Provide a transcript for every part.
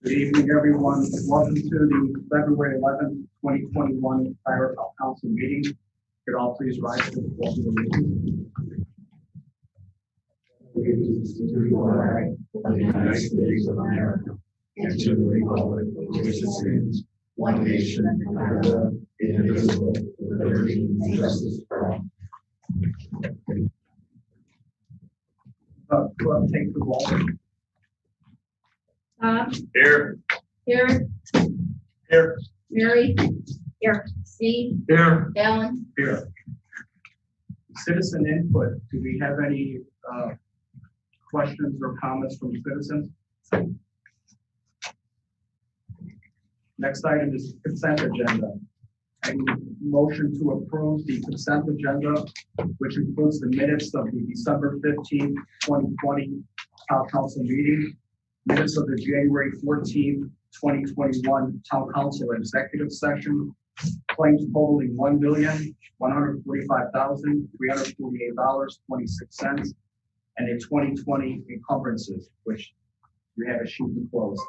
Good evening, everyone. Welcome to the February 11th, 2021 Fire Council meeting. Could all please rise to the pledge of allegiance. Allegiance to the flag of the United States of America and to the republic which stands one nation under God, indivisible, with liberty and justice for all. Take the roll. Here. Here. Here. Mary. Here. Steve. Here. Alan. Here. Citizen input. Do we have any questions or comments from citizens? Next item is consent agenda. I need a motion to approve the consent agenda, which includes the minutes of the December 15th, 2020 Town Council meeting, minutes of the January 14th, 2021 Town Council executive session, claims totaling $1,145,348.26, and a 2020 encumbrances, which we have a sheet to close.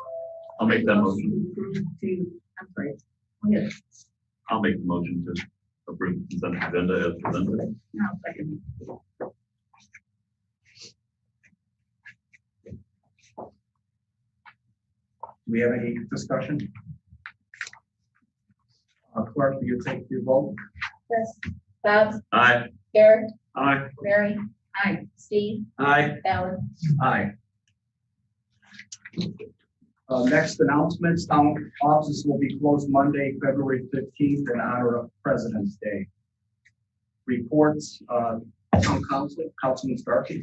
I'll make that motion. I'm sorry. Yes. I'll make the motion to approve the consent agenda as presented. No, second. Do we have any discussion? Clerk, will you take the vote? Yes. Bob. Aye. Eric. Aye. Mary. Aye. Steve. Aye. Alan. Aye. Next announcements, town offices will be closed Monday, February 15th in honor of President's Day. Reports, town council, Councilman Starkey.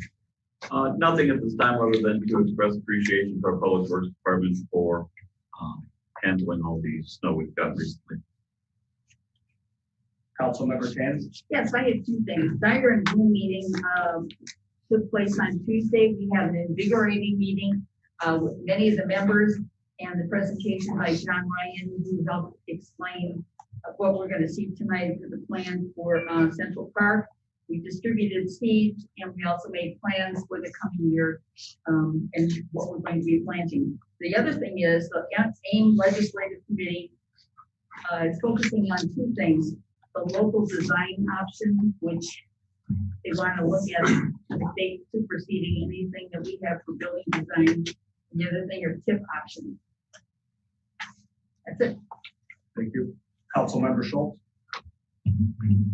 Nothing at this time other than to express appreciation to our Public Works Department for handling all the snow we've got recently. Councilmember Tanis. Yes, I had two things. Dagger and Boom meeting took place on Tuesday. We had an invigorating meeting with many of the members and the presentation by John Ryan, who helped explain what we're going to see tonight for the plan for Central Park. We distributed seeds and we also made plans for the coming year and what we're going to be planting. The other thing is the AIM Legislative Committee is focusing on two things. The local design option, which they want to look at the state superseding anything that we have for building design. And the other thing are tip options. That's it. Thank you. Councilmember Schultz.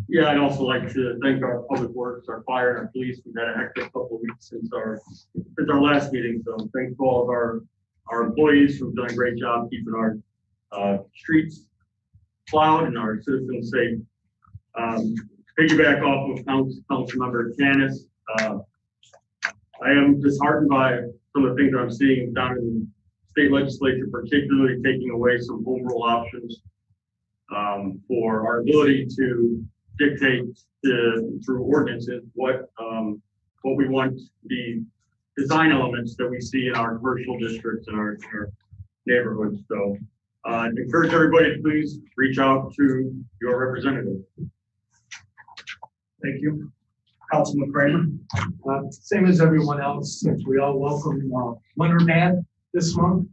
Yeah, I'd also like to thank our public works, our fire, and our police. We've had a hectic couple of weeks since our last meeting. So thanks to all of our employees who've done a great job keeping our streets plowed and our citizens safe. Piggyback off of Councilmember Tanis, I am disheartened by some of the things that I'm seeing down in the state legislature, particularly taking away some home rule options for our ability to dictate through ordinances what we want the design elements that we see in our commercial districts and our neighborhoods. So I encourage everybody to please reach out to your representative. Thank you. Councilman Kramer. Same as everyone else, since we all welcome Winter Man this month.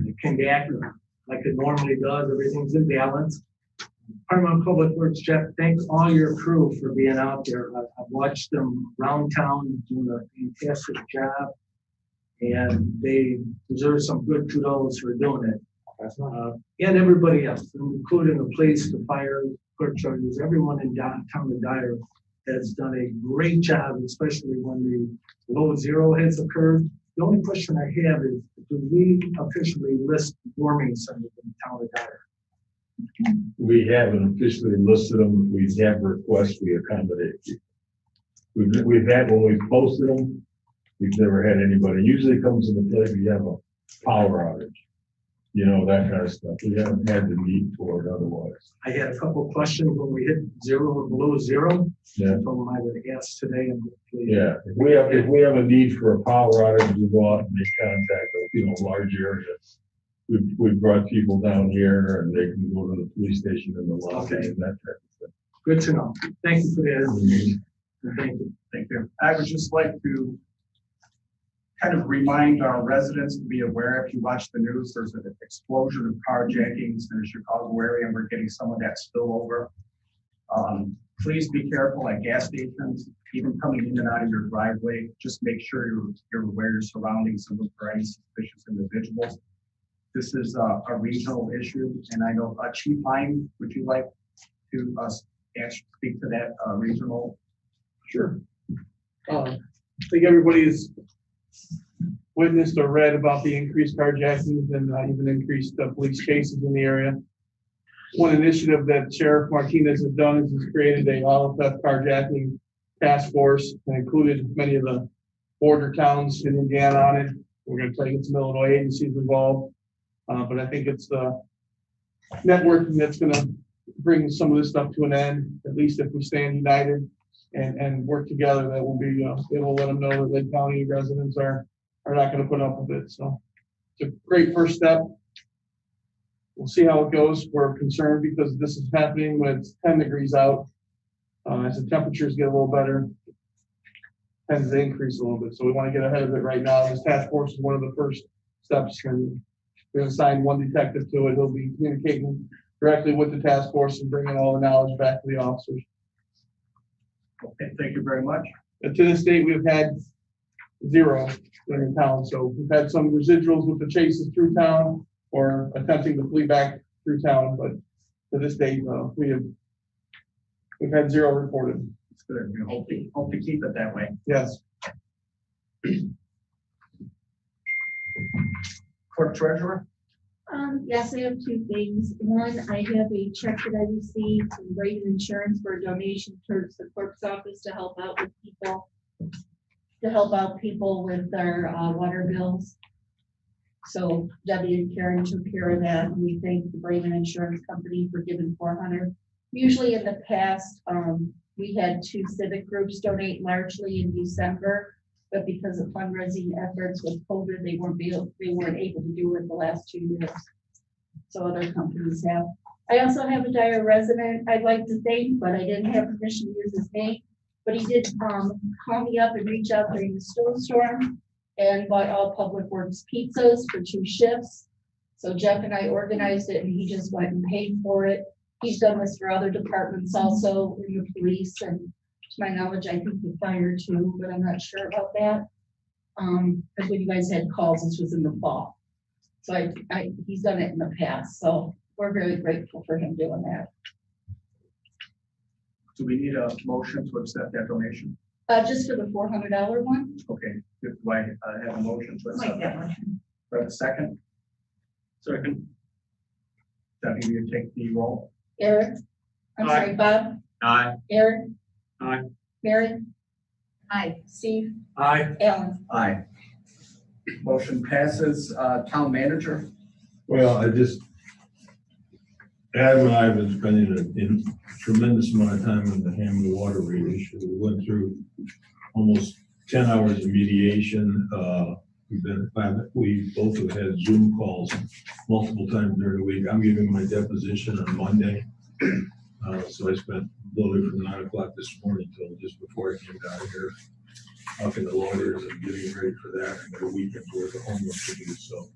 It came back like it normally does. Everything's in balance. Department of Public Works, Jeff, thanks all your crew for being out there. I've watched them around town doing a fantastic job, and they deserve some good kudos for doing it. And everybody else, including the police, the fire, clerk charges, everyone in downtown of Dyer has done a great job, especially when the below zero has occurred. The only question I have is, do we officially list warming centers in the town of Dyer? We haven't officially listed them. We have requests, we accommodate. We've had, when we've posted them, we've never had anybody. Usually it comes into play if you have a power outage, you know, that kind of stuff. We haven't had the need for it otherwise. I had a couple of questions when we hit zero or below zero. Yeah. I told them I would ask today. And Yeah, if we have a need for a power outage, we go out and make contact with, large areas. We've brought people down here and they can go to the police station in the lobby and that type of thing. Good to know. Thank you for that information. Thank you. Thank you. I would just like to kind of remind our residents to be aware, if you watch the news, there's an explosion of carjackings in the Chicago area, and we're getting some of that spillover. Please be careful at gas stations, even coming in and out of your driveway. Just make sure you're aware of your surroundings and look for any suspicious individuals. This is a regional issue, and I know Chief Hine, would you like to speak to that regional? Sure. I think everybody's witnessed or read about the increased carjackings and even increased police cases in the area. One initiative that Sheriff Martinez has done is he's created a auto theft carjacking task force and included many of the border towns in Indiana on it. We're going to try to get some Illinois agencies involved, but I think it's the networking that's going to bring some of this stuff to an end. At least if we stand united and work together, that will be it will let them know that Lake County residents are not going to put up with it. So it's a great first step. We'll see how it goes. We're concerned because this is happening when it's 10 degrees out. As the temperatures get a little better, it tends to increase a little bit. So we want to get ahead of it right now. This task force is one of the first steps, and we're going to assign one detective to it. He'll be communicating directly with the task force and bringing all the knowledge back to the officers. Okay, thank you very much. And to this date, we've had 0 in town. So we've had some residuals with the chases through town or attempting to flee back through town, but to this date, we've had 0 reported. It's good. We hope to keep it that way. Yes. Clerk Treasurer? Yes, I have 2 things. One, I have a check that I received from Brayden Insurance for a donation towards the clerk's office to help out people with their water bills. So Debbie and Karen took care of that, and we thank the Brayden Insurance Company for giving $400. Usually in the past, we had 2 civic groups donate largely in December, but because of fundraising efforts with COVID, they weren't able to do it the last 2 years. So other companies have. I also have a Dyer resident I'd like to thank, but I didn't have permission to use his name. But he did call me up and reach out during the snowstorm and bought all Public Works pizzas for 2 shifts. So Jeff and I organized it, and he just went and paid for it. He's done this for other departments also, in the police, and to my knowledge, I think the fire too, but I'm not sure about that. Because when you guys had calls, this was in the fall. So he's done it in the past, so we're very grateful for him doing that. Do we need a motion to accept that donation? Just for the $400 one? Okay, do I have a motion to accept that? motion. Do I have a second? Second. Debbie, will you take the roll? Eric? I'm Aye. sorry, Bob? Aye. Eric? Aye. Mary? Aye. Steve? Aye. Alan? Aye. Motion passes. Town manager? Well, Adam and I have been spending a tremendous amount of time on the Hammond water rate issue. We went through almost 10 hours of mediation. We both have had Zoom calls multiple times during the week. I'm giving my deposition on Monday. So I spent literally from 9 o'clock this morning till just before I came down here, talking to lawyers and getting ready for that. I got a weekend's worth of homework to do. So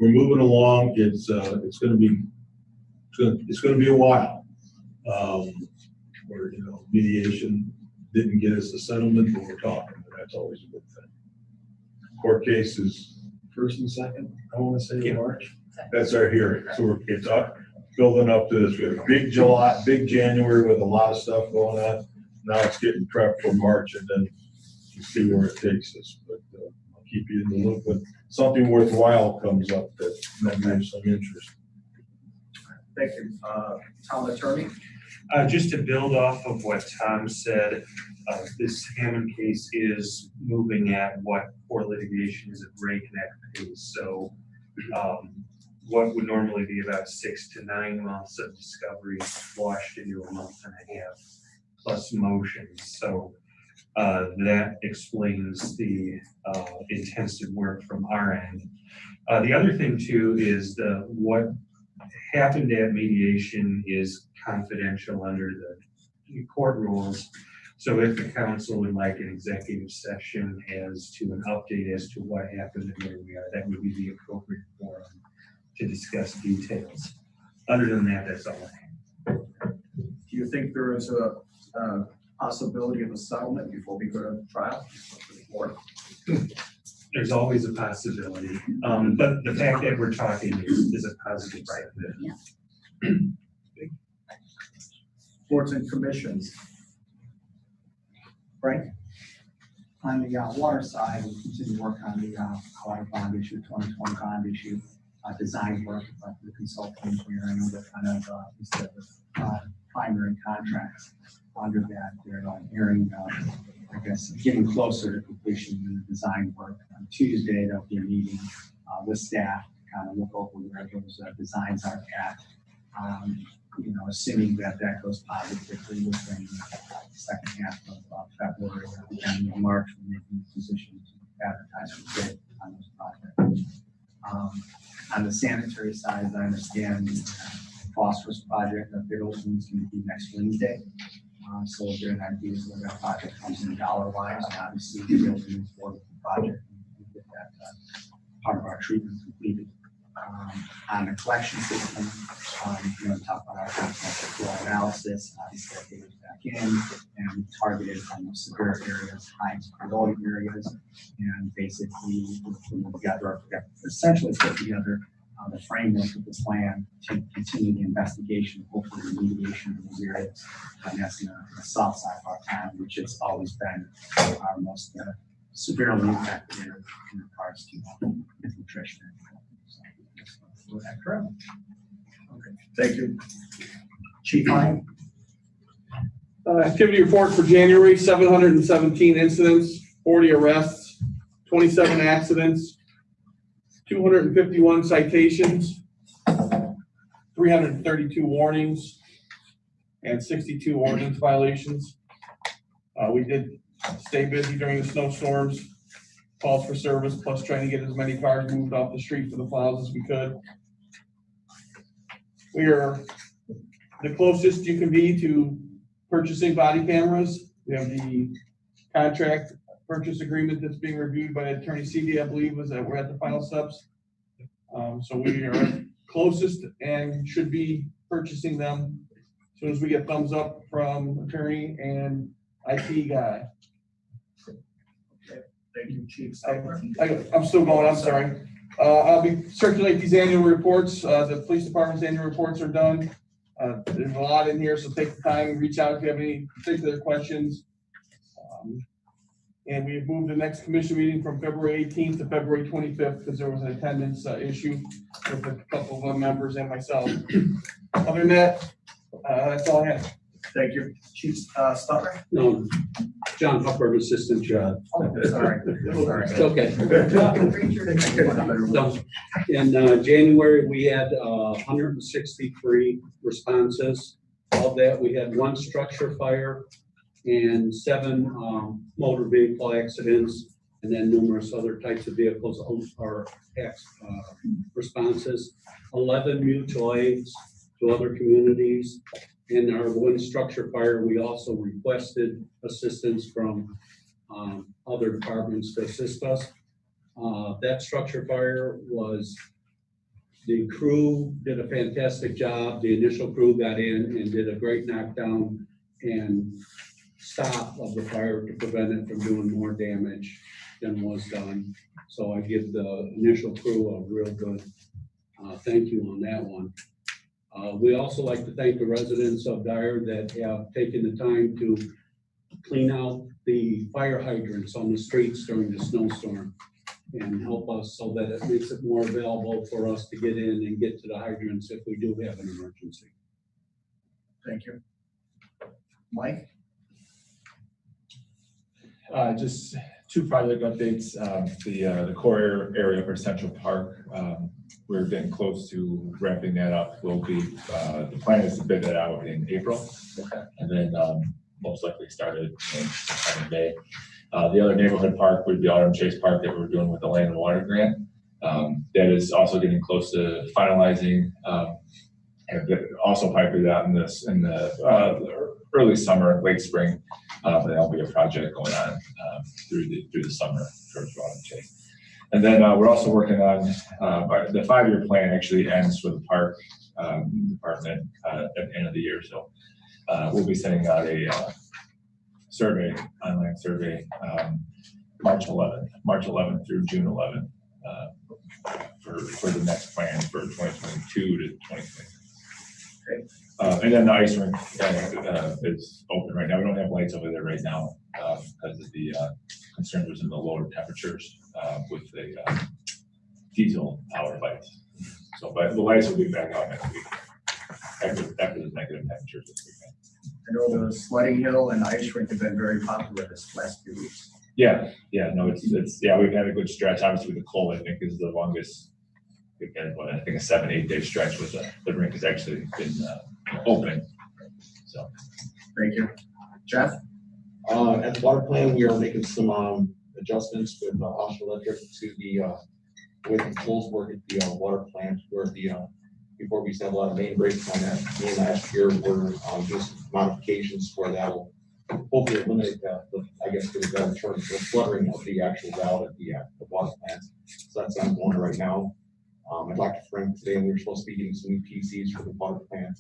we're moving along. It's going to be a while. Where mediation didn't get us a settlement, but we're talking. But that's always a good thing. Court case is 1st and 2nd. I want to say March. That's our hearing. So it's up, building up to this. We have a big July, big January with a lot of stuff going on. Now it's getting prepped for March, and then you see where it takes us. But I'll keep you in the loop. But something worthwhile comes up that has some interest. Thank you. Town attorney? Just to build off of what Tom said, this Hammond case is moving at what for litigation is a breakneck pace. So what would normally be about 6 to 9 months of discovery washed into a month and a half plus motions. So that explains the intensive work from our end. The other thing too is what happened at mediation is confidential under the court rules. So if the council would like an executive session as to an update as to what happened and where we are, that would be the appropriate forum to discuss details. Other than that, that's all I have. Do you think there is a possibility of a settlement before we go to trial? There's always a possibility, but the fact that we're talking is a positive sign. Boards and commissions. Frank? On the water side, we continue to work on the water bond issue, 2020 bond issue, design work, the consultant engineer. I know that kind of instead of primary contracts under that, they're hearing, I guess, getting closer to completion in the design work. On Tuesday, there'll be a meeting with staff to kind of look over where those designs are at. You know, assuming that that goes positively within the second half of February or beginning of March, we're making a position to advertise for bid on those projects. On the sanitary side, as I understand, the phosphorus project, the bid opening is going to be next Wednesday. So we'll get an idea of where that project comes in dollar-wise, and obviously the opening for the project and get that part of our treatment completed. On the collection system, you know, talk about our flow analysis, obviously that data back in and targeted on the severe areas, high priority areas, and basically put together, essentially put together the framework of the plan to continue the investigation, hopefully remediation of those areas. And that's in the south side of our town, which has always been our most severely impacted area in regards to infiltration. Was that correct? Okay, thank you. Chief Hine? Activity report for January, 717 incidents, 40 arrests, 27 accidents, 251 citations, 332 warnings, and 62 ordinance violations. We did stay busy during the snowstorms, calls for service, plus trying to get as many cars moved off the street for the plows as we could. We are the closest you can be to purchasing body cameras. We have the contract purchase agreement that's being reviewed by Attorney CD, I believe, is that we're at the final steps. So we are closest and should be purchasing them as soon as we get thumbs up from attorney and IT guy. Thank you, Chief. I'm still going, I'm sorry. I'll be circulate these annual reports. The police department's annual reports are done. There's a lot in here, so take the time and reach out if you have any particular questions. And we have moved the next commission meeting from February 18th to February 25th because there was an attendance issue with a couple of members and myself. Other than that, that's all I have. Thank you. Chief Stutler? No, John Hubbard, Assistant John. Oh, sorry. It's okay. So, in January, we had 163 responses. Of that, we had 1 structure fire and 7 motor vehicle accidents, and then numerous other types of vehicles are responses. 11 mutual aids to other communities. In our 1 structure fire, we also requested assistance from other departments to assist us. That structure fire the crew did a fantastic job. The initial crew got in and did a great knockdown and stop of the fire to prevent it from doing more damage than was done. So I give the initial crew a real good thank you on that one. We also like to thank the residents of Dyer that have taken the time to clean out the fire hydrants on the streets during the snowstorm and help us so that it makes it more available for us to get in and get to the hydrants if we do have an emergency. Thank you. Mike? Just 2 project updates. The core area for Central Park, we're getting close to wrapping that up. We'll be, the plan is to bid that out in April. Okay. And then most likely started in May. The other neighborhood park would be Autumn Chase Park that we're doing with the Land and Water Grant. That is also getting close to finalizing. And also piped it out in the early summer, late spring. But that'll be a project going on through the summer, George Water Chase. And then we're also working on the 5-year plan actually ends for the park department at the end of the year. So we'll be sending out a online survey, March 11th through June 11th for the next plan for 2022 to 2023. And then the ice rink is open right now. We don't have lights over there right now because of the concern was in the lower temperatures with the diesel powered lights. So, but the lights will be back out next week after the negative temperatures this weekend. I know the sledding hill and ice rink have been very popular this last few weeks. Yeah, no, it's we've had a good stretch. Obviously, the cold I think is the longest. We've had I think a 7-8 day stretch with the rink has actually been open. So, thank you, Jeff. At the water plant, we are making some adjustments with Offshore Electric to the with controls work at the water plant where the before we used to have a lot of main breaks on that. Main last year, we're doing some modifications where that will hopefully eliminate the I guess for the better term, the fluttering of the actual valve at the water plant. So that's ongoing right now. I talked to Frank today, and we were supposed to be getting some new PCs for the water plant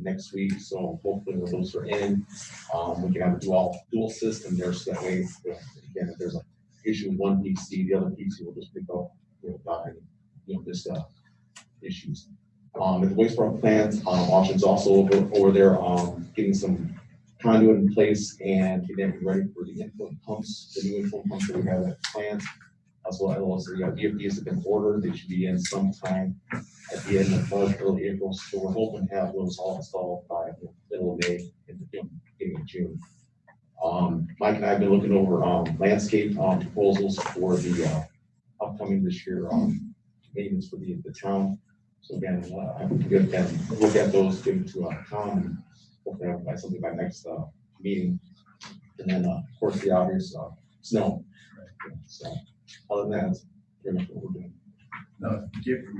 next week. So hopefully, when those are in, we can have a dual system there. So that way, again, if there's an issue with one PC, the other PC will just pick up, just issues. At the wastewater plant, options also over there, getting some conduit in place and getting everything ready for the inflow pumps, the new inflow pumps that we have at the plant. As well as the VFDs have been ordered. They should be in sometime at the end of March, early April. So we're hoping to have those all installed by the middle of May and the beginning of June. Mike and I have been looking over landscape proposals for the upcoming this year maintenance for the town. So again, I have to get and look at those, give them to Tom, and hopefully have by something by next meeting. And then of course the obvious snow. So. Other than that, that's pretty much what we're doing.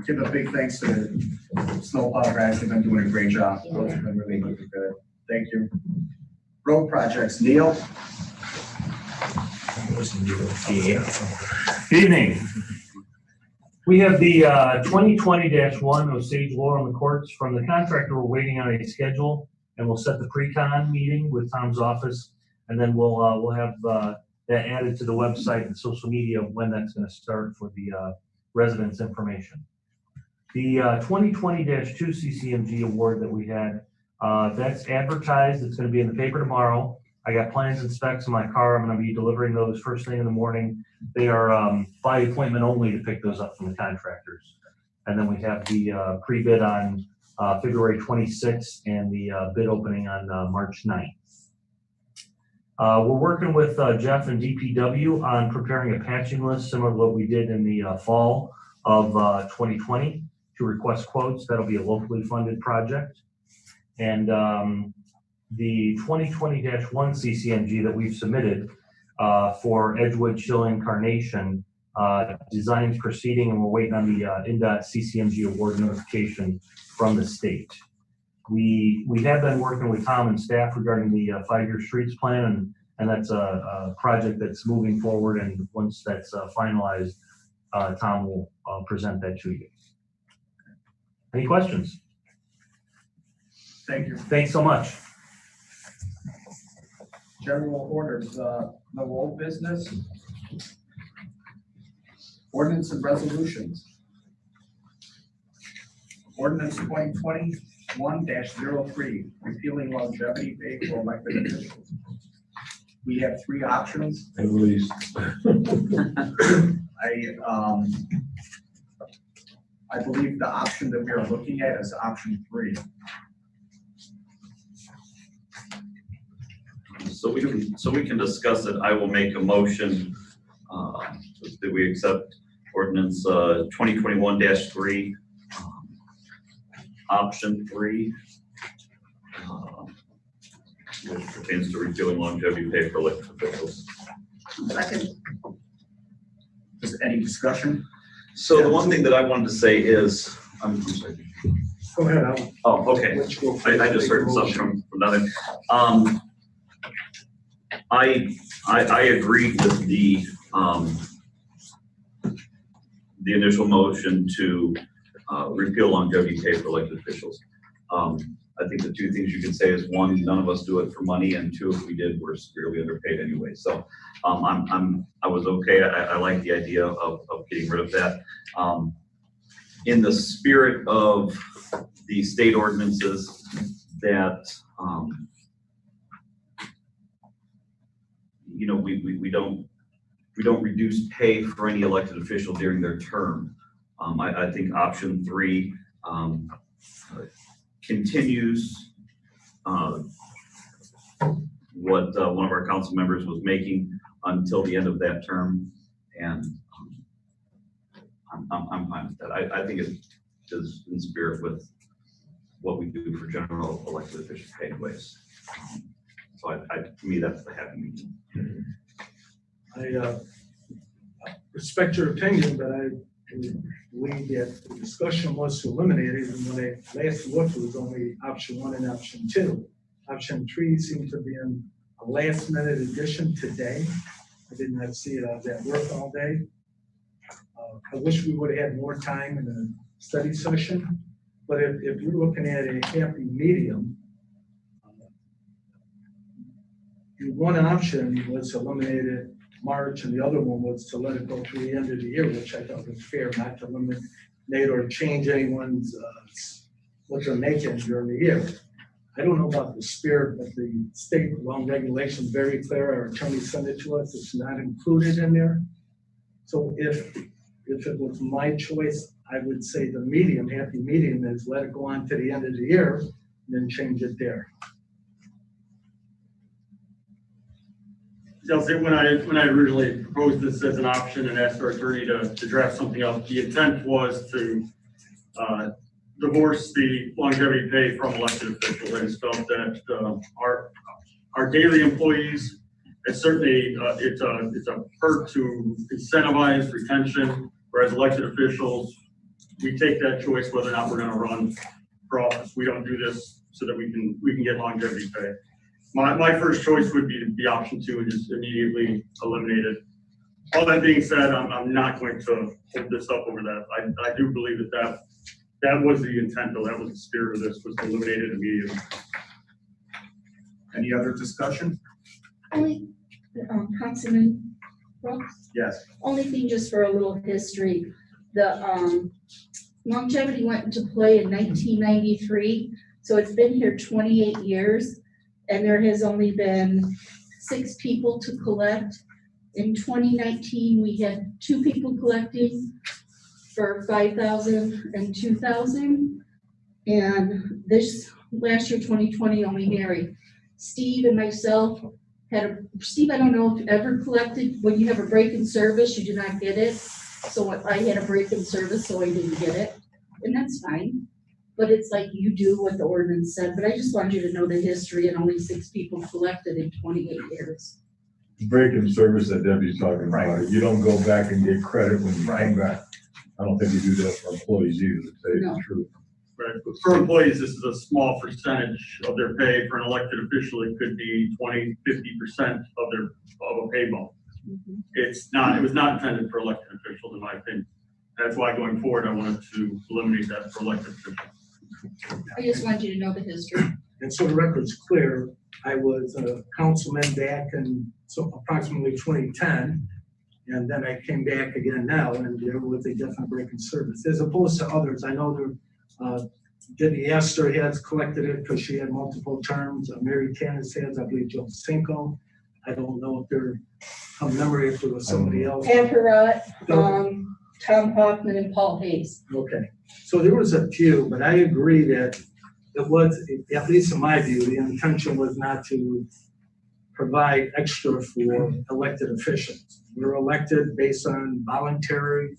Give a big thanks to the snowplow guys. They've been doing a great job. Those have been really good. Thank you. Road projects, Neil. Evening. We have the 2020-1 Osage Laurel on the courts from the contractor. We're waiting on a schedule, and we'll set the pre-con meeting with Tom's office, and then we'll have that added to the website and social media when that's going to start for the residents' information. The 2020-2 CCMG award that we had, that's advertised. It's going to be in the paper tomorrow. I got plans and specs in my car. I'm going to be delivering those first thing in the morning. They are by appointment only to pick those up from the contractors. And then we have the pre-bid on February 26th and the bid opening on March 9th. We're working with Jeff and DPW on preparing a patching list similar to what we did in the fall of 2020 to request quotes. That'll be a locally funded project. And the 2020-1 CCMG that we've submitted for Edgewood, Schilling, Carnation, design's proceeding, and we're waiting on the INDOT CCMG award notification from the state. We have been working with Tom and staff regarding the 5-year streets plan, and that's a project that's moving forward. And once that's finalized, Tom will present that to you. Any questions? Thank you. Thanks so much. General orders, no old business. Ordinance and resolutions. Ordinance 2021-03, repealing longevity pay for elected officials. We have 3 options. At least. I believe the option that we are looking at is option 3. So we can discuss it. I will make a motion that we accept ordinance 2021-3, option 3, which pertains to repealing longevity pay for elected officials. Second. Is any discussion? So the one thing that I wanted to say is I'm sorry. Go ahead, Al. Oh, okay. Let's go. I just heard something from nothing. I agree with the initial motion to repeal longevity pay for elected officials. I think the two things you can say is, one, none of us do it for money, and two, if we did, we're severely underpaid anyway. So I was okay. I like the idea of getting rid of that. In the spirit of the state ordinances that you know, we don't reduce pay for any elected official during their term. I think option 3 continues what one of our council members was making until the end of that term, and I'm fine with that. I think it is in spirit with what we do for general elected officials pay anyways. So to me, that's the happy medium. I respect your opinion, but I believe that the discussion was to eliminate it, and when I last looked, it was only option 1 and option 2. Option 3 seemed to be in a last minute addition today. I did not see it. I was at work all day. I wish we would have had more time in a study session, but if you're looking at a happy medium, one option was to eliminate it March, and the other one was to let it go through the end of the year, which I thought was fair, not to eliminate or change anyone's what they're making during the year. I don't know about the spirit, but the state law and regulation is very clear. Our attorney sent it to us. It's not included in there. So if it was my choice, I would say the medium, happy medium, is let it go on to the end of the year and then change it there. When I originally proposed this as an option and asked our attorney to draft something up, the intent was to divorce the longevity pay from elected officials. I just felt that our daily employees, it's certainly it's a perk to incentivize retention, whereas elected officials, we take that choice whether or not we're going to run for office. We don't do this so that we can get longevity pay. My first choice would be option 2 and just immediately eliminate it. All that being said, I'm not going to hold this up over that. I do believe that was the intent, though. That was the spirit of this, was to eliminate it immediately. Any other discussion? Only, Councilman Brooks? Yes. Only thing, just for a little history, the longevity went into play in 1993, so it's been here 28 years, and there has only been 6 people to collect. In 2019, we had 2 people collecting for $5,000 and $2,000, and this last year, 2020, only Mary. Steve and myself Steve, I don't know if you ever collected, when you have a break in service, you do not get it. So I had a break in service, so I didn't get it, and that's fine. But it's like you do what the ordinance said, but I just wanted you to know the history, and only 6 people collected in 28 years. Break in service that Debbie's talking about, you don't go back and get credit when you come back. I don't think you do that for employees either, to tell you the truth. Right. For employees, this is a small percentage of their pay. For an elected official, it could be 20, 50% of a pay bump. Mm-hmm. It was not intended for elected officials, in my opinion. That's why going forward, I wanted to eliminate that for elected officials. I just wanted you to know the history. And so the record's clear. I was a councilman back in approximately 2010, and then I came back again now, and there was a definite break in service, as opposed to others. I know there, Debbie Astor has collected it because she had multiple terms. Mary Candace has, I believe, Joe Cinco. I don't know if there, from memory, if there was somebody else. Pam Perrott, Tom Hoffman, and Paul Hayes. Okay, so there was a few, but I agree that it was, at least in my view, the intention was not to provide extra for elected officials. We're elected based on voluntary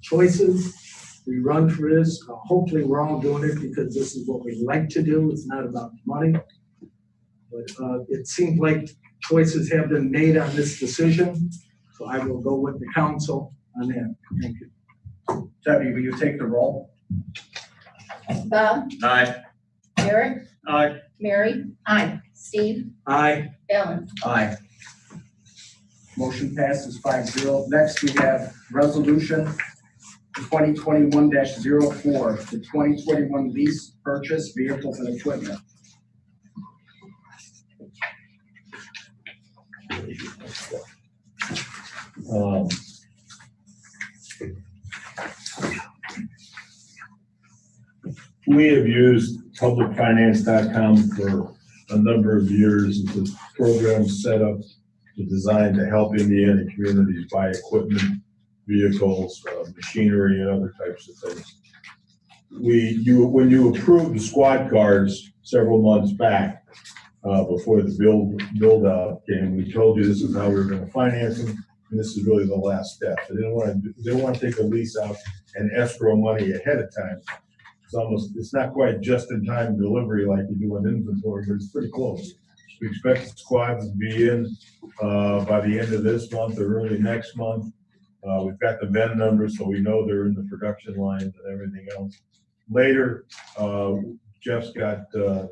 choices. We run for this. Hopefully we're all doing it because this is what we like to do. It's not about money. But it seems like choices have been made on this decision. So I will go with the council on that. Thank you. Debbie, will you take the roll? Bob, Aye. Eric, Aye. Mary, Aye. Steve, Aye. Ellen. Aye. Motion passes 5-0. Next, we have resolution 2021-04, the 2021 lease purchase vehicles and equipment. We have used publicfinance.com for a number of years. It's a program set up to design to help Indiana communities buy equipment, vehicles, machinery, and other types of things. When you approved the squad cars several months back, before the build out came, we told you this is how we were gonna finance them, and this is really the last step. They didn't want to take a lease out and escrow money ahead of time. It's not quite just-in-time delivery like you do on inventory, but it's pretty close. We expect the squads to be in by the end of this month or early next month. We've got the VIN numbers, so we know they're in the production lines and everything else. Later, Jeff's got two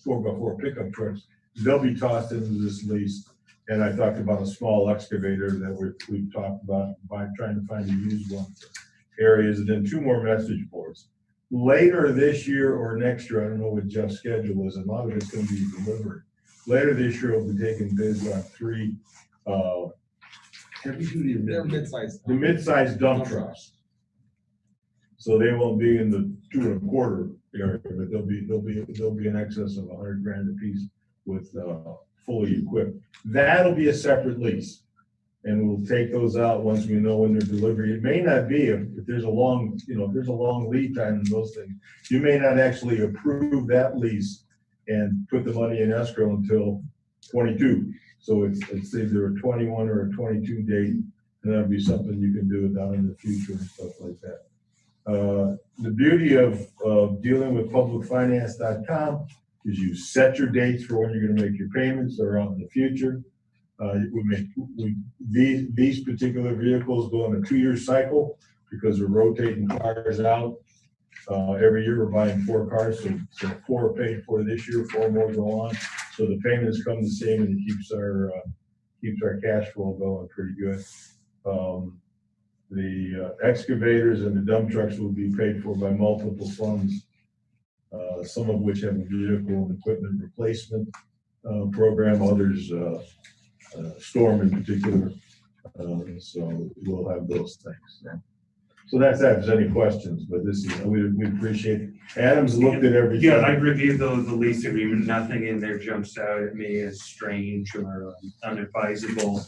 4x4 pickup trucks. They'll be tossed into this lease. And I talked about a small excavator that we've talked about trying to find a used one for areas, and then 2 more message boards. Later this year or next year, I don't know what Jeff's schedule is, and a lot of it's going to be delivered. Later this year, we'll be taking bids on 3 heavy duty. They're mid-sized. The mid-sized dump trucks. So they won't be in the 2 1/4 area, but they'll be in excess of $100,000 a piece with fully equipped. That'll be a separate lease. And we'll take those out once we know when they're delivered. It may not be if there's a long, if there's a long lead time in those things. You may not actually approve that lease and put the money in escrow until 22. So it's either a 21 or a 22 date, and that'll be something you can do down in the future and stuff like that. The beauty of dealing with publicfinance.com is you set your dates for when you're going to make your payments. They're out in the future. These particular vehicles go on a 2-year cycle because we're rotating cars out. Every year we're buying 4 cars, so 4 are paid for this year, 4 more go on. So the payments come the same, and it keeps our cash flow going pretty good. The excavators and the dump trucks will be paid for by multiple funds, some of which have a vehicle and equipment replacement program, others Storm in particular. So we'll have those things. So that's that. If there's any questions, but this is, we appreciate it. Adam's looked at everything. Yeah, I reviewed the lease agreement. Nothing in there jumps out at me as strange or unadvisable.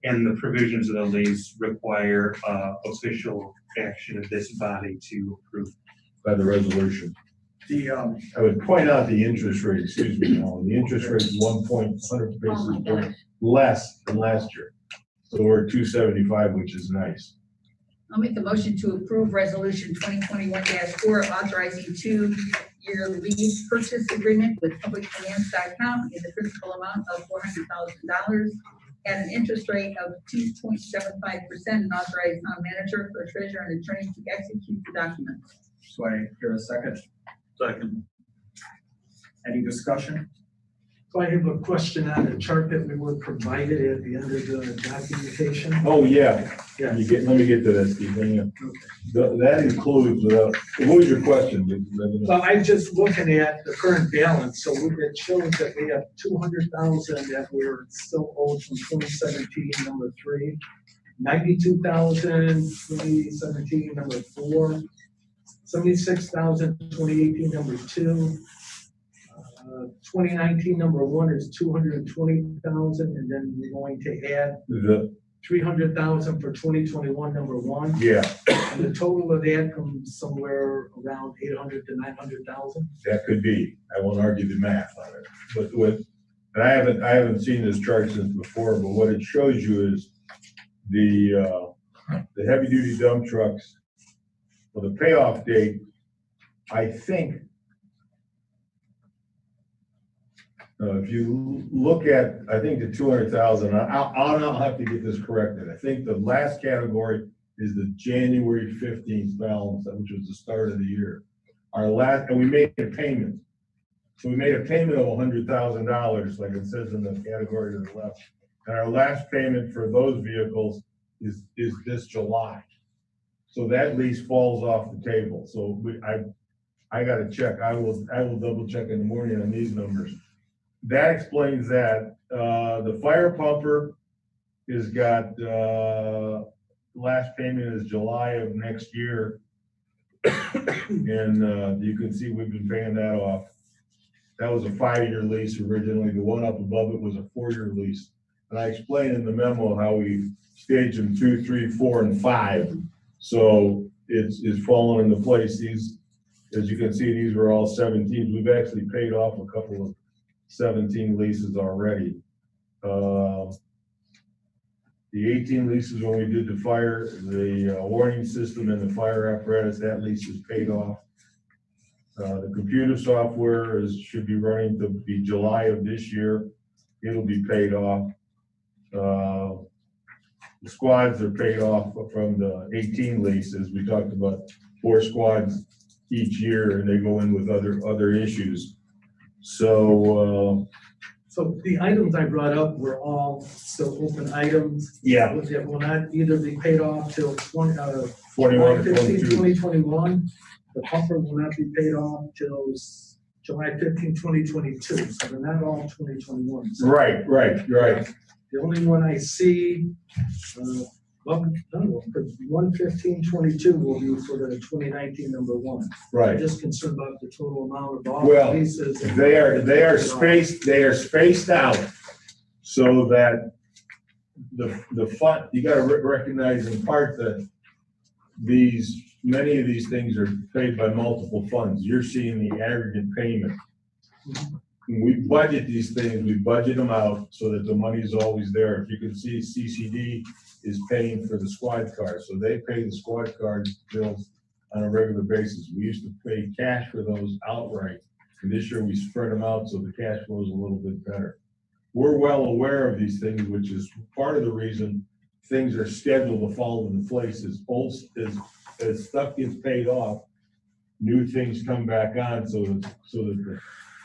And the provisions of the lease require official action of this body to approve. By the resolution. I would point out the interest rate, excuse me, Alan. The interest rate is 100 basis points less than last year. So we're at 275, which is nice. I'll make a motion to approve resolution 2021-4, authorizing 2-year lease purchase agreement with publicfinance.com in the principal amount of $400,000 at an interest rate of 2.75% and authorize town manager or treasurer and attorney to execute the documents. So I hear a second. Second. Any discussion? So I have a question on the chart that we were provided at the end of the documentation. Oh, yeah. Yeah. Let me get to that, Steve. Hang on. That includes, what was your question? So I'm just looking at the current balance, so it shows that we have 200,000 that we're still owed from 2017, number 3, 92,000, 2017, number 4, 76,000, 2018, number 2, 2019, number 1 is 220,000, and then we're going to add 300,000 for 2021, number 1. Yeah. And the total of that comes somewhere around 800 to 900,000. That could be. I won't argue the math on it. But and I haven't seen this chart since before, but what it shows you is the heavy duty dump trucks. Well, the payoff date, I think, if you look at, I think the 200,000, I'll have to get this corrected. I think the last category is the January 15th balance, which was the start of the year. Our last, and we made a payment. So we made a payment of $100,000, like it says in the category to the left. And our last payment for those vehicles is this July. So that lease falls off the table. So I got to check. I will double check in the morning on these numbers. That explains that. The fire pumper has got, last payment is July of next year. And you can see we've been paying that off. That was a 5-year lease originally. The one up above it was a 4-year lease. And I explained in the memo how we stage them 2, 3, 4, and 5. So it's fallen into place. These, as you can see, these were all 17s. We've actually paid off a couple of 17 leases already. The 18 leases when we did the fire, the warning system and the fire apparatus, that lease is paid off. The computer software should be running to be July of this year. It'll be paid off. The squads are paid off from the 18 leases. We talked about 4 squads each year, and they go in with other issues. So the items I brought up were all still open items. yeah, That will not either be paid off till 21 July or 15, 22. 2021. The pumper will not be paid off till July 15, 2022. So they're not all 2021. So Right. the only one I see, well, no, 1/15/22 will be for the 2019 number 1. Right. I'm just concerned about the total amount of all Well, leases. they are spaced out so that the fund, you got to recognize in part that many of these things are paid by multiple funds. You're seeing the aggregate payment. When we budget these things, we budget them out so that the money is always there. If you can see, CCD is paying for the squad cars, so they pay the squad card bills on a regular basis. We used to pay cash for those outright, and this year we spread them out so the cash flow is a little bit better. We're well aware of these things, which is part of the reason things are scheduled to fall into place. As stuff gets paid off, new things come back on, so that the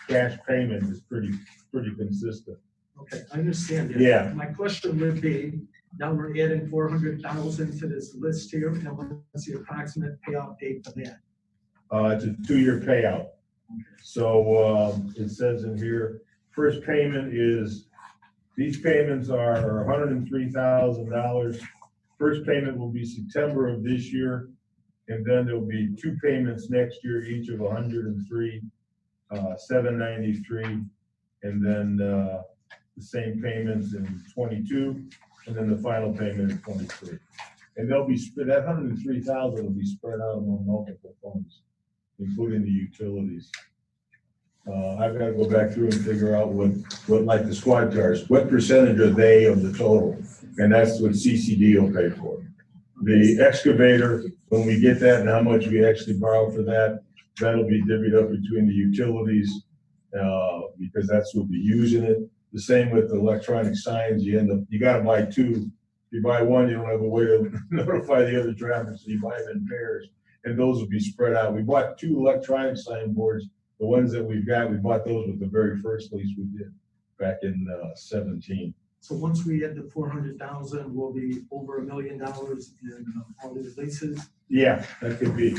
cash payment is pretty consistent. Okay, I understand that. Yeah. My question would be, now we're adding 400,000 to this list here, and what's the approximate payout date for that? It's a 2-year payout. So it says in here, first payment is, these payments are $103,000. First payment will be September of this year, and then there'll be 2 payments next year, each of $103,793, and then the same payments in 22, and then the final payment in 23. And they'll be that 103,000 will be spread out among multiple funds, including the utilities. I've got to go back through and figure out what like the squad cars, what percentage are they of the total? And that's what CCD will pay for. The excavator, when we get that and how much we actually borrow for that, that'll be divvied up between the utilities because that's who'll be using it. The same with the electronic signs. You got to buy 2. If you buy 1, you don't have a way to notify the other traffic, so you buy them in pairs, and those will be spread out. We bought 2 electronic sign boards. The ones that we've got, we bought those with the very first lease we did back in 17. So once we add the 400,000, we'll be over $1 million in all these leases. Yeah, that could be.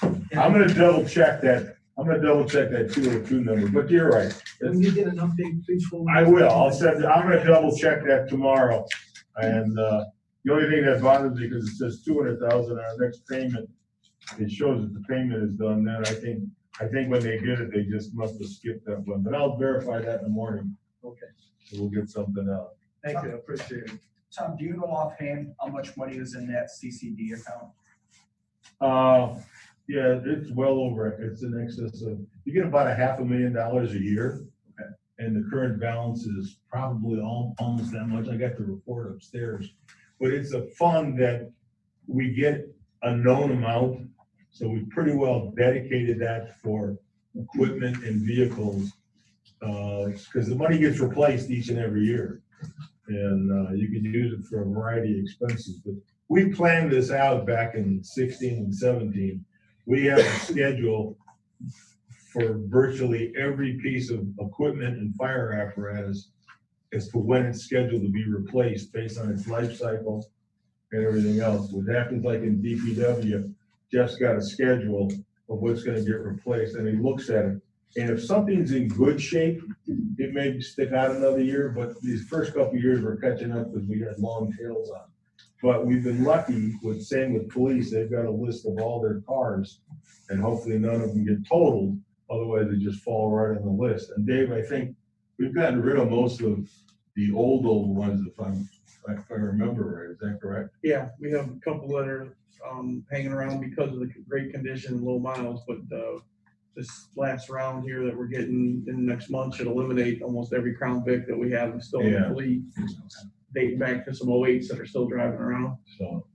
I'm gonna double check that 202 number, but you're right. When you get an update, please forward. I will. I'm gonna double check that tomorrow. And the only thing that bothers me, because it says 200,000 our next payment, it shows that the payment is done. Then I think when they get it, they just must have skipped that one. But I'll verify that in the morning. Okay. So we'll get something out. Thank you, I appreciate it. Tom, do you know offhand how much money is in that CCD account? Yeah, it's well over. It's in excess of. You get about $500,000 a year. Okay. And the current balance is probably almost that much. I got the report upstairs, but it's a fund that we get a known amount, so we pretty well dedicated that for equipment and vehicles, because the money gets replaced each and every year, and you can use it for a variety of expenses. But we planned this out back in 16 and 17. We have a schedule for virtually every piece of equipment and fire apparatus as to when it's scheduled to be replaced based on its life cycle and everything else. What happens like in DPW, Jeff's got a schedule of what's gonna get replaced, and he looks at it. And if something's in good shape, it may stick out another year, but these first couple of years we're catching up because we had long tails on. But we've been lucky with, same with police, they've got a list of all their cars, and hopefully none of them get totaled, otherwise they just fall right on the list. And Dave, I think we've gotten rid of most of the old ones, if I remember right, is that correct? Yeah, we have a couple that are, hanging around because of the great condition and low miles, but, this last round here that we're getting in next month should eliminate almost every Crown Vic that we have still in the Yeah. fleet, dating back to some 08s that are still driving around. So,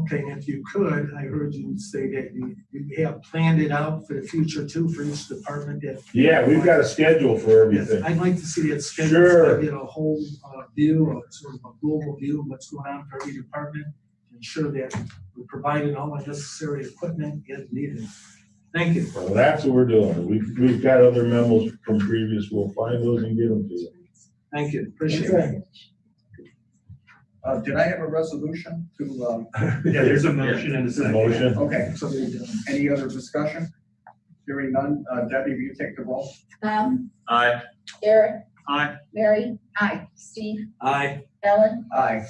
Okay, if you could, I heard you say that you have planned it out for the future too, for each department that. yeah, we've got a schedule for Yes, everything. I'd like to see that schedule, Sure. so I get a whole view of sort of a global view of what's going on for every department. Ensure that we're providing all the necessary equipment as needed. Thank you. Well, that's what we're doing. We've got other memos from previous, we'll find those and get them to you. Thank you, appreciate it. Did I have a resolution to, Yeah, there's a motion and a second. Motion. okay, so any other discussion? Hearing none, Debbie, will you take the roll? Tom, Aye. Eric, Aye. Mary. Aye. Steve, Aye. Ellen, Aye.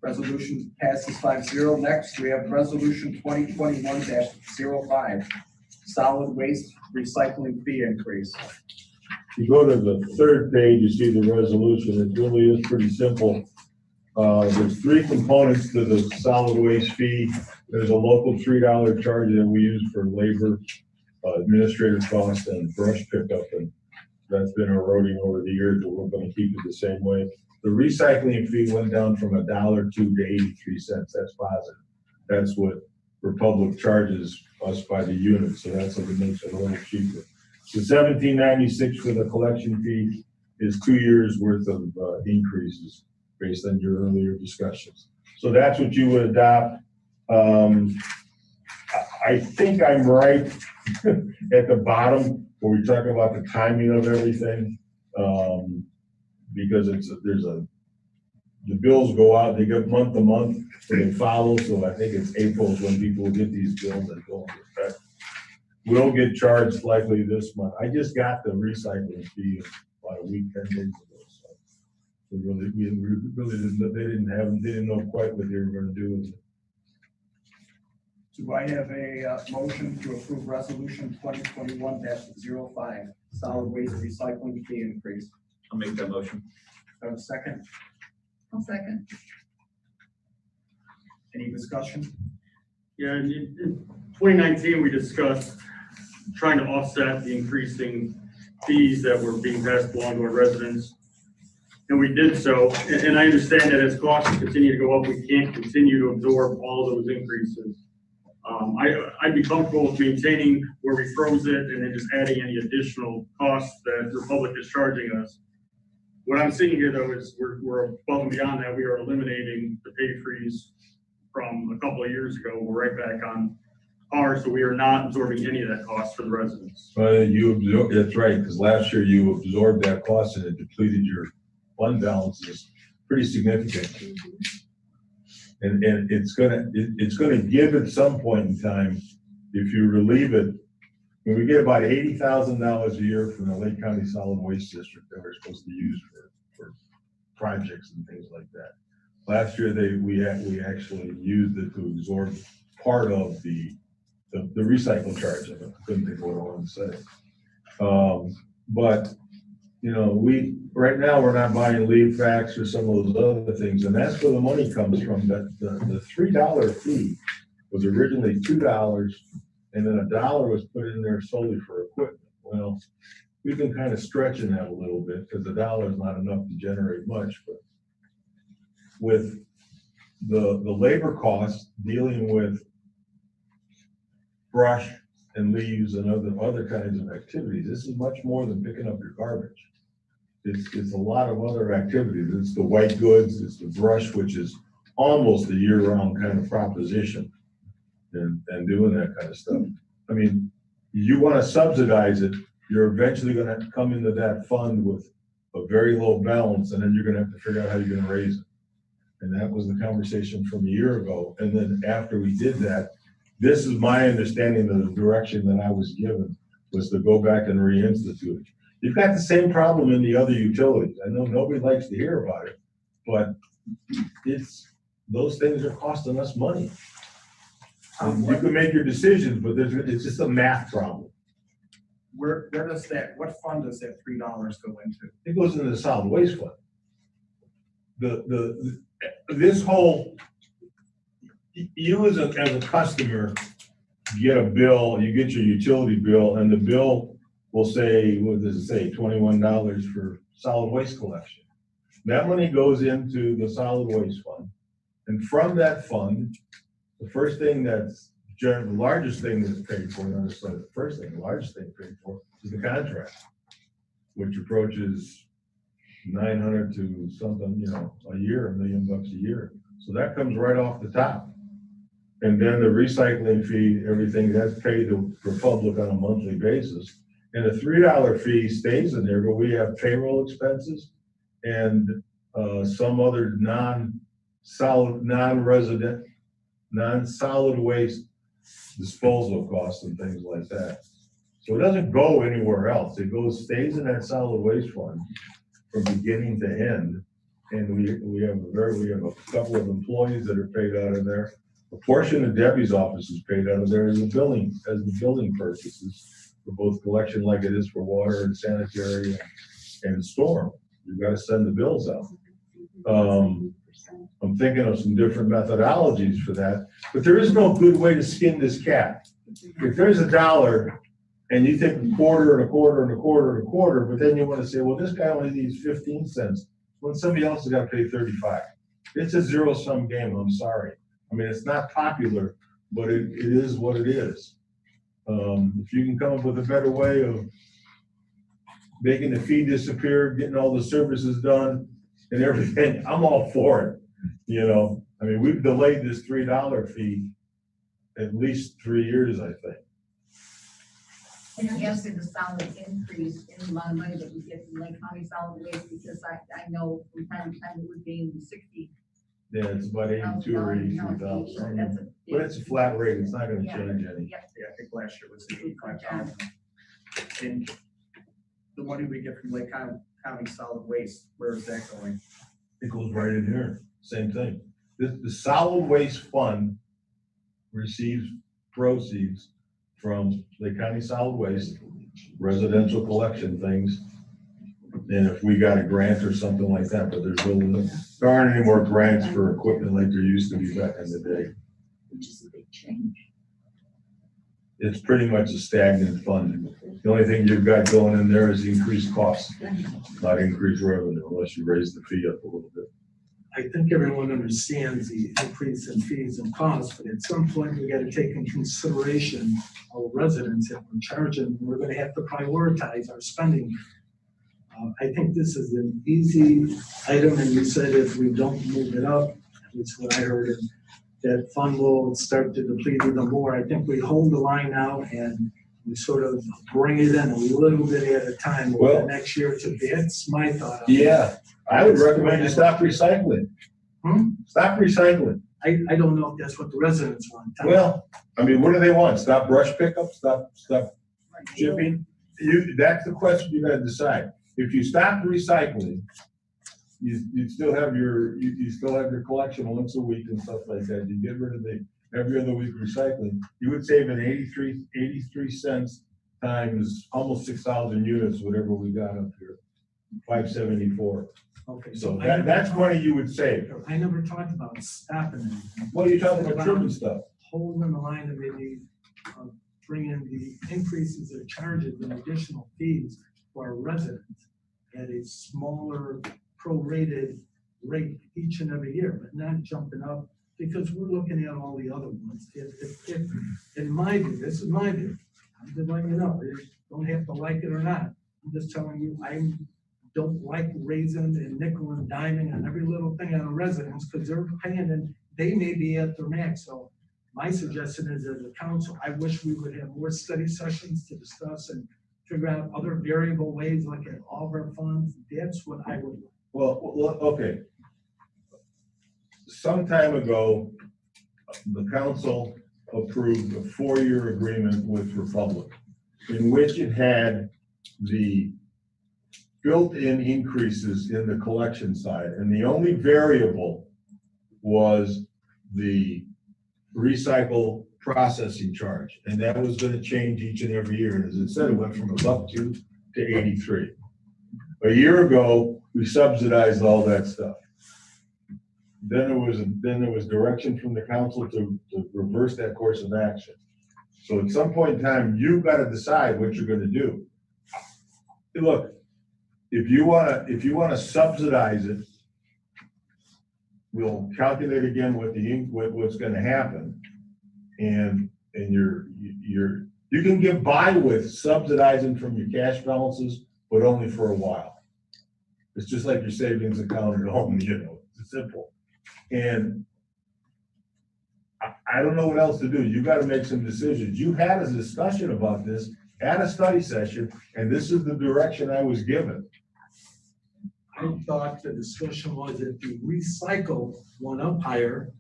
Resolution passes 5-0. Next, we have resolution 2021-05, solid waste recycling fee increase. If you go to the third page, you see the resolution. It really is pretty simple. There's three components to the solid waste fee. There's a local $3 charge that we use for labor, administrative costs, and brush pickup, and that's been eroding over the years, but we're gonna keep it the same way. The recycling fee went down from $1.02 to 83 cents. That's positive. That's what Republic charges us by the unit, so that's what makes it a little cheaper. The $17.96 for the collection fee is 2 years worth of increases based on your earlier discussions. So that's what you would adopt. I think I'm right at the bottom where we talk about the timing of everything. Because the bills go out, they go month to month, so they follow, so I think it's April is when people will get these bills and go into effect. We'll get charged likely this month. I just got the recycling fee about a week, 10 days ago, so we really didn't, they didn't know quite what they were gonna do with it. Do I have a motion to approve resolution 2021-05, solid waste recycling fee increase? I'll make that motion. Have a second? I'll second. Any discussion? Yeah, in 2019, we discussed trying to offset the increasing fees that were being passed along to our residents. And we did so, and I understand that as costs continue to go up, we can't continue to absorb all those increases. I'd be comfortable with maintaining where we froze it and then just adding any additional costs that Republic is charging us. What I'm seeing here though is we're above and beyond that. We are eliminating the pay freeze from a couple of years ago. We're right back on par, so we are not absorbing any of that cost for the residents. You absorb, that's right, because last year you absorbed that cost and it depleted your fund balances pretty significant. And it's gonna give at some point in time, if you relieve it. When we get about $80,000 a year from the Lake County Solid Waste District that we're supposed to use for projects and things like that. Last year we actually used it to absorb part of the recycle charge. I couldn't think of what I wanted to say. But you know, right now we're not buying Hvac or some of those other things, and that's where the money comes from. That the $3 fee was originally $2, and then $1 was put in there solely for equipment. Well, we've been kind of stretching that a little bit because $1 is not enough to generate much, but with the labor costs dealing with brush and leaves and other kinds of activities, this is much more than picking up your garbage. it's a lot of other activities. It's the white goods, it's the brush, which is almost a year-round kind of proposition. And doing that kind of stuff. I mean, you want to subsidize it, you're eventually gonna come into that fund with a very low balance, and then you're gonna have to figure out how you're gonna raise it. And that was the conversation from a year ago. And then after we did that, this is my understanding of the direction that I was given, was to go back and reinstitute it. You've got the same problem in the other utilities. I know nobody likes to hear about it, but those things are costing us money. You can make your decisions, but it's just a math problem. Where does what fund does that $3 go into? It goes into the solid waste fund. This whole, you as a customer get a bill, you get your utility bill, and the bill will say, what does it say, $21 for solid waste collection. That money goes into the solid waste fund. And from that fund, the first thing the largest thing that's paid for, not necessarily the first thing, the largest thing paid for is the contract, which approaches 900 to something, a year, $1 million a year. So that comes right off the top. And then the recycling fee, everything that's paid to Republic on a monthly basis. And the $3 fee stays in there, but we have payroll expenses and some other non-solid waste disposal costs and things like that. So it doesn't go anywhere else. It stays in that solid waste fund from beginning to end. And we have a couple of employees that are paid out of there. A portion of Debbie's office is paid out of there as the billing purposes for both collection, like it is for water and sanitary and storm. You've got to send the bills out. I'm thinking of some different methodologies for that, but there is no good way to skin this cat. If there's $1 and you take a quarter and a quarter and a quarter and a quarter, but then you want to say, well, this guy only needs 15 cents, when somebody else has got to pay 35. It's a zero-sum game, I'm sorry. I mean, it's not popular, but it is what it is. If you can come up with a better way of making the fee disappear, getting all the services done and everything, I'm all for it. I mean, we've delayed this $3 fee at least 3 years, I think. And you answered the solid increase in the amount of money that we get from Lake County Solid Waste, because I know from time to time it would be 60. Yeah, it's about 82 or 83,000. But it's a flat rate, it's not gonna change any. Yeah, I think last year was 85,000. And the money we get from Lake County Solid Waste, where is that going? It goes right in here, same thing. The solid waste fund receives proceeds from Lake County Solid Waste, residential collection things. And if we got a grant or something like that, but there aren't any more grants for equipment like there used to be back in the day. Which is a big change. It's pretty much a stagnant fund. The only thing you've got going in there is increased costs, not increased revenue, unless you raise the fee up a little bit. I think everyone understands the increase in fees and costs, but at some point we got to take in consideration our residents that we're charging. We're going to have to prioritize our spending. I think this is an easy item, and you said if we don't move it up, that's what I heard, and that fund will start to deplete even more. I think we hold the line now and we sort of bring it in a little bit at a time over the next year or two. That's my thought. Yeah, I would recommend you stop recycling. Stop recycling. I don't know if that's what the residents want. Well, I mean, what do they want? Stop brush pickup? Stop shipping? That's the question you gotta decide. If you stop recycling, you still have your collection once a week and stuff like that. You get rid of the every other week recycling, you would save an 83 cents times almost 6,000 units, whatever we got up here, 574. Okay. So that's money you would save. I never talked about stopping anything. What are you talking about trimming stuff? Holding the line and maybe bring in the increases of charges and additional fees for our residents at a smaller prorated rate each and every year, but not jumping up, because we're looking at all the other ones. If in my view, this is my view, I'm just letting you know, you don't have to like it or not. I'm just telling you, don't like raising and nickel and diming on every little thing on the residents, because they're paying and they may be at their max. So my suggestion is, as a council, I wish we would have more study sessions to discuss and figure out other variable ways, like at all of our funds. That's what I would. Well, okay. Some time ago, the council approved a 4-year agreement with Republic, in which it had the built-in increases in the collection side, and the only variable was the recycle processing charge, and that was going to change each and every year. And as it said, it went from $1.02 to 83. A year ago, we subsidized all that stuff. Then there was direction from the council to reverse that course of action. So at some point in time, you've got to decide what you're going to do. Look, if you want to subsidize it, we'll calculate again what's going to happen, and you can get by with subsidizing from your cash balances, but only for a while. It's just like your savings account at home, it's simple. And I don't know what else to do. You got to make some decisions. You had a discussion about this at a study session, and this is the direction I was given. I thought the discussion was if the recycle went up higher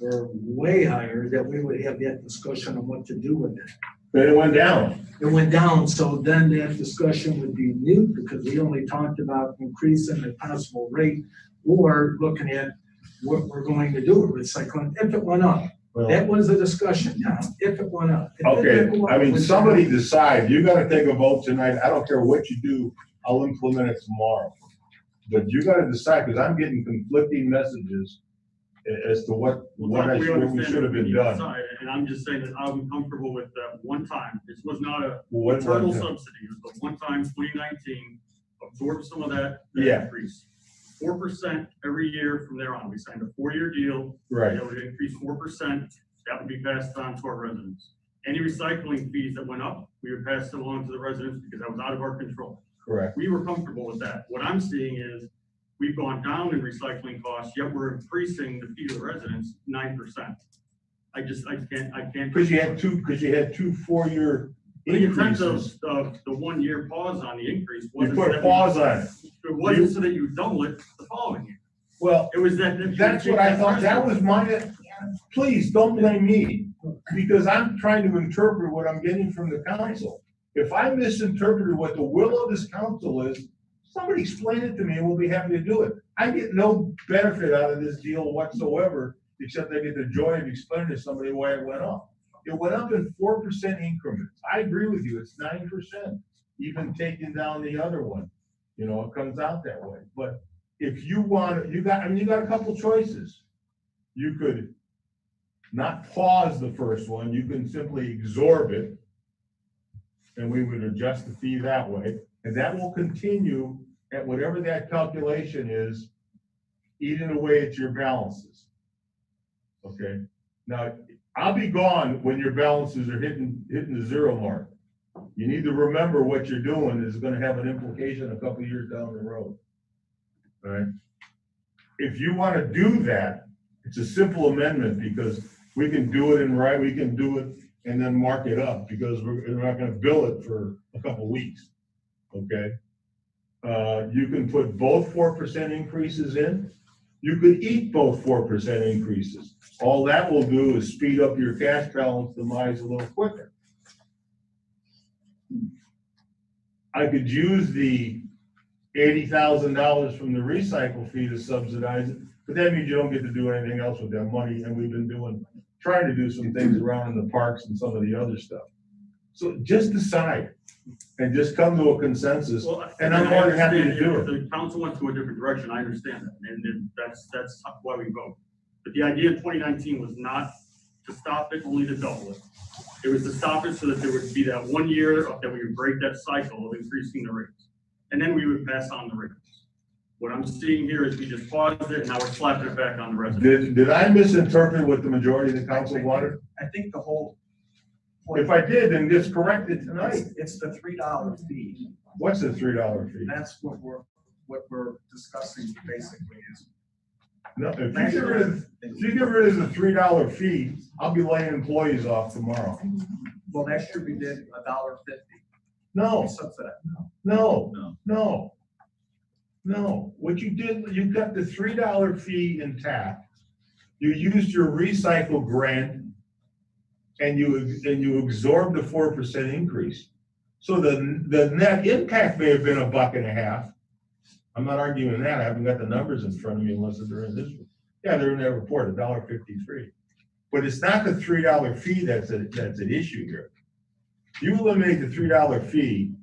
or way higher, that we would have that discussion on what to do with it. But it went down. It went down, so then that discussion would be moot, because we only talked about increasing the possible rate or looking at what we're going to do with recycling if it went up. Well, That was a discussion, Tom, if it went up. If it okay, didn't go up, I mean, it went somebody down. decide. You got to take a vote tonight. I don't care what you do. I'll implement it tomorrow. But you got to decide, because I'm getting conflicting messages as to what we should have been done. And I'm just saying that I'm comfortable with that one time. This was not a What total one time? subsidy. It was a one-time 2019, absorb some of that Yeah. increase. 4% every year from there on. We signed a 4-year deal. Right. That would increase 4%. That would be passed on to our residents. Any recycling fees that went up, we would pass it along to the residents because that was out of our control. Correct. We were comfortable with that. What I'm seeing is we've gone down in recycling costs, yet we're increasing the fee to the residents 9%. I can't. Because you had two 4-year The intent increases. of the 1-year pause on the increase You wasn't. put a pause on it. It wasn't so that you double it the following year. Well, It was that. that's what I thought. That was my, please don't blame me, because I'm trying to interpret what I'm getting from the council. If I misinterpreted what the will of this council is, somebody explain it to me and we'll be happy to do it. I get no benefit out of this deal whatsoever, except I get the joy of explaining to somebody why it went up. It went up in 4% increments. I agree with you, it's 9%, even taking down the other one. It comes out that way. But if you want, you got a couple choices. You could not pause the first one, you can simply absorb it, and we would adjust the fee that way, and that will continue at whatever that calculation is, eating away at your balances. Okay, now I'll be gone when your balances are hitting the 0 mark. You need to remember what you're doing is going to have an implication a couple years down the road. All right. If you want to do that, it's a simple amendment, because we can do it we can do it and then mark it up, because we're not going to bill it for a couple weeks. Okay. You can put both 4% increases in. You could eat both 4% increases. All that will do is speed up your cash balance demise a little quicker. I could use the $80,000 from the recycle fee to subsidize it, but that means you don't get to do anything else with that money. And we've been trying to do some things around in the parks and some of the other stuff. So just decide and just come to a consensus. Well, and I'm more than happy to do it. The council went to a different direction. I understand that. And that's why we vote. But the idea in 2019 was not to stop it, only to double it. It was to stop it so that there would be that 1 year that we would break that cycle of increasing the rates. And then we would pass on the rates. What I'm seeing here is we just paused it and now we're slapping it back on the residents. Did I misinterpret what the majority of the council wanted? I think the whole. If I did, then just correct it tonight. It's the $3 fee. What's the $3 fee? That's what we're what we're discussing basically is. No, if you get rid of the $3 fee, I'll be laying employees off tomorrow. Well, next year we did $1.50. No, Subsidized. no. What you did, you kept the $3 fee intact. You used your recycle grant and you absorbed the 4% increase. So the net impact may have been $1.50. I'm not arguing that. I haven't got the numbers in front of me unless they're in this. Yeah, they're in that report, $1.53. But it's not the $3 fee that's at issue here. You eliminate the $3 fee,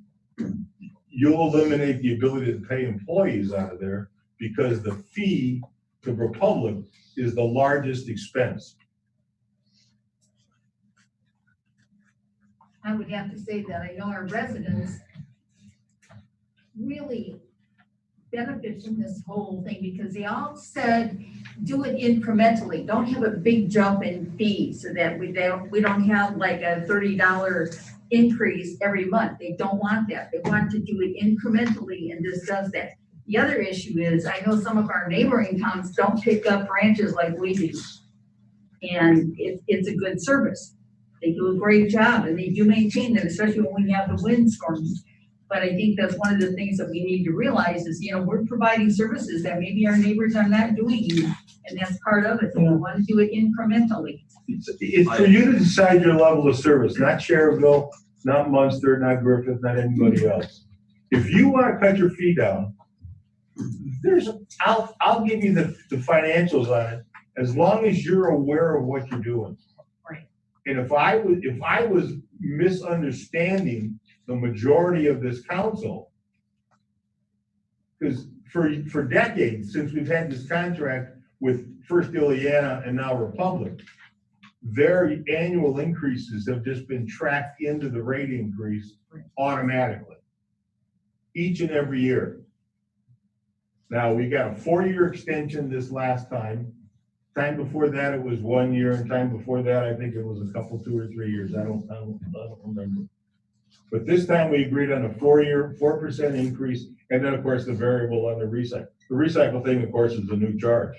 you'll eliminate the ability to pay employees out of there because the fee to Republic is the largest expense. I would have to say that I know our residents really benefit from this whole thing because they all said, do it incrementally. Don't have a big jump in fees so that we don't have like a $30 increase every month. They don't want that. They want to do it incrementally, and this does that. The other issue is, I know some of our neighboring towns don't pick up branches like we do. And it's a good service. They do a great job and they do maintain them, especially when we have the windstorms. But I think that's one of the things that we need to realize is, we're providing services that maybe our neighbors are not doing, and that's part of it. We want to do it incrementally. It's for you to decide your level of service, not Cherville, not Munster, not Griffith, not anybody else. If you want to cut your fee down, I'll give you the financials on it as long as you're aware of what you're doing. Right. And if I was misunderstanding the majority of this council, because for decades, since we've had this contract with first Ileana and now Republic, their annual increases have just been tracked into the rate increase automatically, each and every year. Now, we got a 4-year extension this last time. Time before that, it was 1 year, and time before that, I think it was a couple, 2 or 3 years. I don't remember. But this time we agreed on a 4-year, 4% increase, and then of course the variable on the recycle. The recycle thing, of course, is a new charge.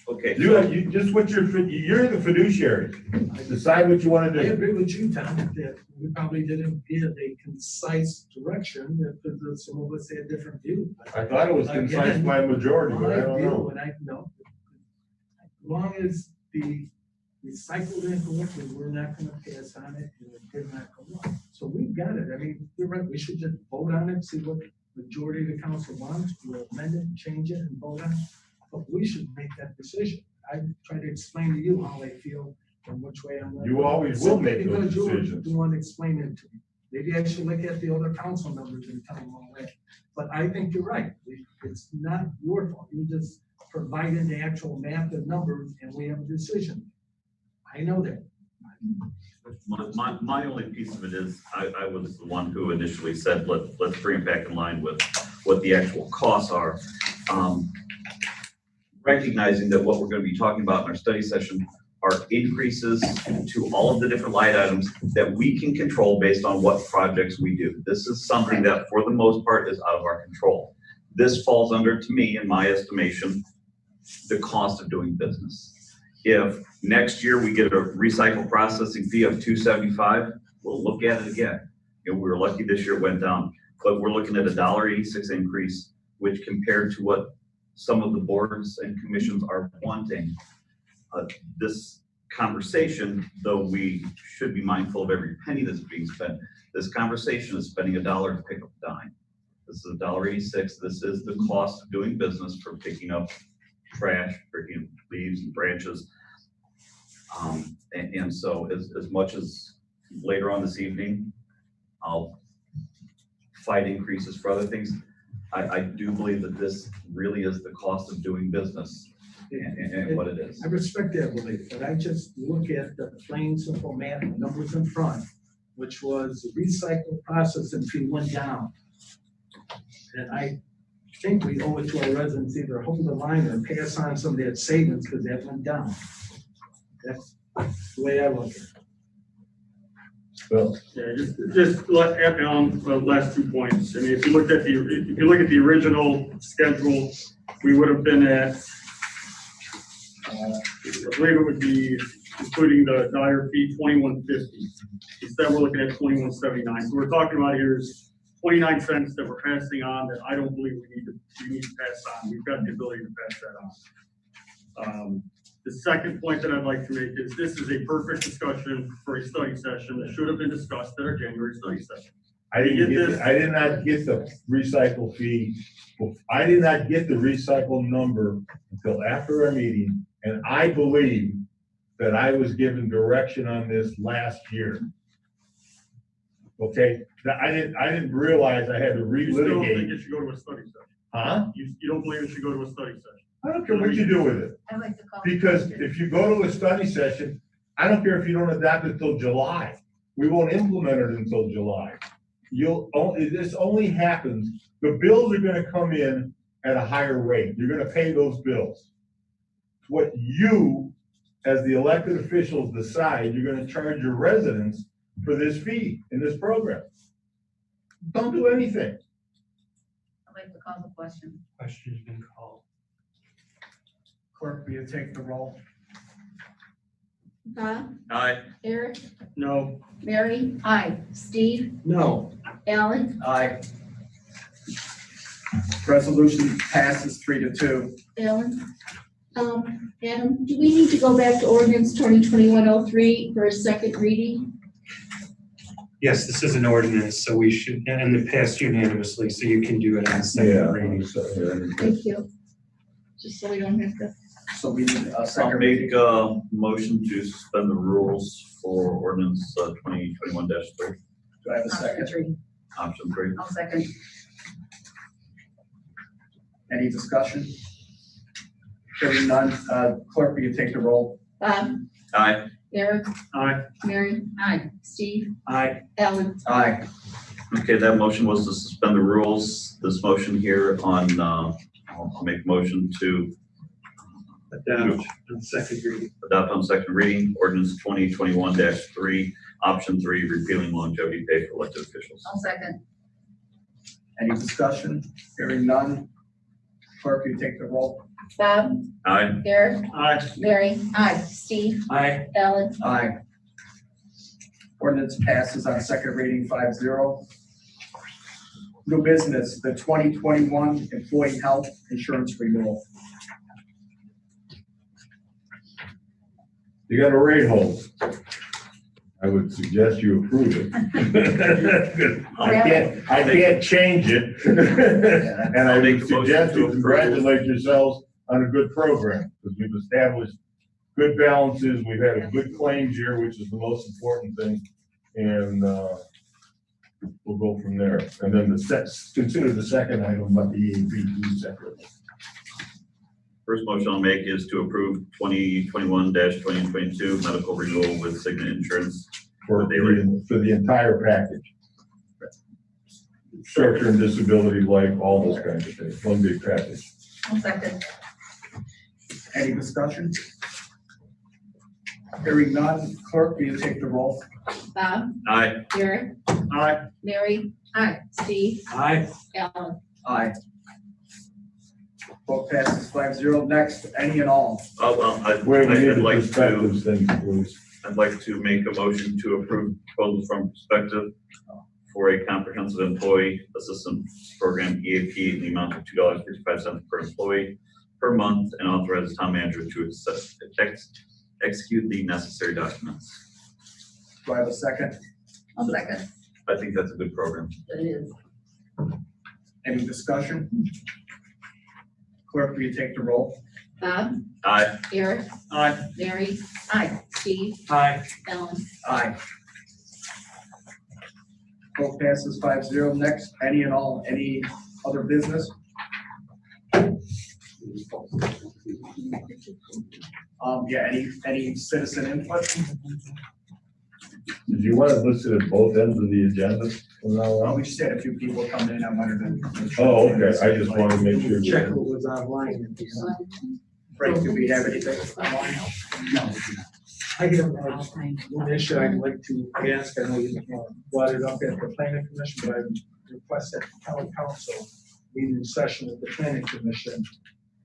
Okay. You just you're the fiduciary. Decide what you want to I do. agree with you, Tom, that we probably didn't give a concise direction, because some of us had a different view. I thought it was concise by a majority, but I don't know. As long as the recycled incorrectly, we're not gonna pass on it, and it did not go up. So we've got it. I mean, you're right, we should just vote on it, see what the majority of the council wants, we'll amend it, change it, and vote on it. But we should make that decision. I try to explain to you how I feel and which way I'm. You always will make those Because decisions. you want to explain it to me. Maybe I should look at the other council members and tell them all that. But I think you're right. It's not your fault. You just provided the actual math and numbers, and we have a decision. I know that. My only piece of it is, I was the one who initially said, let's bring it back in line with what the actual costs are. Recognizing that what we're going to be talking about in our study session are increases to all of the different line items that we can control based on what projects we do. This is something that for the most part is out of our control. This falls under, to me, in my estimation, the cost of doing business. If next year we get a recycle processing fee of $2.75, we'll look at it again. We were lucky this year it went down, but we're looking at a $1.86 increase, which compared to what some of the boards and commissions are wanting. This conversation, though we should be mindful of every penny that's being spent, this conversation is spending $1 to pick up a dime. This is $1.86. This is the cost of doing business for picking up trash, picking up leaves and branches. And so as much as later on this evening, I'll fight increases for other things, I do believe that this really is the cost of doing business and what it is. I respect that belief, but I just look at the plain, simple math, numbers in front, which was the recycle processing fee went down. And I think we owe it to our residents either hold the line or pass on some of that savings because that went down. That's the way I look at it. Bill, Yeah, just let, last 2 points. I mean, if you look at the original schedule, we would have been at, I believe it would be, including the dire fee, 2150. Instead, we're looking at 2179. So we're talking about here is 29 cents that we're passing on that I don't believe we need to pass on. We've got the ability to pass that on. The second point that I'd like to make is this is a perfect discussion for a study session that should have been discussed at our January study session. I did not get the recycle fee. I did not get the recycle number until after our meeting, and I believe that I was given direction on this last year. Okay, I didn't realize I had to You still don't think relitigate. it should go to a study session? Huh? You don't believe it should go to a study session? I don't care what you do with it. I like to call. Because if you go to a study session, I don't care if you don't adopt it till July. We won't implement it until July. This only happens, the bills are gonna come in at a higher rate. You're gonna pay those bills. What you, as the elected officials, decide you're gonna charge your residents for this fee in this program. Don't do anything. I'd like to call the question. Question's been called. Clerk, will you take the roll? Bob, Aye. Eric, No. Mary, Aye. Steve, No. Alan, Aye. Resolution passes 3-2. Alan. Adam, do we need to go back to ordinance 2021-03 for a second reading? Yes, this is an ordinance, so we should, and it passed unanimously, so you can do it on second reading. Thank you. Just so we don't have to. So we need a I'll second make reading. a motion to suspend the rules for ordinance 2021-3, Do I have a second? option 3. I'll second. Any discussion? Hearing none, clerk, will you take the roll? Bob, Aye. Eric, Aye. Mary, Aye. Steve, Aye. Alan. Aye. Okay, that motion was to suspend the rules. This motion here on, I'll make a motion to Adopt on second reading. adopt on second reading, ordinance 2021-3, option 3, repealing longevity pay for elected officials. I'll second. Any discussion? Hearing none, clerk, will you take the roll? Bob, Aye. Eric, Aye. Mary, Aye. Steve, Aye. Alan. Aye. Ordinance passes on second reading 5-0. New business, the 2021 employee health insurance renewal. You got a rate hold. I would suggest you approve it. I can't change it. And I would suggest you congratulate yourselves on a good program, because we've established good balances, we've had a good claims year, which is the most important thing, and, we'll go from there. And then consider the second item about the EAP separately. First motion I'll make is to approve 2021-2022 medical renewal with Cigna Insurance. For the entire package. Short-term disability, life, all those kinds of things, one big package. I'll second. Any discussion? Hearing none, clerk, will you take the roll? Bob, Aye. Eric, Aye. Mary, Aye. Steve, Aye. Alan. Aye. Vote passes 5-0. Next, any and all. Oh, well, Wait, we need I'd the like to, perspectives thing, please. I'd like to make a motion to approve proposals from Perspective for a comprehensive employee assistance program, EAP, in the amount of $2.55 per employee per month, and authorize the town manager to execute the necessary documents. Do I have a second? I'll second. I think that's a good program. It is. Any discussion? Clerk, will you take the roll? Bob, Aye. Eric, Aye. Mary, Aye. Steve, Aye. Alan. Aye. Vote passes 5-0. Next, any and all, any other business? Yeah, any citizen input? Did you want it listed at both ends of the agenda from now Well, on? we just had a few people come in. I wanted to. Oh, okay, I just wanted to make sure. Check what was online. Frank, do we have anything online? No. I get one issue I'd like to ask, I know you brought it up at the planning commission, but I request that the town council meeting session with the planning commission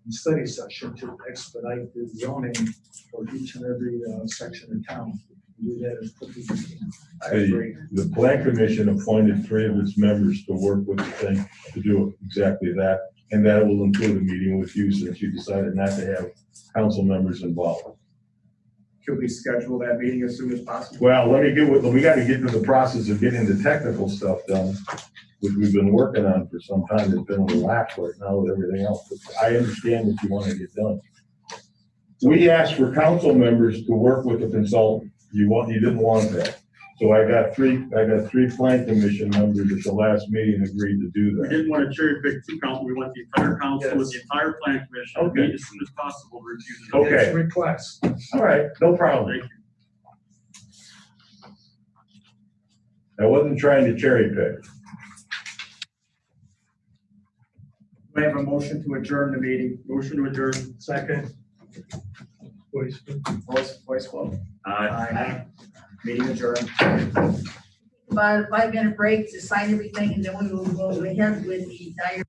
and study session to expedite the zoning for each and every section of town. Do that as quickly as we can. I agree. The plan commission appointed 3 of its members to work with the thing to do exactly that. And that will include a meeting with you since you decided not to have council members involved. Could we schedule that meeting as soon as possible? Well, we got to get to the process of getting the technical stuff done, which we've been working on for some time. It's been a little lax right now with everything else. But I understand what you want to get done. We asked for council members to work with the consultant. You didn't want that. So I got three plan commission members at the last meeting agreed to do We that. didn't want to cherry pick two council, we want the entire council with the entire plan commission, to Okay. meet as soon as possible, to review the. Okay. It's a request. All right, no problem. Thank you. I wasn't trying to cherry pick. We have a motion to adjourn the meeting. Motion to adjourn. Second. Voice. Voice vote. Aye. Meeting adjourned. About a 5-minute break to sign everything, and then we will go ahead with the diary.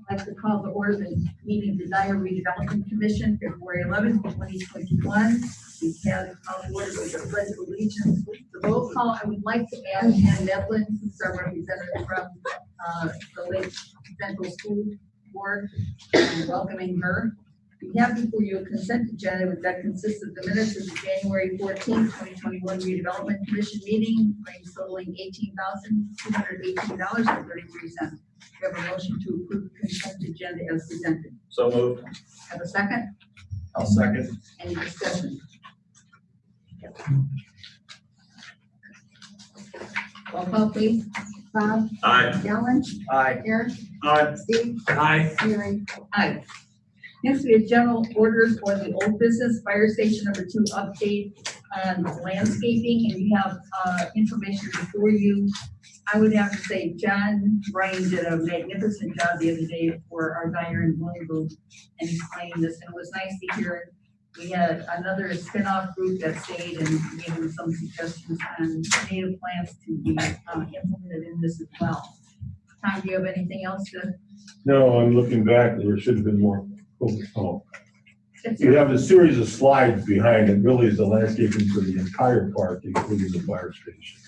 I'd like to call the order the meeting of the Dyer Redevelopment Commission, February 11th, 2021. We have called the order with the pledge of allegiance. The roll call, I would like to add Ann Devlin, who's our representative from the Lake Central School Board, and welcoming her. We have before you a consent agenda that consists of the minutes of the January 14th, 2021 redevelopment commission meeting, claims totaling $18,218.33. We have a motion to approve the consent agenda as presented. So moved. Have a second? I'll second. Any discussion? Roll call, please. Bob, Aye. Ellen, Aye. Eric, Aye. Steve, Aye. Mary. Aye. Next, we have general orders for the old business fire station number 2 update on landscaping, and you have information before you. I would have to say John Bryan did a magnificent job the other day for our Dyer and Bloom group and explaining this, and it was nice to hear. We had another spin-off group that stayed and gave them some suggestions on native plants to be implemented in this as well. Tom, do you have anything else to? No, I'm looking back, there should have been more. Oh. You have a series of slides behind it, really is the landscaping for the entire park, including the fire station.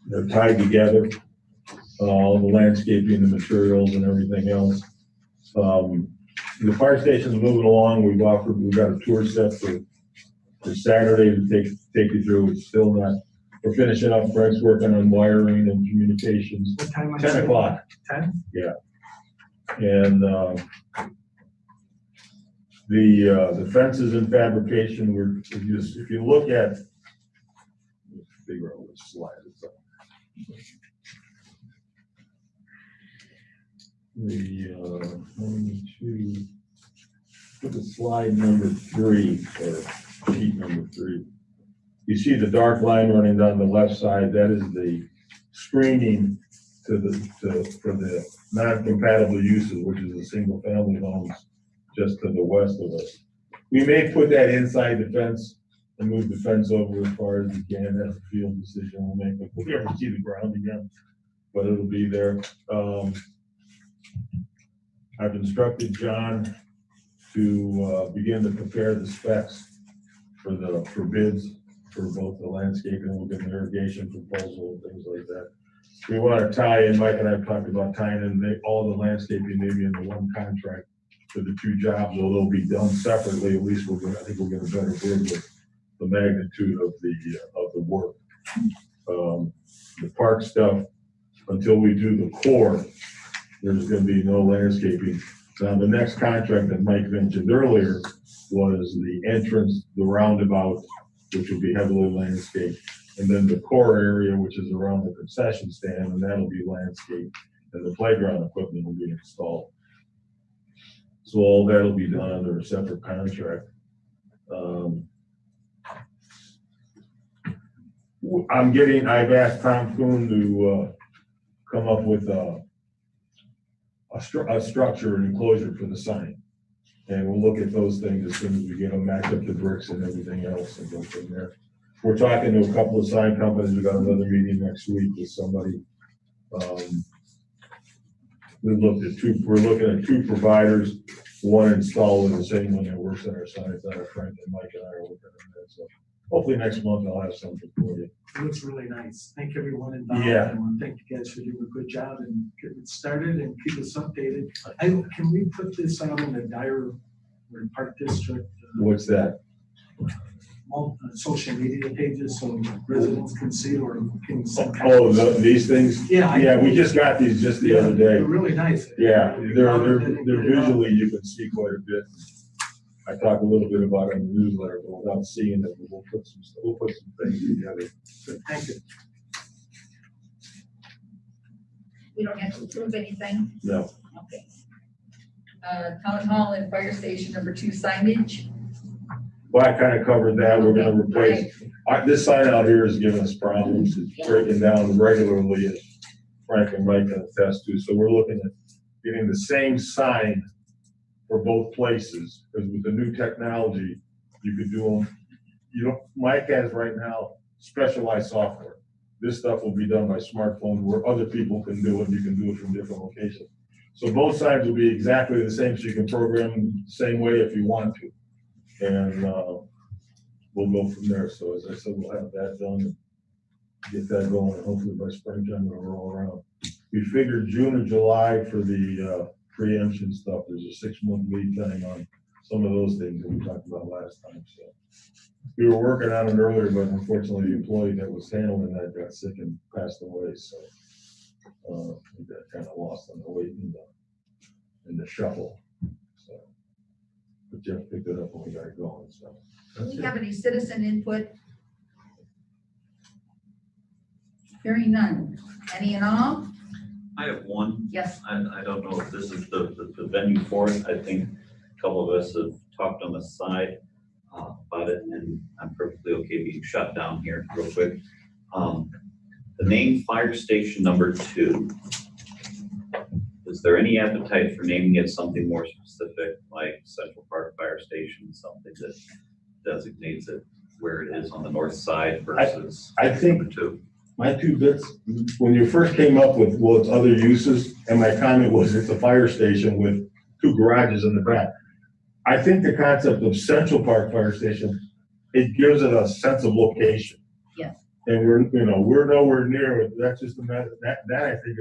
They're tied together, all the landscaping, the materials and everything else. The fire station's moving along, we've got a tour set for Saturday to take you through. It's still not, we're finishing up, Frank's working on wiring and communications. What time? 10 o'clock. 10? Yeah. And the fence is in fabrication. If you look at, let's figure out which slide it's on. Look at slide number 3 or sheet number 3. You see the dark line running down the left side. That is the screening for the non-compatible uses, which is the single family homes just to the west of us. We may put that inside the fence and move the fence over as far as we can. That's a field decision we'll make if we ever see the ground again, but it'll be there. I've instructed John to begin to prepare the specs for bids for both the landscaping and we'll get an irrigation proposal and things like that. We want to tie in, Mike and I have talked about tying in all the landscaping maybe into one contract for the 2 jobs, although they'll be done separately. At least I think we'll get a better bid with the magnitude of the work. The park stuff, until we do the core, there's going to be no landscaping. Now, the next contract that Mike mentioned earlier was the entrance, the roundabout, which will be heavily landscaped. And then the core area, which is around the concession stand, and that'll be landscaped, and the playground equipment will be installed. So all that'll be done under a separate contract. I've asked Tom Kuhn to come up with a structure and enclosure for the sign. And we'll look at those things as soon as we get them, match up the bricks and everything else and go from there. We're talking to a couple of sign companies. We got another meeting next week with somebody. We're looking at 2 providers, one installer, the same one that works on our signs, that our Frank and Mike and I are working on that. So hopefully next month I'll have something for you. It looks really nice. Thank everyone involved. Yeah. I want to thank you guys for doing a good job and getting it started and keep us updated. Can we put this out in the Dyer Park District? What's that? Social media pages so residents can see or can send. These things? Yeah. We just got these just the other day. They're really nice. Yeah, they're visually, you can see quite a bit. I talk a little bit about it in the newsletter, but without seeing it, we'll put some things together. Thank you. We don't have to approve anything. No. Okay. Town hall and fire station number 2 signage. Well, I kind of covered that. We're gonna replace, this sign out here is giving us problems. It's breaking down regularly, as Frank and Mike can attest to. So we're looking at getting the same sign for both places, because with the new technology, you could do them. Mike has right now specialized software. this stuff will be done by smartphone where other people can do it. You can do it from different locations. So both sides will be exactly the same, so you can program them the same way if you want to. And we'll go from there. So as I said, we'll have that done and get that going, and hopefully by springtime it'll roll around. We figured June or July for the preemption stuff. There's a 6-month lead time on some of those things that we talked about last time. So we were working on it earlier, but unfortunately the employee that was handling that got sick and passed away. So we got kind of lost on the way in the shuffle. So, but Jeff picked it up when we got it going. So Do we have any citizen input? Hearing none. Any and all? I have one. Yes. I don't know if this is the venue for it. I think a couple of us have talked on the side about it, and I'm perfectly okay being shut down here real quick. The name Fire Station number 2, is there any appetite for naming it something more specific, like Central Park Fire Station, something that designates it where it is on the north side versus I think number 2? my 2 bits, when you first came up with, well, it's other uses, and my comment was it's a fire station with 2 garages in the back. I think the concept of Central Park Fire Station, it gives it a sense of location. Yes. And we're nowhere near it. That's just a matter, that I think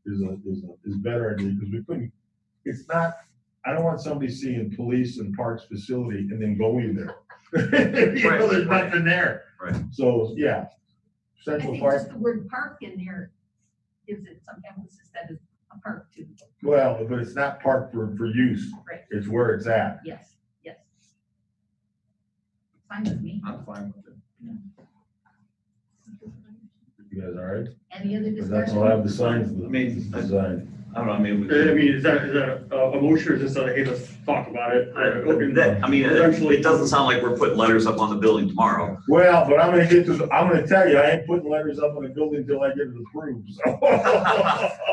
is better idea, because we couldn't, it's not, I don't want somebody seeing police and parks facility and then going there. There's nothing there. Right. So, yeah. I Central think Park, just the word park in there gives it some emphasis that it's a park too. well, but it's not park for use. Right. It's where it's at. Yes, yes. Fine with me. I'm fine with it. You guys all right? Any other Because that's discussion? all I have the signs, I mean, design. I don't know, I mean, Is that a motion or just that, hey, let's talk about it? it doesn't sound like we're putting letters up on the building tomorrow. Well, but I'm gonna tell you, I ain't putting letters up on the building until I get it approved, so.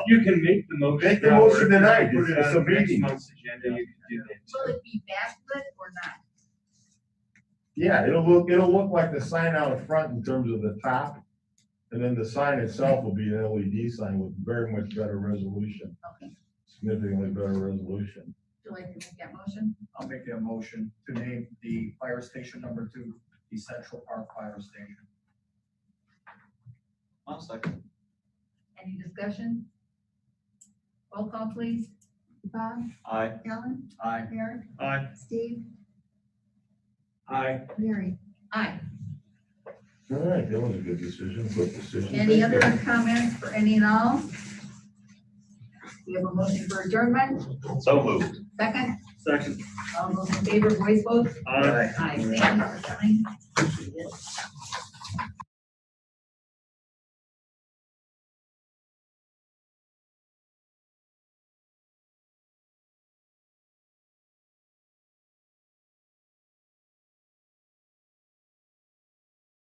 You can make the motion. Make the motion tonight. Put it It's on a next meeting. month's agenda, you can do that. Will it be backlit or not? Yeah, it'll look like the sign out front in terms of the top. And then the sign itself will be an LED sign with very much better resolution, Okay. significantly better resolution. Do I have to make that motion? I'll make a motion to name the fire station number 2, the Central Park Fire Station. One second. Any discussion? Roll call, please. Bob, Aye. Ellen, Aye. Eric, Aye. Steve, Aye. Mary. Aye. All right, that was a good decision, quick decision. Any Thank other you. comments for any and all? We have a motion for adjournment. So moved. Second, Second. all those in favor, voice vote. Aye. Aye. Thank you for coming.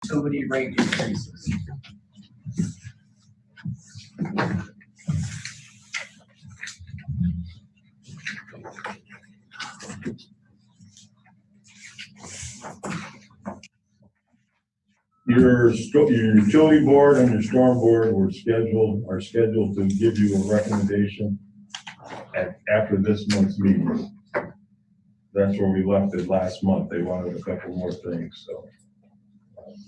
Utility rate increases. Your utility board and your storm board are scheduled to give you a recommendation after this month's meeting. That's where we left it last month. They wanted a couple more things, so.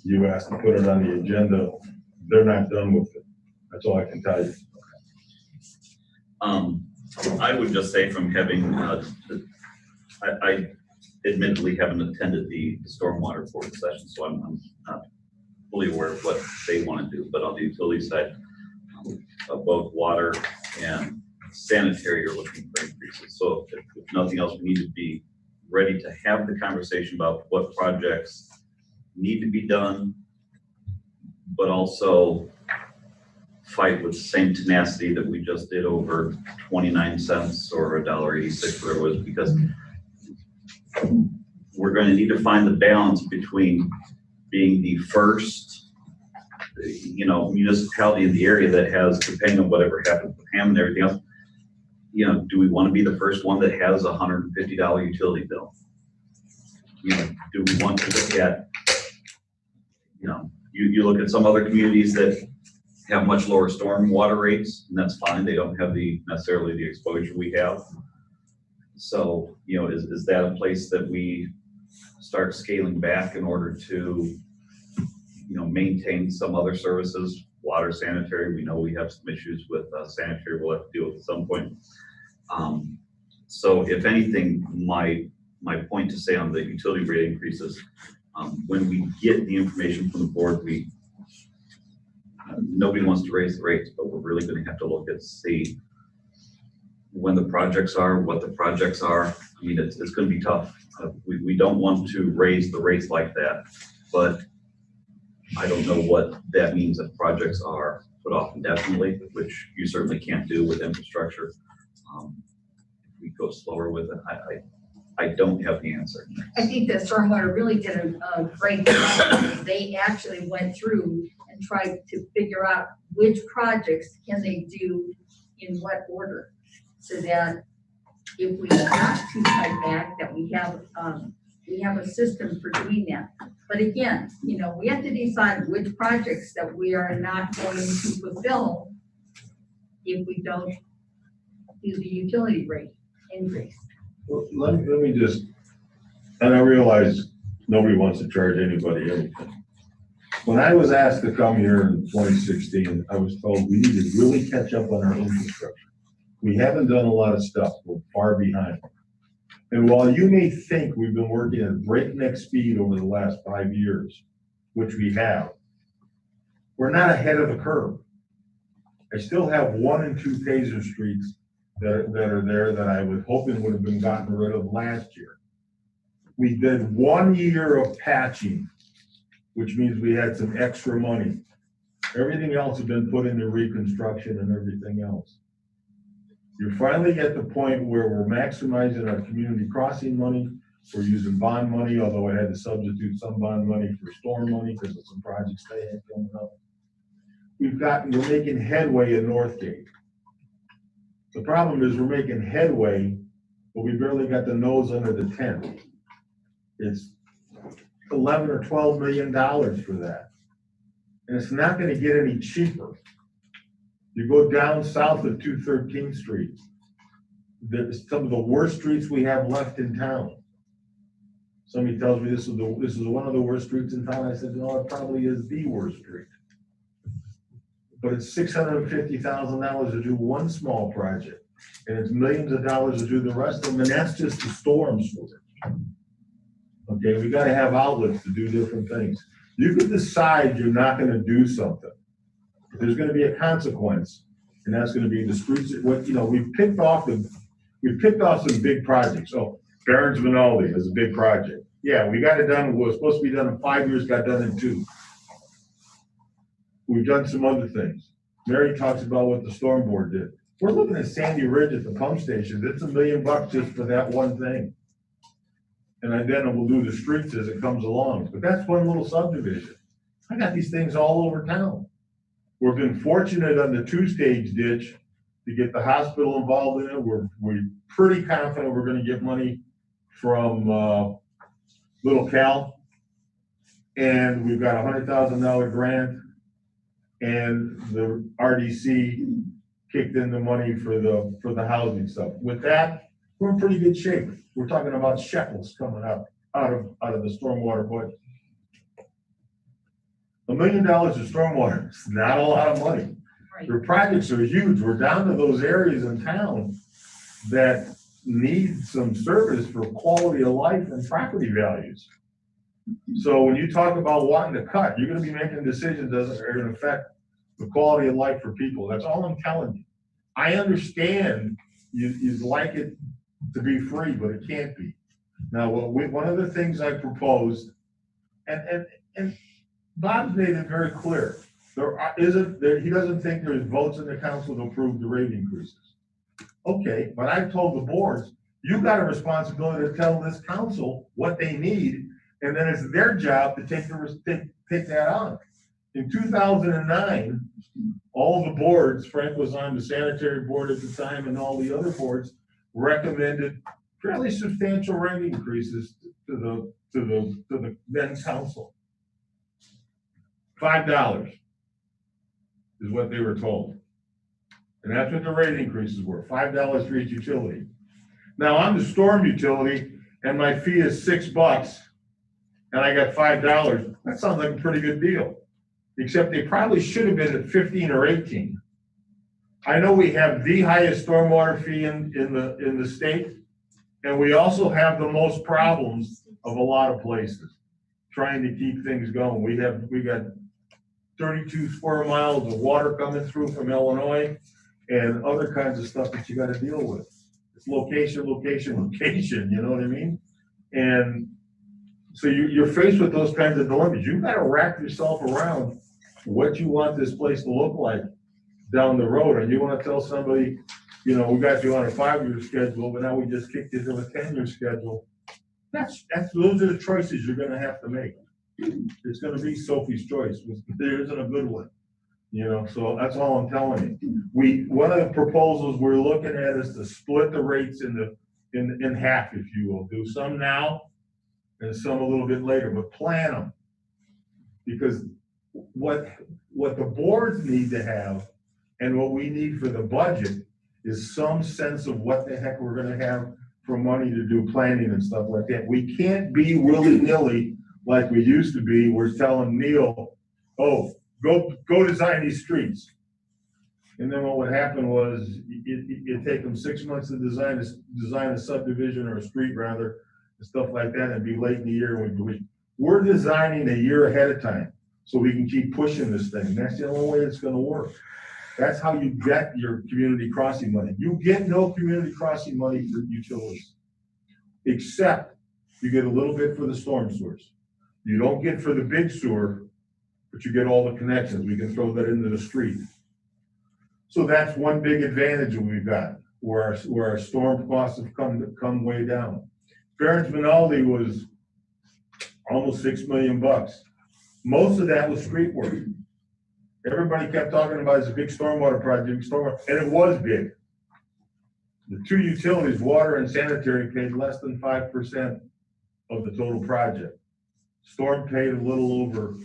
You asked to put it on the agenda. They're not done with it. That's all I can tell you. I would just say from having, I admittedly haven't attended the stormwater board session, so I'm not fully aware of what they want to do, but on the utility side, both water and sanitary are looking for increases. So if nothing else, we need to be ready to have the conversation about what projects need to be done, but also fight with the same tenacity that we just did over 29 cents or $1.86, whatever it was, because we're going to need to find the balance between being the first, municipality in the area that has, depending on whatever happens with Ham and everything else, do we want to be the first one that has a $150 utility bill? Do we want to look at, You look at some other communities that have much lower storm water rates, and that's fine. They don't have necessarily the exposure we have. So, is that a place that we start scaling back in order to, maintain some other services, water, sanitary? We know we have some issues with sanitary we'll have to deal with at some point. So if anything, my point to say on the utility rate increases, when we get the information from the board, nobody wants to raise the rates, but we're really going to have to look at see when the projects are, what the projects are. I mean, it's going to be tough. We don't want to raise the rates like that, but I don't know what that means if projects are put off indefinitely, which you certainly can't do with infrastructure. If we go slower with it, I don't have the answer. I think that stormwater really did a great job. They actually went through and tried to figure out which projects can they do in what order, so that if we have to cut back, that we have a system for doing that. But again, we have to decide which projects that we are not going to fulfill if we don't do the utility rate increase. Well, let me just, and I realize nobody wants to charge anybody anything. When I was asked to come here in 2016, I was told we need to really catch up on our infrastructure. We haven't done a lot of stuff. We're far behind. And while you may think we've been working at breakneck speed over the last 5 years, which we have, we're not ahead of the curve. I still have 1 and 2 Taser streets that are there that I was hoping would have been gotten rid of last year. We did 1 year of patching, which means we had some extra money. Everything else has been put into reconstruction and everything else. You're finally at the point where we're maximizing our community crossing money. We're using bond money, although I had to substitute some bond money for storm money because of some projects they had coming up. We're making headway in Northgate. The problem is we're making headway, but we barely got the nose under the tent. It's $11 or $12 million for that. And it's not going to get any cheaper. You go down south of 213th Street, there's some of the worst streets we have left in town. Somebody tells me this is one of the worst streets in town. I said, no, it probably is the worst street. But it's $650,000 to do one small project, and it's millions of dollars to do the rest of them, and that's just the storm storage. Okay, we got to have outlets to do different things. You can decide you're not going to do something. There's going to be a consequence, and that's going to be the streets. We've picked off some big projects. Oh, Barron's Vinaldi is a big project. Yeah, we got it done. It was supposed to be done in 5 years, got done in 2. We've done some other things. Mary talks about what the storm board did. We're looking at Sandy Ridge at the pump station. It's $1 million just for that one thing. And then we'll do the streets as it comes along. But that's one little subdivision. I got these things all over town. We've been fortunate on the 2-stage ditch to get the hospital involved in it. We're pretty confident we're going to get money from Little Cal. And we've got a $100,000 grant. And the RDC kicked in the money for the housing stuff. With that, we're in pretty good shape. We're talking about shekels coming up out of the stormwater budget. $1 million of stormwater is not a lot of money. Right. The projects are huge. We're down to those areas in town that need some service for quality of life and property values. So when you talk about wanting to cut, you're going to be making decisions that are going to affect the quality of life for people. That's all I'm telling you. I understand you'd like it to be free, but it can't be. Now, one of the things I proposed, and Bob's made it very clear, he doesn't think there's votes in the council to approve the rate increases. Okay, but I've told the boards, you've got a responsibility to tell this council what they need, and then it's their job to take that on. In 2009, all the boards, Frank was on the sanitary board at the time, and all the other boards recommended fairly substantial rate increases to the then council. $5 is what they were told. And that's what the rate increases were, $5 for each utility. Now, I'm the storm utility, and my fee is $6, and I got $5. That sounds like a pretty good deal. Except they probably should have been at 15 or 18. I know we have the highest stormwater fee in the state, and we also have the most problems of a lot of places trying to keep things going. We got 32 square miles of water coming through from Illinois and other kinds of stuff that you got to deal with. It's location, location, location, you know what I mean? And so you're faced with those kinds of dilemmas. You've got to wrap yourself around what you want this place to look like down the road. And you want to tell somebody, you know, we got you on a 5-year schedule, but now we just kicked you to a 10-year schedule. Those are the choices you're going to have to make. It's going to be Sophie's choice. There isn't a good one, you know, so that's all I'm telling you. One of the proposals we're looking at is to split the rates in half, if you will. Do some now and some a little bit later, but plan them. Because what the boards need to have and what we need for the budget is some sense of what the heck we're gonna have for money to do planning and stuff like that. We can't be willy-nilly like we used to be. We're telling Neil, oh, go design these streets. And then what would happen was it'd take them 6 months to design a subdivision or a street rather, and stuff like that, and it'd be late in the year. We're designing a year ahead of time so we can keep pushing this thing. That's the only way it's gonna work. That's how you get your community crossing money. You get no community crossing money for utilities, except you get a little bit for the storm sewers. You don't get for the big sewer, but you get all the connections. We can throw that into the street. So that's one big advantage that we've got, where our storm costs have come way down. Ference Minaldi was almost $6 million. Most of that was street work. Everybody kept talking about it's a big stormwater project, and it was big. The two utilities, water and sanitary, paid less than 5% of the total project. Storm paid a little over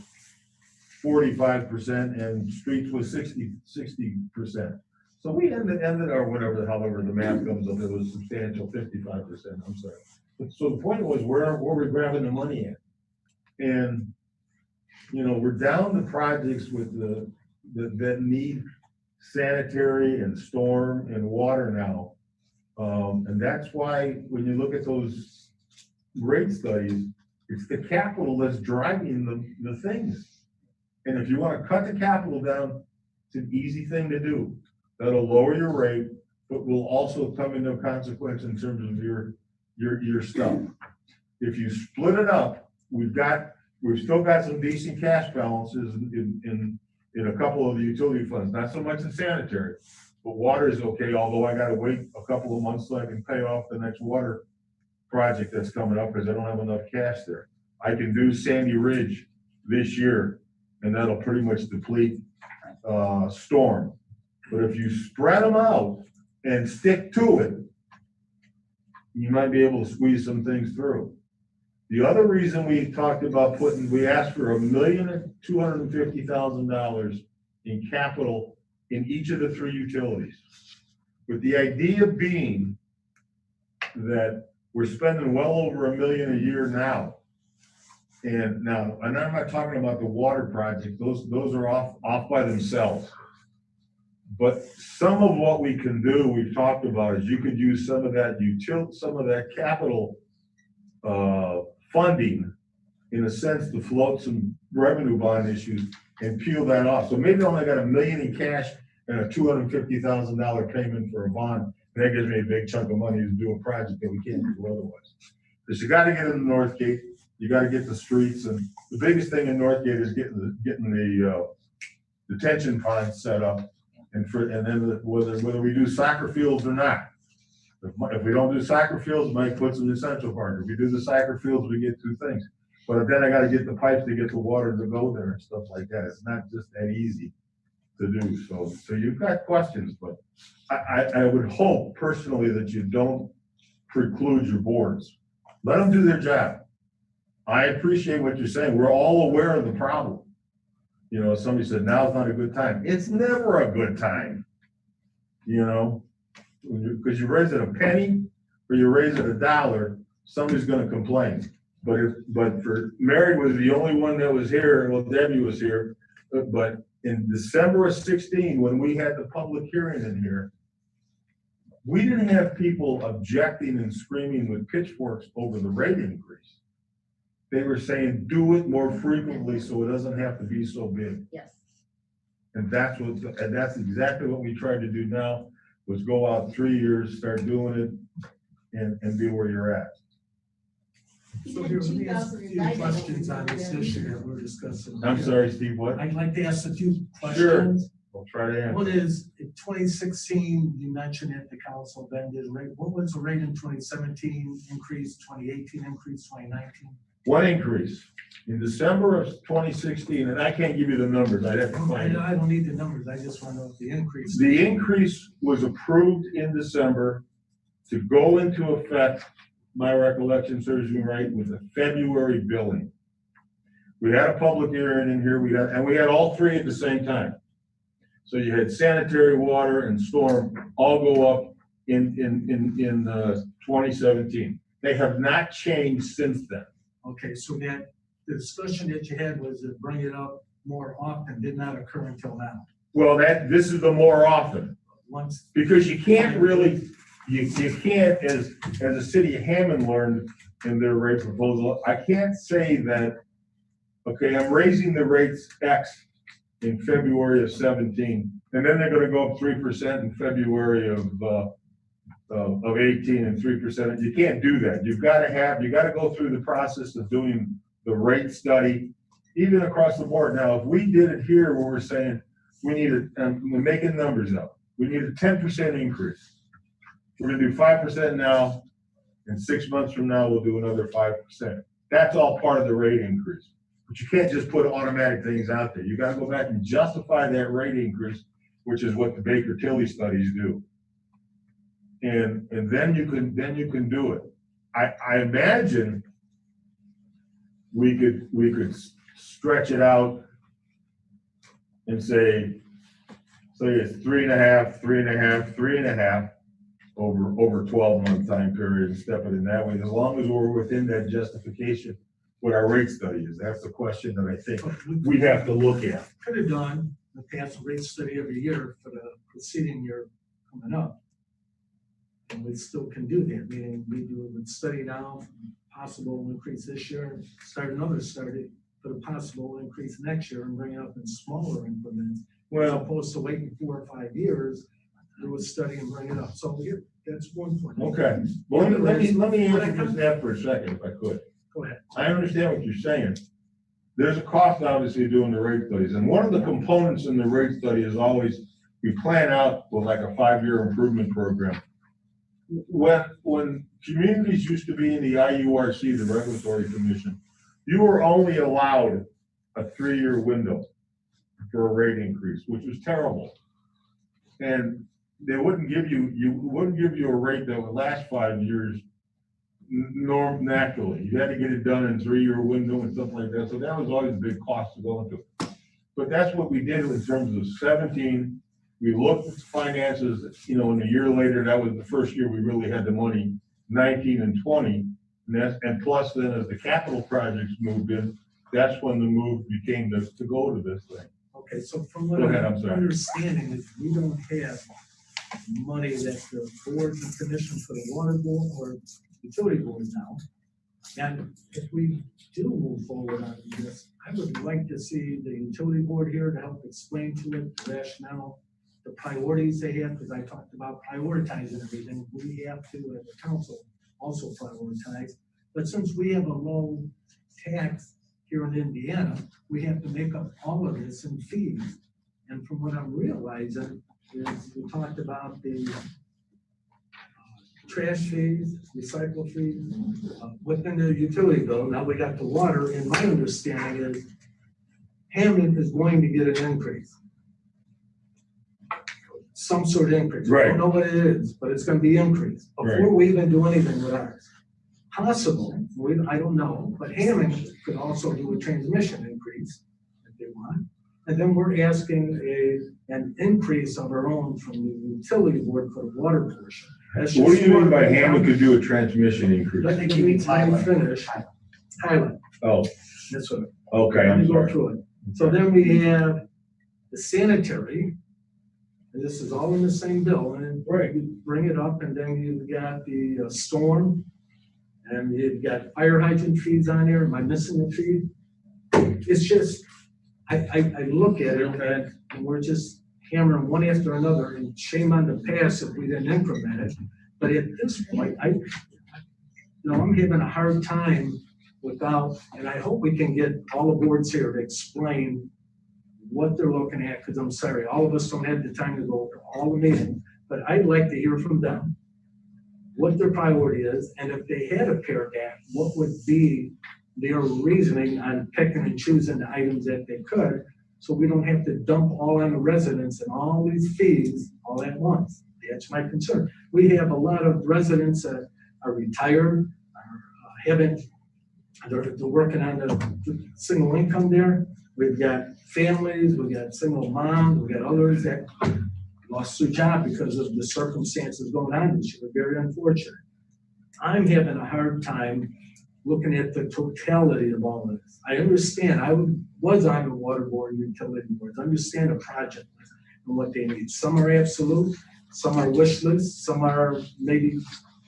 45%, and streets was 60%. So we ended, or whatever the math comes up, it was substantial 55%, I'm sorry. So the point was, where we're grabbing the money at. And, you know, we're down to projects with that need sanitary and storm and water now. And that's why when you look at those rate studies, it's the capital that's driving the things. And if you want to cut the capital down, it's an easy thing to do. That'll lower your rate, but will also come into consequence in terms of your stuff. If you split it up, we've still got some decent cash balances in a couple of the utility funds, not so much in sanitary, but water is okay, although I gotta wait a couple of months so I can pay off the next water project that's coming up because I don't have enough cash there. I can do Sandy Ridge this year, and that'll pretty much deplete storm. But if you spread them out and stick to it, you might be able to squeeze some things through. The other reason we talked about we asked for $1,250,000 in capital in each of the 3 utilities. With the idea being that we're spending well over $1 million a year now. And I'm not talking about the water project, those are off by themselves. But some of what we can do, we've talked about, is you could use some of that capital funding in a sense to float some revenue bond issues and peel that off. So maybe I only got $1 million in cash and a $250,000 payment for a bond. And that gives me a big chunk of money to do a project that we can't do otherwise. Because you got to get in the Northgate, you got to get the streets, and the biggest thing in Northgate is getting the detention ponds set up, and then whether we do soccer fields or not. If we don't do soccer fields, Mike puts them in Central Park. If we do the soccer fields, we get 2 things. But then I got to get the pipes to get the water to go there and stuff like that. It's not just that easy to do. So you've got questions, but I would hope personally that you don't preclude your boards. Let them do their job. I appreciate what you're saying. We're all aware of the problem. You know, somebody said, now's not a good time. It's never a good time. You know, because you raise it a penny or you raise it $1, somebody's gonna complain. But Mary was the only one that was here, well, Debbie was here, but in December of 16, when we had the public hearing in here, we didn't have people objecting and screaming with pitchforks over the rate increase. They were saying, do it more frequently so it doesn't have to be so big. Yes. And that's exactly what we tried to do now, was go out 3 years, start doing it, and be where you're at. So here, let me ask a few questions on this issue that we're discussing. I'm sorry, Steve, what? I'd like to ask a few Sure. questions. I'll try to answer. What is, in 2016, you mentioned at the council then did rate, what was the rate in 2017 increase, 2018 increase, 2019? One increase in December of 2016, and I can't give you the numbers, I'd have to find it. I don't need the numbers, I just want to know if the increase. The increase was approved in December to go into effect, my recollection serves me right, with the February billing. We had a public hearing in here, we had all three at the same time. So you had sanitary, water, and storm all go up in 2017. They have not changed since then. Okay, so that the discussion that you had was to bring it up more often, did not occur until now. Well, this is the more often, Once, because you can't really, you can't, as the city of Hammond learned in their rate proposal, I can't say that, okay, I'm raising the rates X in February of 17, and then they're gonna go up 3% in February of 18 and 3%. You can't do that. You gotta go through the process of doing the rate study, even across the board. Now, if we did it here where we're saying we need we're making numbers up, we need a 10% increase. We're gonna do 5% now, and 6 months from now, we'll do another 5%. That's all part of the rate increase. But you can't just put automatic things out there. You gotta go back and justify that rate increase, which is what the Baker-Tilly studies do. And then you can do it. I imagine we could stretch it out and say it's 3.5, 3.5, 3.5 over 12-month time period and step it in that way, as long as we're within that justification. What our rate study is, that's the question that I think we have to look at. could have done the past rate study every year for the preceding year coming up. And we still can do that, meaning we do a study now, possible increase this year, start another study for the possible increase next year and bring it up in smaller increments. As Well, opposed to waiting 4 or 5 years, do a study and bring it up. So here, that's one point. okay. Well, let me answer just that for a second, if I could. Go ahead. I understand what you're saying. There's a cost, obviously, doing the rate studies, and one of the components in the rate study is always, we plan out with like a 5-year improvement program. When communities used to be in the IURC, the Regulatory Commission, you were only allowed a 3-year window for a rate increase, which was terrible. And they wouldn't give you a rate that would last 5 years naturally. You had to get it done in 3-year window and stuff like that. So that was always a big cost to go into it. But that's what we did in terms of 17. We looked at the finances, and a year later, that was the first year we really had the money, 19 and 20. And plus then as the capital projects moved in, that's when the move became to go to this thing. Okay, so from what Go ahead, I'm I'm sorry. understanding is we don't have money that the board and commission for the water board or utility board now. And if we do move forward on this, I would like to see the utility board here to help explain to it the rationale, the priorities they have, because I talked about prioritizing everything. We have to, as a council, also prioritize. But since we have a low tax here in Indiana, we have to make up all of this in fees. And from what I'm realizing is we talked about the trash fees, recycle fees, within the utility bill. Now we got the water, and my understanding is Hammond is going to get an increase. Some sort of increase. I Right. don't know what it is, but it's gonna be increased before we even do anything with ours. Possible, I don't know, but Hammond could also do a transmission increase if they want. And then we're asking an increase of our own from the utility board for the water portion. That's What do just you mean by one- Hammond could do a transmission increase? Let me finish. Highlight, Oh, that's what, okay, let me I'm go sorry. through it. So then we have the sanitary, and this is all in the same bill, and you bring it up, and then you've got the storm, and you've got fire hydrant fees on there. Am I missing a fee? It's just, I look at it, and we're just hammering one after another, and shame on the past if we didn't implement it. But at this point, I'm having a hard time without, and I hope we can get all the boards here to explain what they're looking at, because I'm sorry, all of us don't have the time to go over all the meetings, but I'd like to hear from them what their priority is, and if they had a pared back, what would be their reasoning on picking and choosing the items that they could, so we don't have to dump all on the residents and all these fees all at once. That's my concern. We have a lot of residents that are retired, they're working on the single income there. We've got families, we've got single moms, we've got others that lost their job because of the circumstances going on this year. Very unfortunate. I'm having a hard time looking at the totality of all of this. I understand, I was on the water board and utility boards, understand a project and what they need. Some are absolute, some are wish lists, some are maybe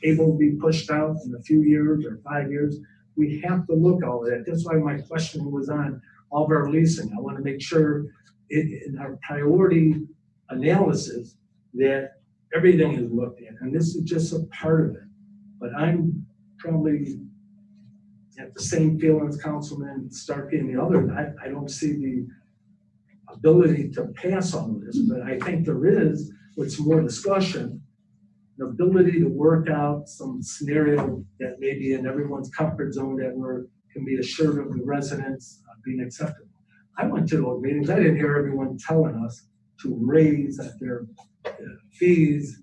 able to be pushed out in a few years or 5 years. We have to look at all of that. That's why my question was on all of our leasing. I want to make sure in our priority analysis that everything is looked at, and this is just a part of it. But I'm probably have the same feelings, Councilman Starkey and the others. I don't see the ability to pass all of this, but I think there is, with some more discussion, the ability to work out some scenario that may be in everyone's comfort zone that can be assured of the residents being acceptable. I went to those meetings. I didn't hear everyone telling us to raise their fees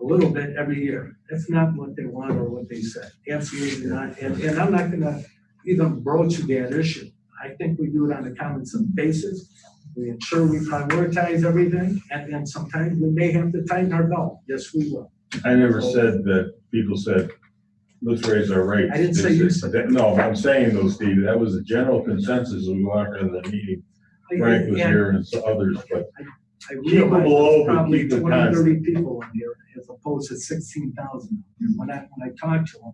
a little bit every year. That's not what they want or what they said. Absolutely not. And I'm not gonna even broach that issue. I think we do it on a common sense basis. We ensure we prioritize everything, and then sometimes we may have to tighten our belt. Yes, we will. I never said that, people said, let's raise our rates. I didn't say you said that. No, I'm saying though, Steve, that was a general consensus when we walked into the meeting. Frank was here and some others, but I keep them realize low, there's but probably keep them 20, constant. 30 people in here as opposed to 16,000. When I talk to them,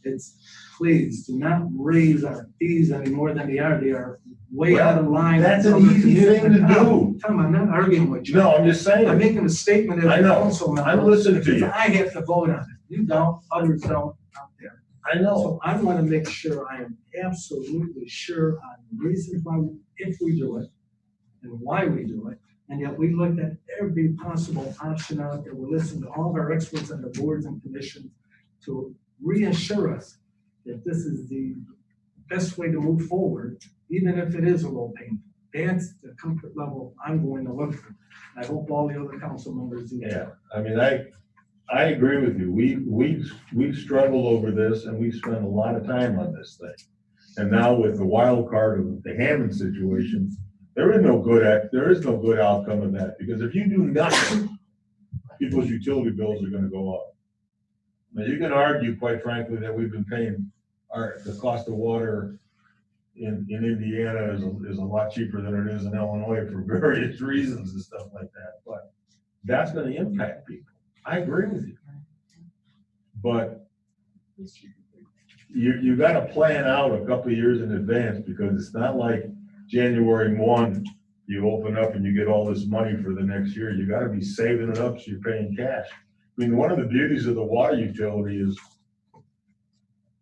it's please do not raise our fees any more than they are. They are way out of line. That's an Other easy thing to do. Tom, I'm not arguing with you. No, I'm just saying. I'm making a statement as I a know. council member. I'm listening to because you. I have to vote on it. You don't, others don't out there. I know. So I want to make sure I am absolutely sure on the reasons why, if we do it, and why we do it, and yet we looked at every possible option out there. We listened to all of our experts on the boards and commissions to reassure us that this is the best way to move forward, even if it is a little painful. That's the comfort level I'm going to look for. I hope all the other council members do that. Yeah, I mean, I agree with you. We've struggled over this, and we've spent a lot of time on this thing. And now with the wild card of the Hammond situation, there is no good outcome of that, because if you do nothing, people's utility bills are gonna go up. Now, you can argue, quite frankly, that we've been paying the cost of water in Indiana is a lot cheaper than it is in Illinois for various reasons and stuff like that, but that's gonna impact people. I agree with you. But you gotta plan out a couple of years in advance, because it's not like January 1, you open up and you get all this money for the next year. You gotta be saving it up so you're paying cash. I mean, one of the beauties of the water utility is,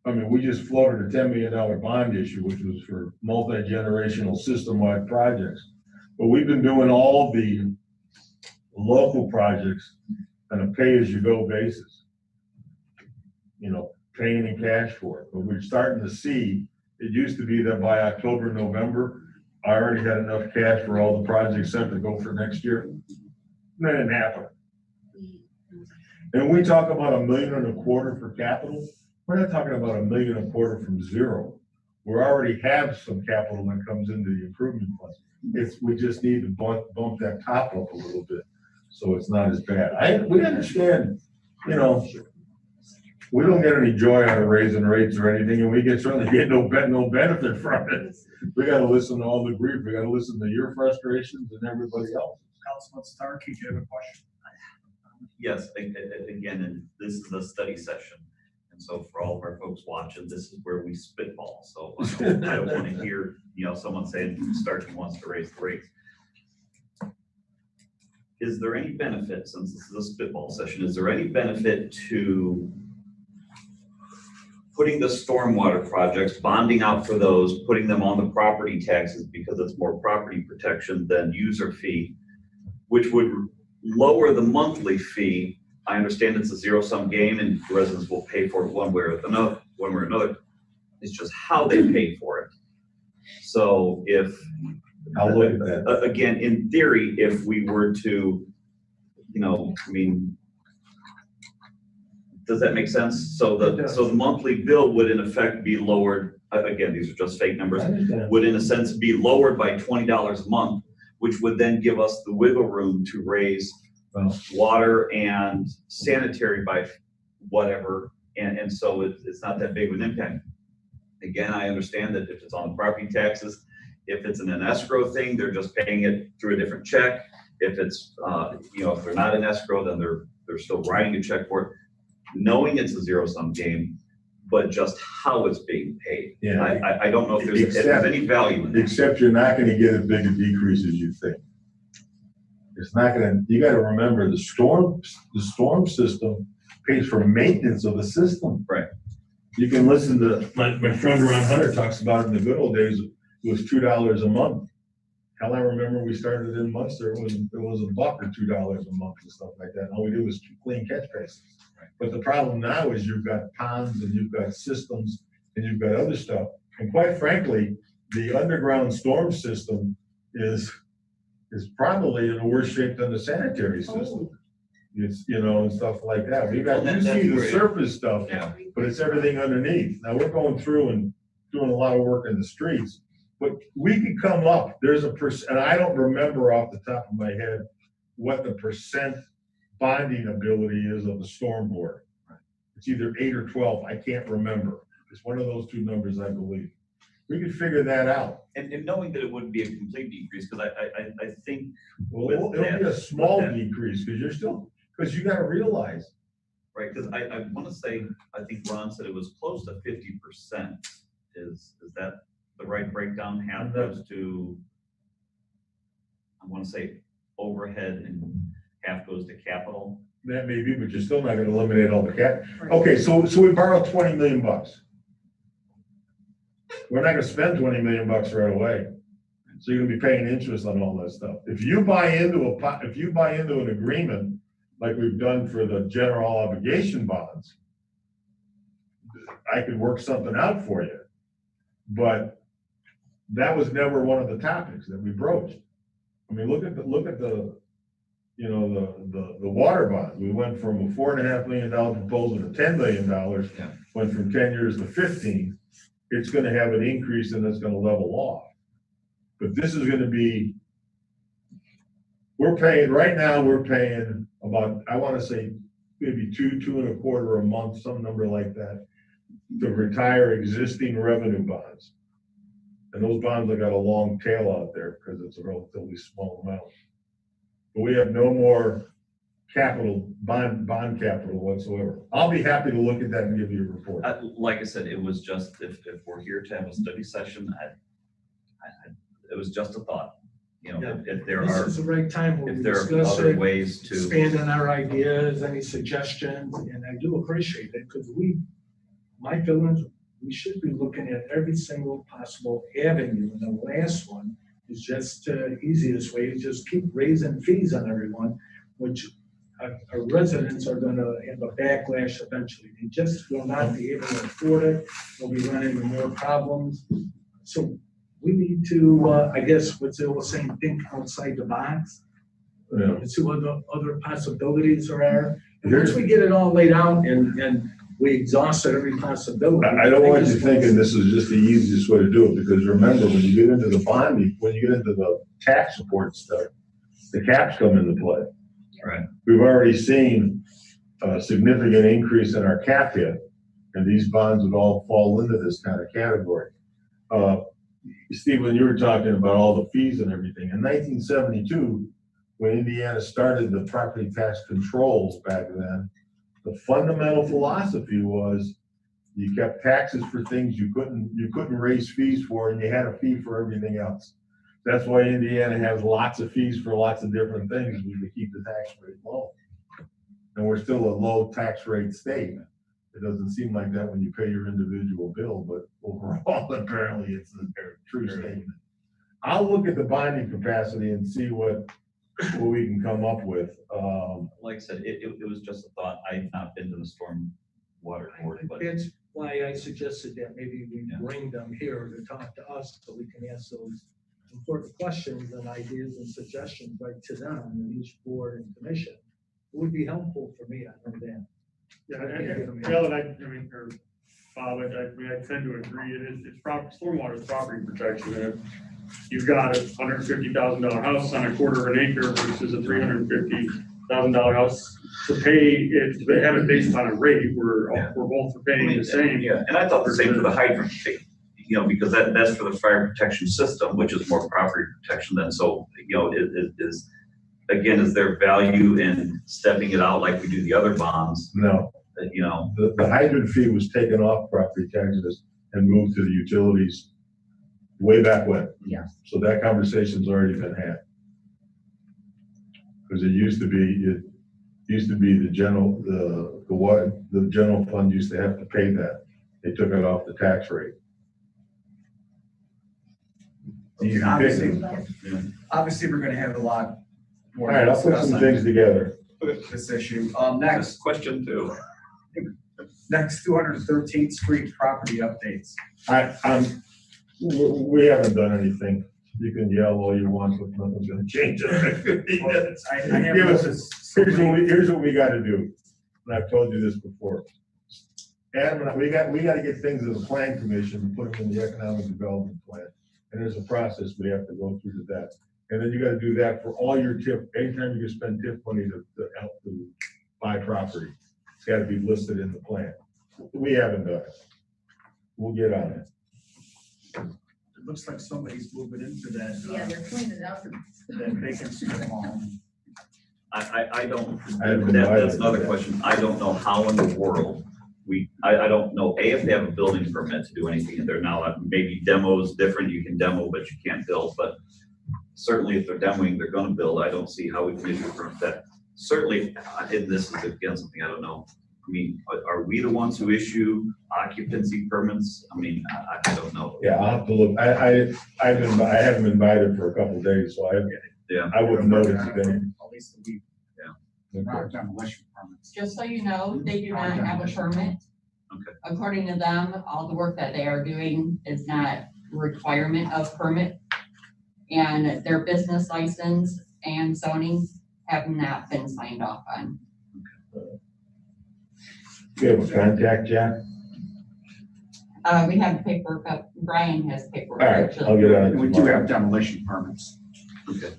I mean, we just floated a $10 million bond issue, which was for multi-generational system-wide projects. But we've been doing all the local projects on a pay-as-you-go basis. You know, paying in cash for it. But we're starting to see, it used to be that by October, November, I already had enough cash for all the projects set to go for next year. That didn't happen. And we talk about $1.25 million for capital. We're not talking about $1.25 million from zero. We already have some capital that comes into the improvement fund. we just need to bump that top up a little bit, so it's not as bad. We understand, you know, we don't get any joy out of raising rates or anything, and we certainly get no benefit from it. We gotta listen to all the grief, we gotta listen to your frustrations and everybody else. Councilman Starkey, do you have a question? Yes, again, and this is a study session. And so for all of our folks watching, this is where we spitball. So I don't want to hear, you know, someone saying Starkey wants to raise the rates. Is there any benefit, since this is a spitball session, is there any benefit to putting the stormwater projects, bonding out for those, putting them on the property taxes because it's more property protection than user fee, which would lower the monthly fee? I understand it's a zero-sum game and residents will pay for it one way or another. It's just how they pay for it. So if, I'll look at that. Again, in theory, if we were to, you know, I mean, does that make sense? So the monthly bill would in effect be lowered, again, these are just fake numbers, would in a sense be lowered by $20 a month, which would then give us the wiggle room to raise water and sanitary by whatever, and so it's not that big of an impact. Again, I understand that if it's on the property taxes, if it's in an escrow thing, they're just paying it through a different check. If it's, you know, if they're not in escrow, then they're still writing a check for it, knowing it's a zero-sum game, but just how it's being paid. Yeah. I don't know if there's any value in that. Except you're not gonna get as big a decrease as you think. It's not gonna, you gotta remember the storm system pays for maintenance of the system. Right. You can listen to, my friend Ron Hunter talks about it in the good old days, it was $2 a month. Hell, I remember we started in Munster, it was $1 or $2 a month and stuff like that. All we did was clean catch basins. Right. But the problem now is you've got ponds and you've got systems and you've got other stuff. And quite frankly, the underground storm system is probably in a worse shape than the sanitary system. It's, you know, and stuff like that. You see the surface stuff, yeah, but it's everything underneath. Now we're going through and doing a lot of work in the streets, but we could come up, there's a percent, and I don't remember off the top of my head what the percent bonding ability is of the storm board. It's either 8 or 12, I can't remember. It's one of those two numbers, I believe. We could figure that out. And knowing that it wouldn't be a complete decrease, because I think. Well, it'll be a small decrease, because you gotta realize. Right, because I want to say, I think Ron said it was close to 50%. Is that the right breakdown? Half goes to, I want to say, overhead and half goes to capital. That may be, but you're still not gonna eliminate all the cap. Okay, so we borrowed $20 million. We're not gonna spend $20 million right away. So you're gonna be paying interest on all that stuff. If you buy into an agreement like we've done for the general obligation bonds, I could work something out for you. But that was never one of the topics that we broached. I mean, look at the you know, the water bonds. We went from a $4.5 million proposal to $10 million, went from 10 years to 15. It's gonna have an increase and it's gonna level off. But this is gonna be, right now we're paying about, I wanna say maybe two and a quarter a month, some number like that, to retire existing revenue bonds. And those bonds have got a long tail out there because it's a relatively small amount. But we have no more bond capital whatsoever. I'll be happy to look at that and give you a report. Like I said, it was just, if we're here to have a study session, it was just a thought. You know, if there This are, is the right time where if we there are discuss other it, ways to. expand on our ideas, any suggestions, and I do appreciate it, because my feelings, we should be looking at every single possible avenue, and the last one is just easiest way is just keep raising fees on everyone, which our residents are gonna have a backlash eventually. They just will not be able to afford it, they'll be running into more problems. So we need to, I guess what's the old saying, think outside the box. Yeah. And see what the other possibilities there are. And once we get it all laid out and we exhausted every possibility. I don't want you thinking this is just the easiest way to do it, because remember, when you get into the bonding, when you get into the tax support stuff, the caps come into play. Right. We've already seen a significant increase in our cap hit, and these bonds would all fall into this kind of category. Steve, when you were talking about all the fees and everything, in 1972, when Indiana started the property tax controls back then, the fundamental philosophy was you kept taxes for things you couldn't raise fees for, and you had a fee for everything else. That's why Indiana has lots of fees for lots of different things, to keep the tax rate low. And we're still a low tax rate state. It doesn't seem like that when you pay your individual bill, but overall, apparently it's a true statement. I'll look at the bonding capacity and see what we can come up with. Like I said, it was just a thought. I've not been to the storm water court, but That's why I suggested that maybe we bring them here to talk to us, so we can ask those important questions and ideas and suggestions right to them and each board and commission. It would be helpful for me, I know that. Yeah, or Bob, I tend to agree, it's stormwater is property protection, and if you've got a $150,000 house on a quarter of an acre versus a $350,000 house, to have it based on a rate, we're both paying the same. Yeah, and I thought the same for the hydrant fee, because that's for the fire protection system, which is more property protection than, so, is there value in stepping it out like we do the other bonds? No. The hydrant fee was taken off property taxes and moved to the utilities way back when. Yeah. So that conversation's already been had. Because it used to be the general, the general fund used to have to pay that. They took it off the tax rate. Obviously, we're gonna have a lot All more. right, I'll put some things together. This issue. Next, Question 2. next 213th Street property updates. We haven't done anything. You can yell all you want, but nothing's gonna change it. Here's what we gotta do, and I've told you this before. Adam and I, we gotta get things to the plan commission and put them in the economic development plan. And there's a process we have to go through to that. And then you gotta do that for all your TIF, anytime you spend TIF money to help to buy property. It's gotta be listed in the plan. We haven't done it. We'll get on it. It looks like somebody's moving into that. Yeah, they're cleaning up. That vacant strip mall. I don't, haven't been that's invited. another question. I don't know how in the world I don't know, if they have a building permit to do anything in there now. Maybe demo is different, you can demo, but you can't build, but certainly if they're demoing, they're gonna build. I don't see how we can issue a permit that. Certainly, and this is again something I don't know. I mean, are we the ones who issue occupancy permits? I mean, I don't know. Yeah, I'll have to look. I haven't been invited for a couple of days, so I wouldn't notice anything. At least a week. Not demolition permits. Just so you know, they do not have a permit. Okay. According to them, all the work that they are doing is not requirement of permit. And their business license and zoning have not been signed off on. You have a contact, Jack? We have paperwork up, Brian has paperwork. All right, actually. I'll get on it And we do tomorrow. have demolition permits. Okay.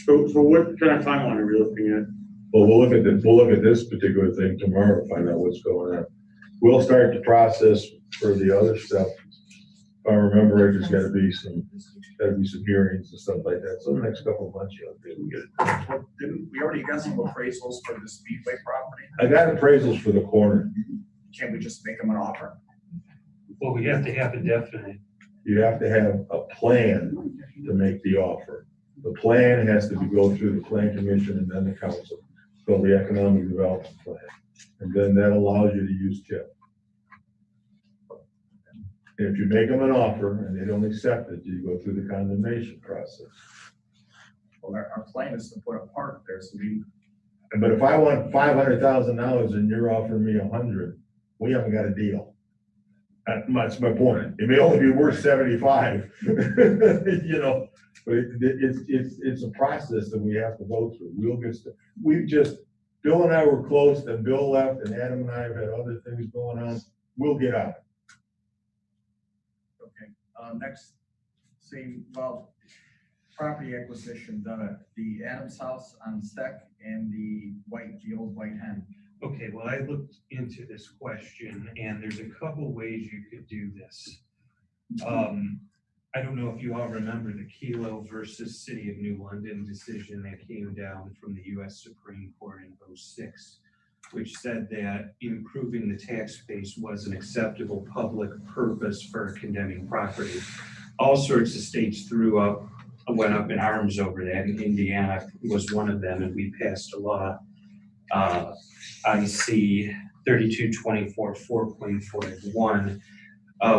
So what kind of timeline are we looking at? Well, we'll look at this particular thing tomorrow and find out what's going on. We'll start the process for the other stuff. If I remember right, there's gotta be some hearings and stuff like that. So the next couple of months, you'll get it. Well, didn't we already got some appraisals for the Speedway property? I got appraisals for the corner. Can't we just make them an offer? Well, we have to have a definite. You have to have a plan to make the offer. The plan has to go through the plan commission and then the council, so the economic development plan. And then that allows you to use TIP. If you make them an offer and they don't accept it, you go through the condemnation process. Well, our plan is to put a park there, so But if I want $500,000 and you're offering me 100, we haven't got a deal. That's my point. It may only be worth 75, you know, but it's a process that we have to go through. Bill and I were close, then Bill left, and Adam and I have had other things going on. We'll get on it. Okay, next, same, well, property acquisition, the Adams House on Steck and the old White Hen. Okay, well, I looked into this question and there's a couple ways you could do this. I don't know if you all remember the Kelo versus City of New London decision that came down from the US Supreme Court in '06, which said that improving the tax base was an acceptable public purpose for condemning property. All sorts of states went up in arms over that, and Indiana was one of them, and we passed a law, IC 3224 4.41,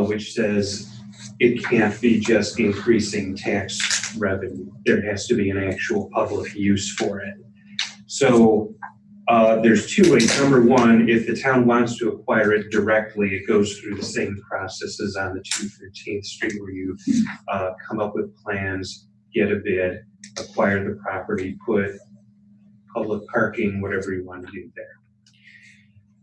which says it can't be just increasing tax revenue. There has to be an actual public use for it. So there's two ways. Number one, if the town wants to acquire it directly, it goes through the same process as on the 213th Street, where you come up with plans, get a bid, acquire the property, put public parking, whatever you want to do there.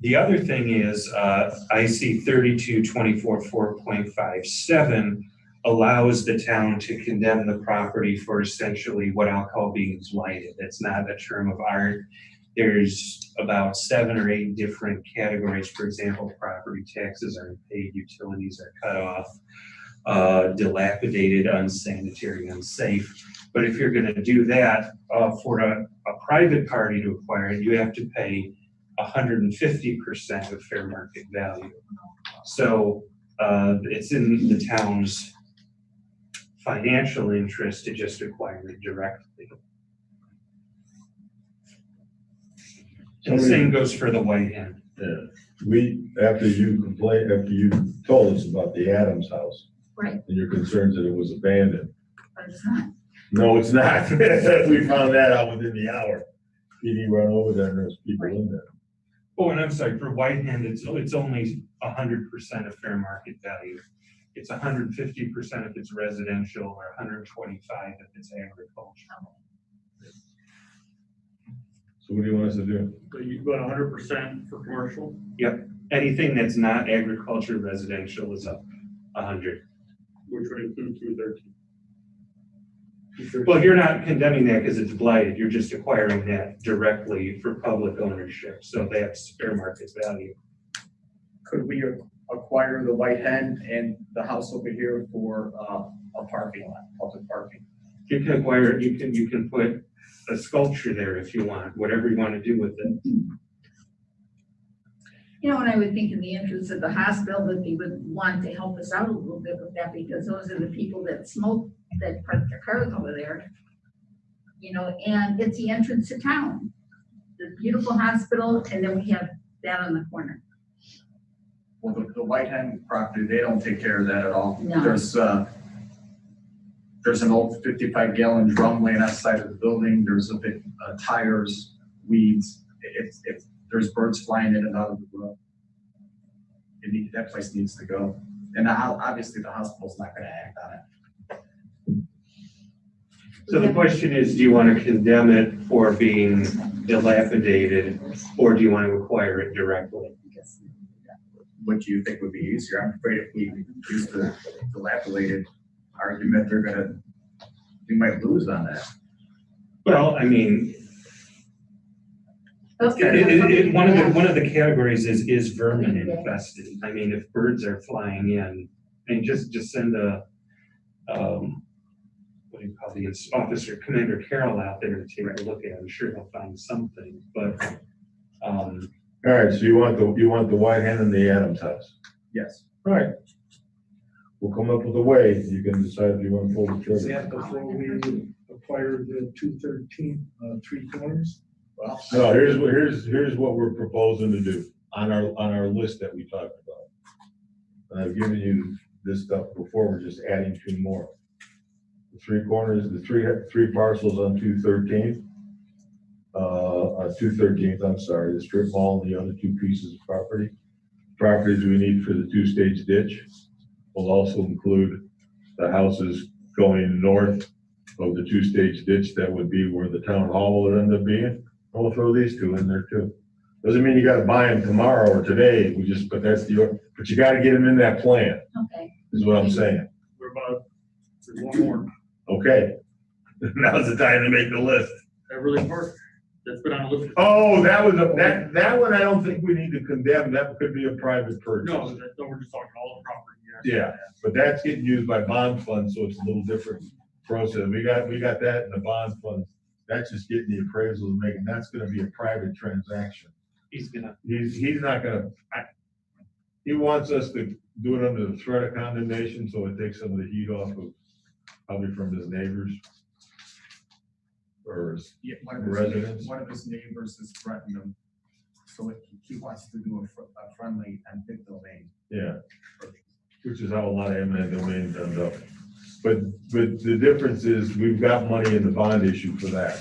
The other thing is IC 3224 4.57 allows the town to condemn the property for essentially what I'll call being blighted. That's not a term of art. There's about 7 or 8 different categories. For example, property taxes aren't paid, utilities are cut off, dilapidated, unsanitary, unsafe. But if you're going to do that for a private party to acquire it, you have to pay 150% of fair market value. So it's in the town's financial interest to just acquire it directly. And the same goes for the White Hen. Yeah, after you told us about the Adams House. Right. And your concerns that it was abandoned. But it's not. No, it's not. We found that out within the hour. PD run over there and there's people in there. Oh, and I'm sorry, for White Hen, it's only 100% of fair market value. It's 150% if it's residential, or 125 if it's agricultural. So what do you want us to do? So you put 100% for commercial? Yep, anything that's not agriculture residential is up 100. Which would include 213. Well, you're not condemning that because it's blighted. You're just acquiring that directly for public ownership. So that's fair market value. Could we acquire the White Hen and the house over here for a parking lot, public parking? You can acquire it. You can put a sculpture there if you want, whatever you want to do with it. You know, and I would think in the interest of the hospital that they would want to help us out a little bit with that, because those are the people that smoke, that park their cars over there. You know, and it's the entrance to town. The beautiful hospital, and then we have that on the corner. Well, the White Hen property, they don't take care of that at all. No. There's an old 55-gallon drum laying outside of the building. There's a bit tires, weeds. There's birds flying in and out of the room. That place needs to go. And obviously the hospital's not going to act on it. So the question is, do you want to condemn it for being dilapidated, or do you want to acquire it directly? What do you think would be easier? I'm afraid if we use the dilapidated argument, we might lose on that. Well, I mean, one of the categories is vermin infested. I mean, if birds are flying in, and just send a what do you call the officer, Commander Carroll, out there to take a look at it. I'm sure he'll find something. But all right, so you want the White Hen and the Adams House? Yes. All right. We'll come up with a way. You can decide if you want to pull the Is trigger. that before we acquire the 213 3 corners? Well, No, here's what we're proposing to do on our list that we talked about. And I've given you this stuff before. We're just adding 2 more. The 3 corners, the three parcels on 213th. On 213th, I'm sorry, the strip mall and the other 2 pieces of property. Properties we need for the 2-stage ditch will also include the houses going north of the 2-stage ditch. That would be where the town hall would end up being. I'll throw these two in there too. Doesn't mean you gotta buy them tomorrow or today, but that's but you gotta get them in that plan, Okay. is what I'm saying. We're about, there's one more, Okay, now's the time to make the list. Everly Park, that's been on the list. Oh, that that one I don't think we need to condemn, that could be a private purchase. No, we're just talking all the property. Yeah, but that's getting used by bond funds, so it's a little different process. We got that in the bond funds. That's just getting the appraisal and making, that's gonna be a private transaction. He's He's not gonna, he wants us to do it under the threat of condemnation, so it takes some of the heat off of, probably from his neighbors. Or his Yeah, residents. one of his neighbors has threatened him, so he wants to do a friendly and big domain. Yeah, which is how a lot of eminent domains end up. But the difference is, we've got money in the bond issue for that.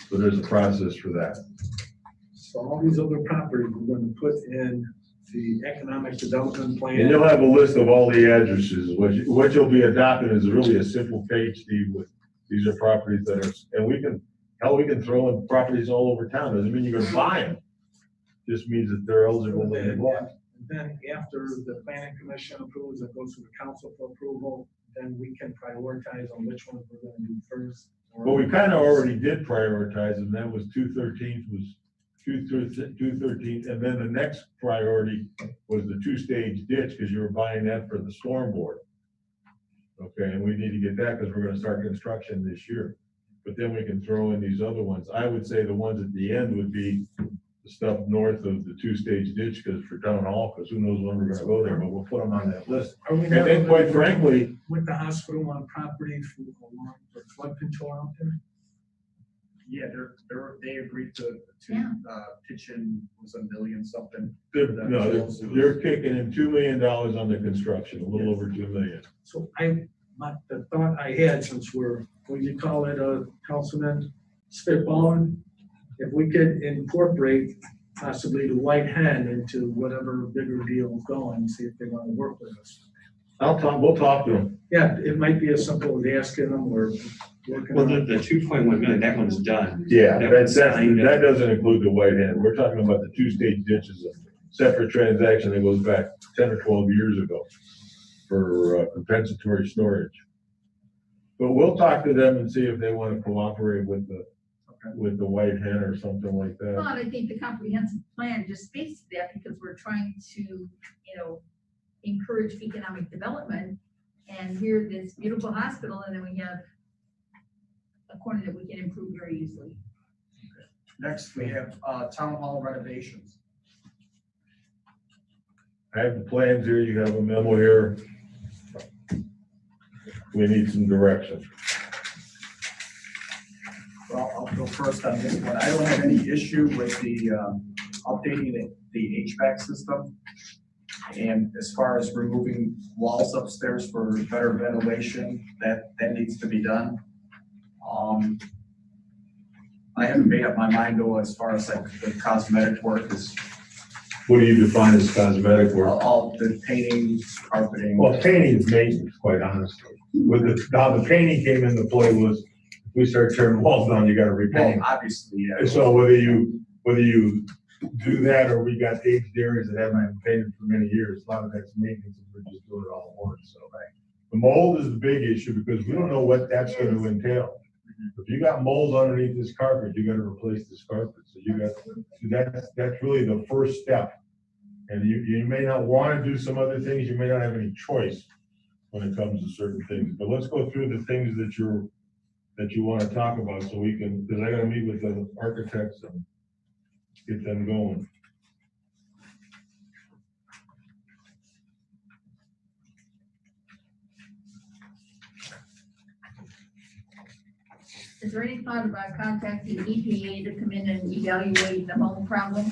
So there's a process for that. So all these other properties, we're gonna put in the economic development plan. And you'll have a list of all the addresses. What you'll be adopting is really a simple page, Steve, with, these are properties that are, and we can throw in properties all over town. Doesn't mean you're gonna buy them. Just means that they're eligible to be bought. Then after the planning commission approves, it goes to the council for approval, then we can prioritize on which ones we're gonna do first. Well, we kind of already did prioritize, and that was 213th was 213th, and then the next priority was the two-stage ditch, because you were buying that for the storm board. Okay, and we need to get that because we're gonna start construction this year. But then we can throw in these other ones. I would say the ones at the end would be the stuff north of the two-stage ditch, because for town hall, because who knows when we're gonna go there, but we'll put them on that list. Are we And then not quite frankly, with the hospital on property for flood control out there? Yeah, they agreed to Yeah. pitch in, was $1 million something. they're kicking in $2 million on the construction, a little over $2 million. So the thought I had, since we're, what do you call it, Councilman, spitballing, if we could incorporate possibly the White Hen into whatever bigger deal is going, see if they want to work with us. We'll talk to them. Yeah, it might be as simple as asking them or working Well, on. the 2.1 million, that one's done. Yeah, That that was signed. doesn't include the White Hen. We're talking about the two-stage ditches, a separate transaction that goes back 10 or 12 years ago for compensatory storage. But we'll talk to them and see if they want to cooperate with the White Hen or something like Well, that. and I think the comprehensive plan just speaks to that because we're trying to, encourage economic development. And here, this beautiful hospital, and then we have a corner that we can improve very easily. Next, we have town hall renovations. I have the plans here, you have a memo here. We need some direction. Well, I'll go first on this one. I don't have any issue with the updating the HVAC system. And as far as removing walls upstairs for better ventilation, that needs to be done. I haven't made up my mind though, as far as like the cosmetic work is, What do you define as cosmetic work? all the painting, carpeting. Well, painting is maintenance, quite honestly. How the painting came into play was, if we start tearing walls down, you gotta Well, repaint. obviously, yeah. So whether you do that, or we got aged areas that haven't been painted for many years, a lot of that's maintenance, and we're just doing it all at once, so. The mold is the big issue, because we don't know what that's gonna entail. If you got mold underneath this carpet, you gotta replace this carpet, so that's really the first step. And you may not wanna do some other things, you may not have any choice when it comes to certain things, but let's go through the things that you wanna talk about, so we can, because I gotta meet with the architects and get them going. Is there any thought about contacting EPA to come in and evaluate the mold problem?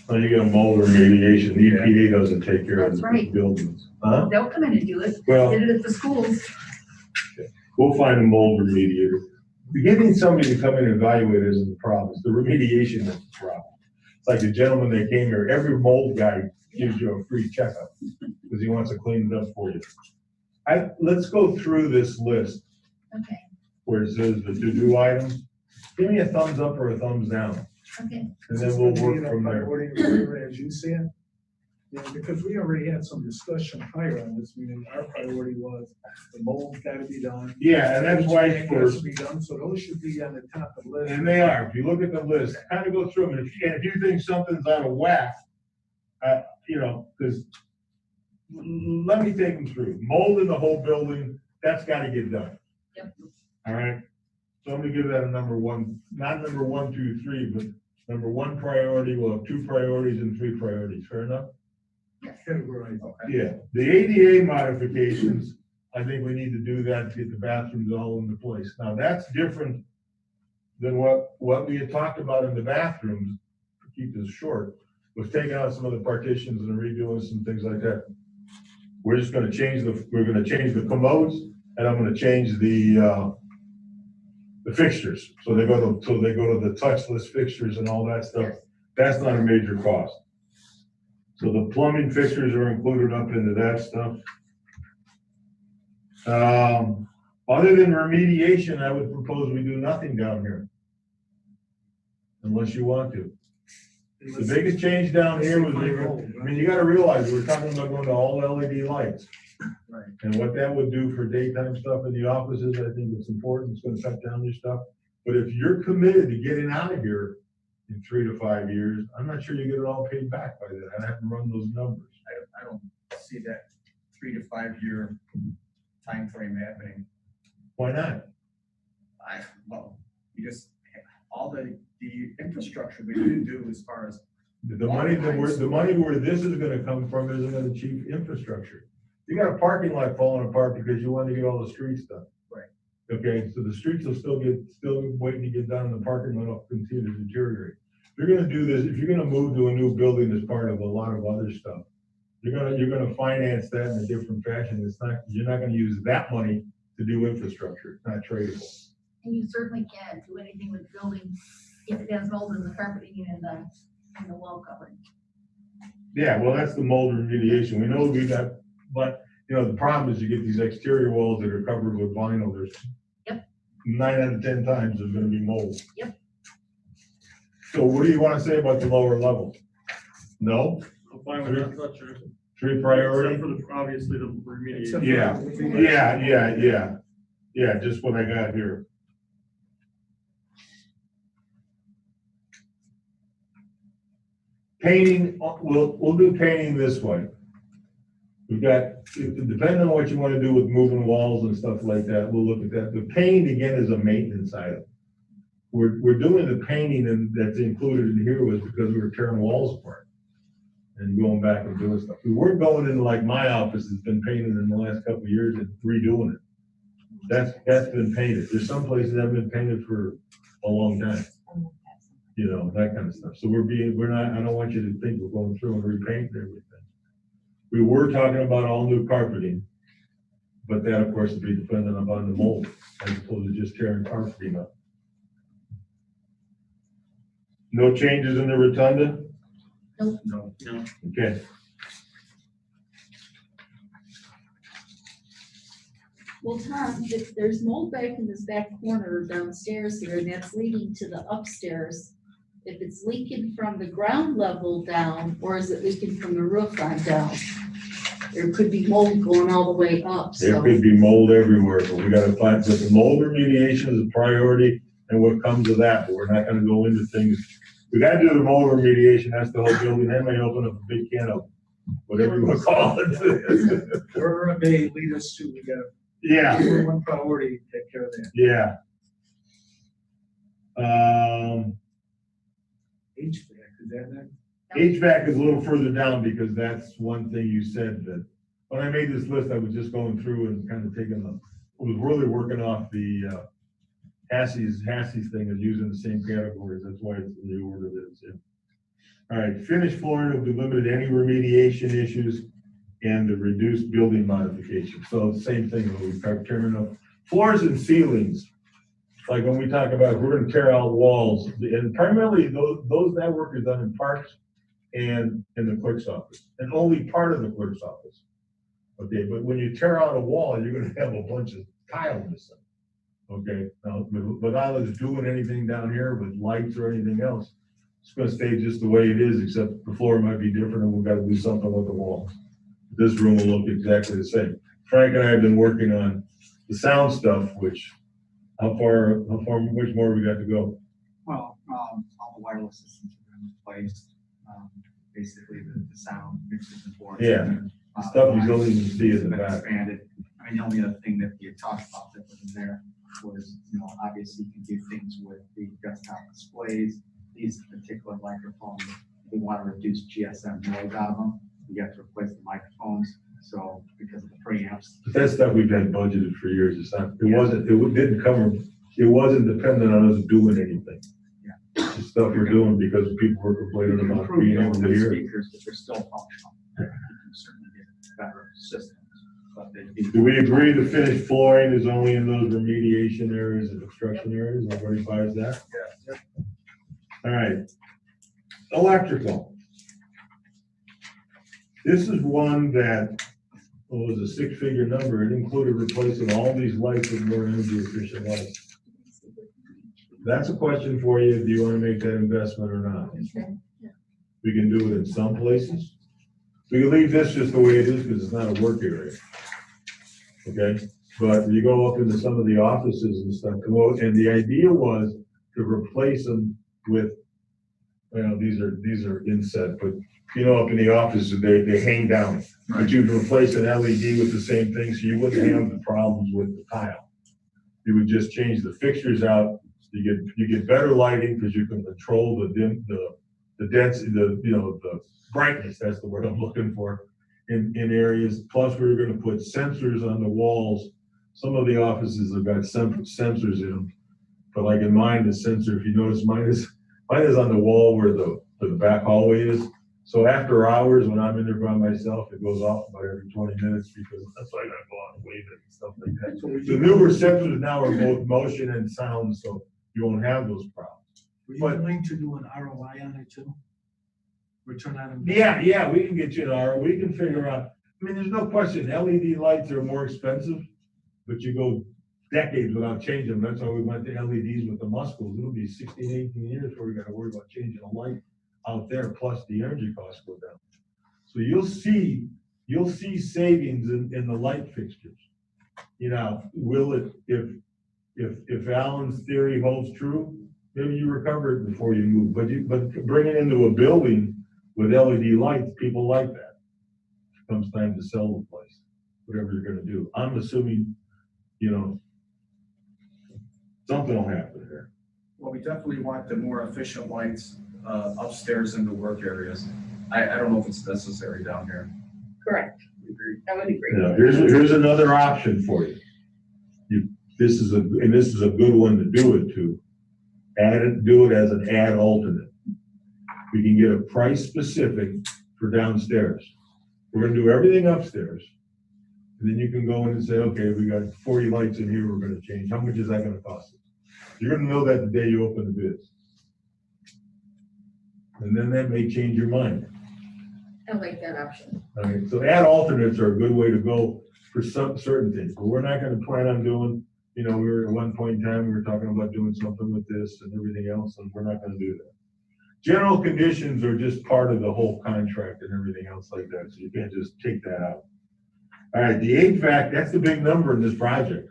Oh, you get a mold remediation, the EPA doesn't take care of That's the right. buildings. Huh? They'll come in and do it. Well- Did it at the schools. We'll find a mold remediator. Getting somebody to come in and evaluate isn't the problem, it's the remediation that's the problem. It's like the gentleman that came here, every mold guy gives you a free checkup, because he wants to clean it up for you. Let's go through this list Okay. where it says the to-do items. Give me a thumbs up or a thumbs down. Okay. and then we'll work Is this from gonna be a there. priority order as you see it? Yeah, because we already had some discussion prior on this meeting. Our priority was the mold's gotta be done. Yeah, and that's why it's HVAC has first. to be done, so those should be on the top of the list. And they are, if you look at the list, kind of go through them, and if you think something's out of whack, you know, because let me take them through. Mold in the whole building, that's gotta get done. Yep. All right, so I'm gonna give that a number one, not number 1, 2, 3, but number 1 priority, we'll have 2 priorities and 3 priorities, fair enough? Categorized. Yeah, the ADA modifications, I think we need to do that to get the bathrooms all into place. Now, that's different than what we had talked about in the bathrooms, to keep this short, was taking out some of the partitions and redoing some things like that. We're just gonna change the commodes, and I'm gonna change the fixtures. So they go to the touchless fixtures and all that stuff. That's not a major cost. So the plumbing fixtures are included up into that stuff. Other than remediation, I would propose we do nothing down here. Unless you want to. The biggest change down here was, I mean, you gotta realize, we're talking about going to all LED lights. Right. And what that would do for daytime stuff in the offices, I think it's important, it's gonna cut down your stuff. But if you're committed to getting out of here in 3 to 5 years, I'm not sure you get it all paid back by then. I have to run those numbers. I don't see that 3 to 5 year timeframe happening. Why not? Because all the infrastructure we didn't do as far as. The money where this is gonna come from isn't gonna chief infrastructure. You got a parking lot falling apart because you want to get all the streets done. Right. Okay, so the streets will still waiting to get done, and the parking lot will continue to deteriorate. If you're gonna do this, if you're gonna move to a new building as part of a lot of other stuff, you're gonna finance that in a different fashion. You're not gonna use that money to do infrastructure. It's not tradable. And you certainly can't do anything with the building if it has mold in the carpeting and the wall covering. Yeah, well, that's the mold remediation. We know we got, but, you know, the problem is you get these exterior walls that are covered with vinyl. There's 9 out of 10 times there's gonna be mold. Yep. So what do you wanna say about the lower levels? No? I'm fine with that, not sure. 3 priority? Except for obviously the remediation. Yeah, just what I got here. Painting, we'll do painting this way. We've got, depending on what you want to do with moving walls and stuff like that, we'll look at that. The painting, again, is a maintenance item. We're doing the painting, and that's included in here was because we were tearing walls apart and going back and doing stuff. We weren't going in, like my office has been painted in the last couple of years, and redoing it. That's been painted. There's some places that have been painted for a long time. You know, that kind of stuff. So we're not, I don't want you to think we're going through and repainting everything. We were talking about all new carpeting, but that of course would be dependent upon the mold, as opposed to just tearing carpeting up. No changes in the rotunda? No. Okay. Well, Tom, if there's mold back in this back corner downstairs here, and that's leading to the upstairs, if it's leaking from the ground level down, or is it leaking from the roof on down? There could be mold going all the way up, There so. could be mold everywhere, but we gotta find, but the mold remediation is a priority and what comes of that, but we're not gonna go into things. We gotta do the mold remediation, that's the whole building, that may open up a big can of whatever you wanna call it. Wherever they lead us to, we gotta. Yeah. Number 1 priority, take care of that. Yeah. HVAC, is that next? HVAC is a little further down because that's one thing you said that, when I made this list, I was just going through and kind of I was really working off the Hassie's thing of using the same categories. That's why it's in the order that it's in. All right, finished flooring will be limited to any remediation issues and the reduced building modification. So the same thing, when we start tearing up floors and ceilings. Like when we talk about, we're gonna tear out walls, and primarily that work is done in parks and in the clerk's office, and only part of the clerk's office. Okay, but when you tear out a wall, you're gonna have a bunch of tile missing. Okay, now, without us doing anything down here with lights or anything else, it's gonna stay just the way it is, except the floor might be different and we've got to do something with the walls. This room will look exactly the same. Frank and I have been working on the sound stuff, which, how far, much more we got to go? Well, all the wireless systems are in place, basically the sound mixers and boards. Yeah, stuff you don't even see in the Been back. expanded. I mean, the only other thing that you talked about that wasn't there was, obviously you can do things with the desktop displays. These particular microphones, we want to reduce GSM noise out of them. We have to replace the microphones. So because of the preamps. But that's stuff we've had budgeted for years. It's not, it wasn't dependent on us doing anything. Yeah. It's just stuff we're doing because people were complaining about being able to hear. Speakers, but they're still functional. You can certainly get better systems. But Do we agree the finished flooring is only in those remediation areas and obstruction areas? Everybody buys that? Yeah. All right. Electrical. This is one that was a six-figure number. It included replacing all these lights with more energy efficient lights. That's a question for you. Do you want to make that investment or not? We can do it in some places. We can leave this just the way it is because it's not a work area. Okay, but you go up into some of the offices and stuff, and the idea was to replace them with, well, these are inset, but up in the offices, they hang down. Right. But you'd replace an LED with the same thing, so you wouldn't have the problems with the tile. You would just change the fixtures out. You get better lighting because you can control the density, the brightness. That's the word I'm looking for. In areas. Plus, we were going to put sensors on the walls. Some of the offices have got sensors in them, but like in mine, the sensor, if you notice, mine is on the wall where the back hallway is. So after hours, when I'm in there by myself, it goes off about every 20 minutes because that's why I gotta go out and wave it and stuff like that. The newer sensors now are both motion and sound, so you won't have those problems. Were you willing to do an ROI on it too? Return on investment? Yeah, we can get you an hour. We can figure out. I mean, there's no question. LED lights are more expensive, but you go decades without changing them. That's why we went to LEDs with the muscles. It'll be 16, 18 years before we got to worry about changing a light out there. Plus, the energy costs go down. So you'll see savings in the light fixtures. Will it if Alan's theory holds true? Maybe you recover it before you move. But bring it into a building with LED lights, people like that. It comes time to sell the place, whatever you're going to do. I'm assuming, something will happen here. Well, we definitely want the more efficient lights upstairs in the work areas. I don't know if it's necessary down here. Correct. I would agree. Yeah, here's another option for you. This is a good one to do it to. Do it as an add alternate. We can get a price specific for downstairs. We're gonna do everything upstairs. And then you can go in and say, okay, we got 40 lights in here, we're gonna change. How much is that gonna cost us? You're gonna know that the day you open the bids. And then that may change your mind. I like that option. All right, so add alternates are a good way to go for some certain things, but we're not gonna plan on doing, we were at one point in time, we were talking about doing something with this and everything else, and we're not gonna do that. General conditions are just part of the whole contract and everything else like that, so you can't just take that out. All right, the HVAC, that's the big number in this project.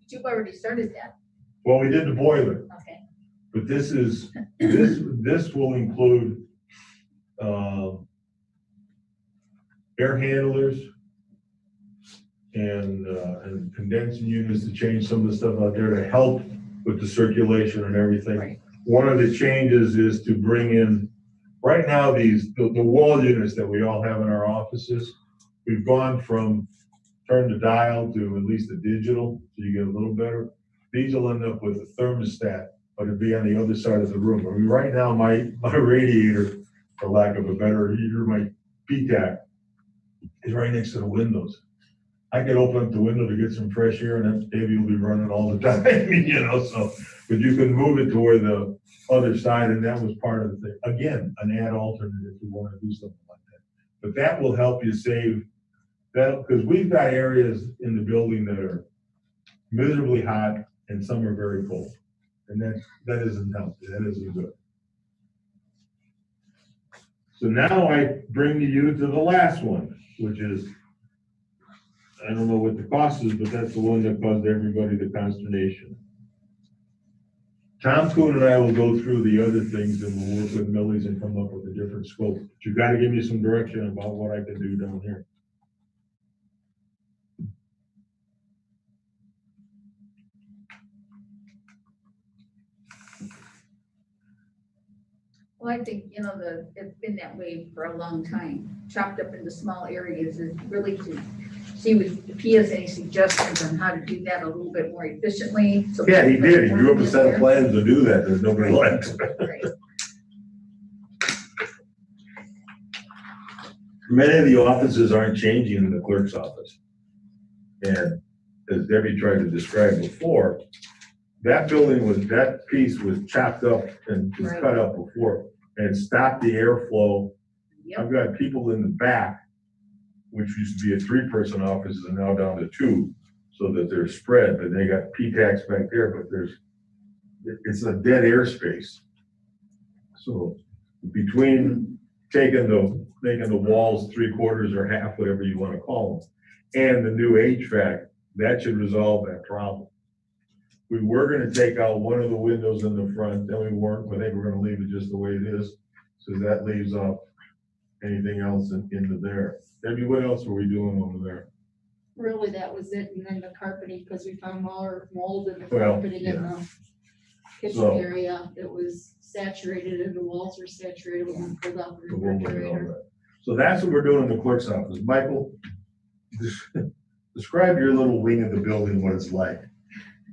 You've already started that. Well, we did the boiler. Okay. But this will include air handlers and condensing units to change some of the stuff out there to help with the circulation and everything. Right. One of the changes is to bring in, right now, the wall units that we all have in our offices, we've gone from turn to dial to at least a digital, so you get a little better. These will end up with a thermostat, but it'll be on the other side of the room. I mean, right now, my radiator, for lack of a better heater, my PTAC, is right next to the windows. I could open up the window to get some fresh air, and that baby will be running all the time, so, but you can move it to where the other side, and that was part of the thing. Again, an add alternate if you want to do something like that. But that will help you save that, because we've got areas in the building that are miserably hot and some are very cold. And that isn't healthy, that isn't good. So now I bring you to the last one, which is, I don't know what the cost is, but that's the one that caused everybody the consternation. Tom Kuhn and I will go through the other things and we'll work with Millie's and come up with a different scope. But you gotta give me some direction about what I can do down here. Well, I think, it's been that way for a long time, chopped up into small areas, is really to see if he has any suggestions on how to do that a little bit more efficiently. So Yeah, he did. He drew up a set of there. plans to do that. There's nobody left. Right. Many of the offices aren't changing in the clerk's office. And as Debbie tried to describe before, that piece was chopped up and was cut up before and stopped the airflow. Yep. I've got people in the back, which used to be a 3-person office, is now down to 2, so that they're spread, but they got P-tax back there, but it's a dead airspace. So between making the walls 3/4 or half, whatever you want to call them, and the new HVAC, that should resolve that problem. We were gonna take out one of the windows in the front, then we weren't, but I think we're gonna leave it just the way it is. So that leaves off anything else into there. Debbie, what else were we doing over there? Really, that was it, and then the carpeting, because we found more mold in the Well, carpeting in the kitchen So- area. It was saturated, and the walls were saturated when we pulled out the So we'll look at all refrigerator. that. So that's what we're doing in the clerk's office. Michael, describe your little wing of the building, what it's like.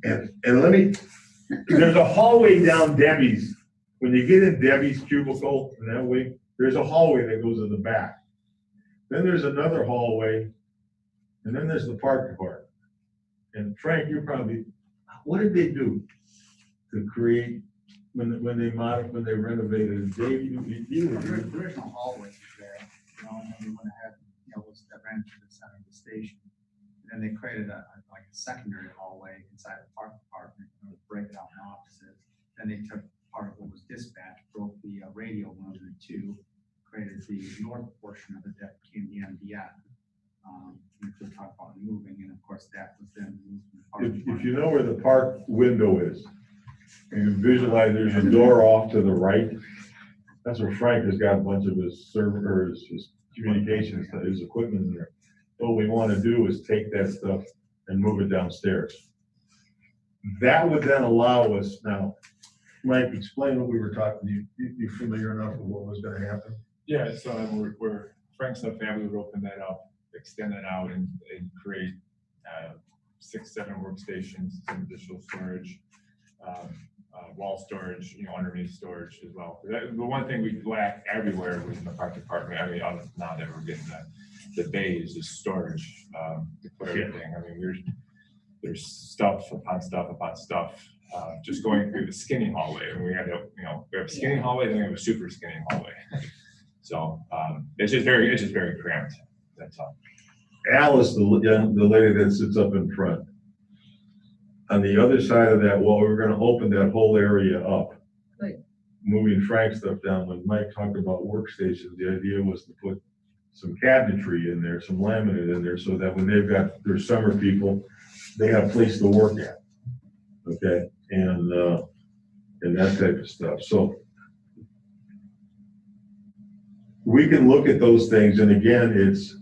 And there's a hallway down Debbie's. When you get in Debbie's cubicle in that wing, there's a hallway that goes to the back. Then there's another hallway, and then there's the park department. And Frank, what did they do to create, when they renovated? Dave, you were The original hallway was there, and then we went ahead, that ran to the center of the station. And then they created a secondary hallway inside the park department, break it out in offices. Then they took part of what was dispatch, broke the radio one into 2, created the north portion of it that became the MDF. Which we'll talk about moving, and of course that was then moved from the park If department. you know where the park window is, and you visualize there's a door off to the right, that's where Frank has got a bunch of his servers, his communications, his equipment in there. What we want to do is take that stuff and move it downstairs. That would then allow us, now, Mike, explain what we were talking, you familiar enough with what was gonna happen? Yeah, so we're Frank's and family would open that up, extend it out and create 6-7 workstations, some additional storage, wall storage, underneath storage as well. The one thing we lack everywhere within the park department, I mean, now that we're getting the bays is storage to put everything. I mean, there's stuff upon stuff upon stuff, just going through the skinny hallway. And we have a skinny hallway, then we have a super skinny hallway. So it's just very cramped. That's all. Alice, the lady that sits up in front, on the other side of that wall, we're gonna open that whole area up. Right. Moving Frank's stuff down. When Mike talked about workstations, the idea was to put some cabinetry in there, some laminate in there, so that when they've got their summer people, they have a place to work at. Okay, and that type of stuff. So we can look at those things, and again, it's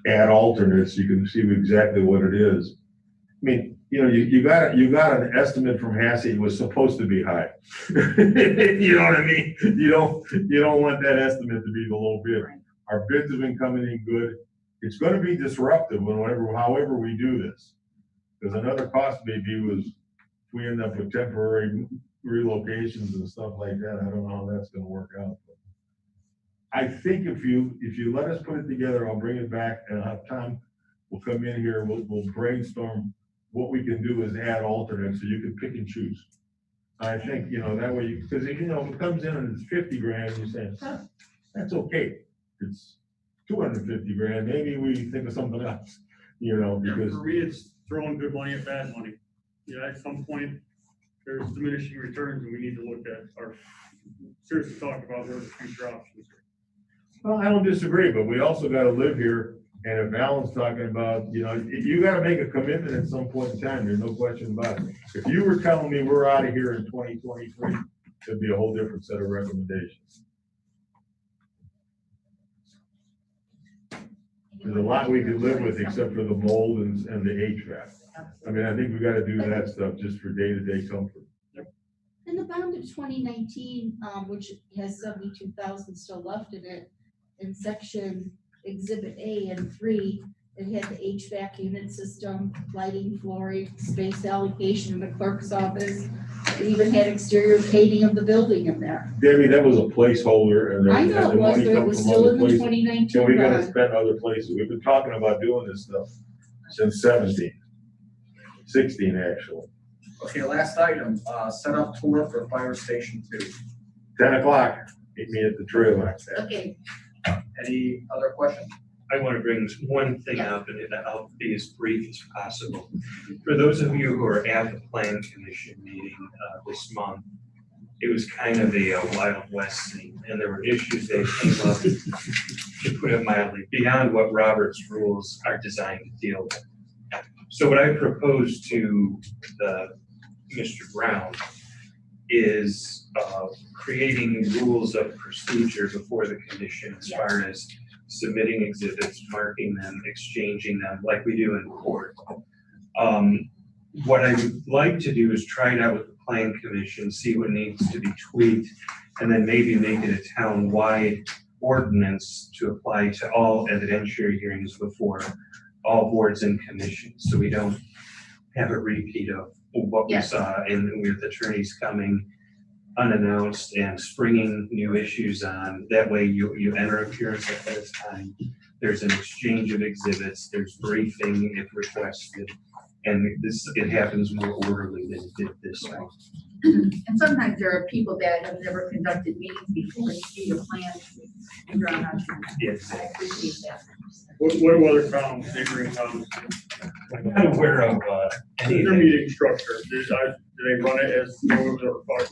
add alternates. You can see exactly what it is. I mean, you got an estimate from Hassie. It was supposed to be high. You know what I mean? You don't want that estimate to be the low bid. Our bids have been coming in good. It's going to be disruptive however we do this. Because another cost maybe was if we end up with temporary relocations and stuff like that. I don't know how that's going to work out. But I think if you let us put it together, I'll bring it back and I'll have Tom. We'll come in here. We'll brainstorm. What we can do is add alternates so you can pick and choose. I think, that way, because if it comes in and it's 50 grand, you say, that's okay. It's 250 grand. Maybe we think of something else, because For me, it's throwing good money at bad money. At some point, there's diminishing returns and we need to look at our, seriously talk about what are the future options. Well, I don't disagree, but we also gotta live here, and if Alan's talking about, you gotta make a commitment at some point in time, there's no question about it. If you were telling me we're out of here in 2023, it'd be a whole different set of recommendations. There's a lot we could live with except for the mold and the HVAC. I mean, I think we gotta do that stuff just for day-to-day comfort. And the bond of 2019, which has 72,000 still left in it, in section Exhibit A and 3, it had the HVAC unit system, lighting, flooring, space allocation in the clerk's office. It even had exterior painting of the building in there. Debbie, that was a placeholder, and I know the it was, money but it comes was from still other in the places. 2019 So we gotta bond. spend other places. We've been talking about doing this stuff since 16 actually. Okay, last item, set up tour for Fire Station 2. 10 o'clock, meet me at the trailer. Okay, Any other questions? I want to bring one thing up, and I'll be as brief as possible. For those of you who are at the Plan Commission meeting this month, it was kind of a Wild West scene, and there were issues that came up, to put it mildly, beyond what Robert's rules are designed to deal with. So what I propose to Mr. Brown is creating rules of procedure before the commission as far as submitting exhibits, marking them, exchanging them like we do in court. What I would like to do is try it out with the Plan Commission, see what needs to be tweaked, and then maybe make it a town-wide ordinance to apply to all evidentiary hearings before all boards and commissions, so we don't have a repeat of what we saw, and with attorneys coming unannounced and springing new issues on. That way you enter appearance ahead of time. There's an exchange of exhibits, there's briefing if requested, and it happens more orderly than it did this one. And sometimes there are people that have never conducted meetings before, and see your plan, and you're on how to. Yes. I appreciate that. What other towns, neighboring towns, I'm not aware of any their of that. meeting structure? Do they run it as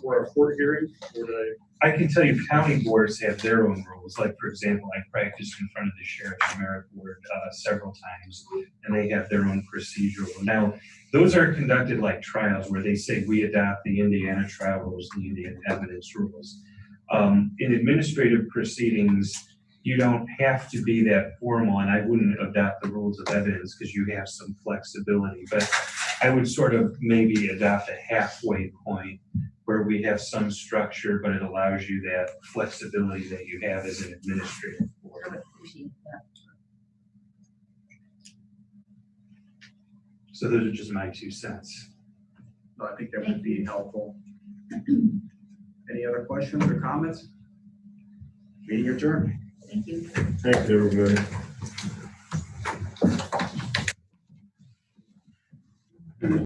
we're a court hearing, or do they? I can tell you county boards have their own rules. Like, for example, I practiced in front of the Sheriff's Merit Board several times, and they have their own procedural. Now, those are conducted like trials where they say we adopt the Indiana trial rules, the Indian evidence rules. In administrative proceedings, you don't have to be that formal, and I wouldn't adopt the rules of evidence because you have some flexibility. But I would sort of maybe adopt a halfway point where we have some structure, but it allows you that flexibility that you have as an administrative board. I would appreciate that. So those are just my 2 cents. No, I think that would be helpful. Any other questions or comments? Meeting adjourned. Thank you. Thanks, everybody.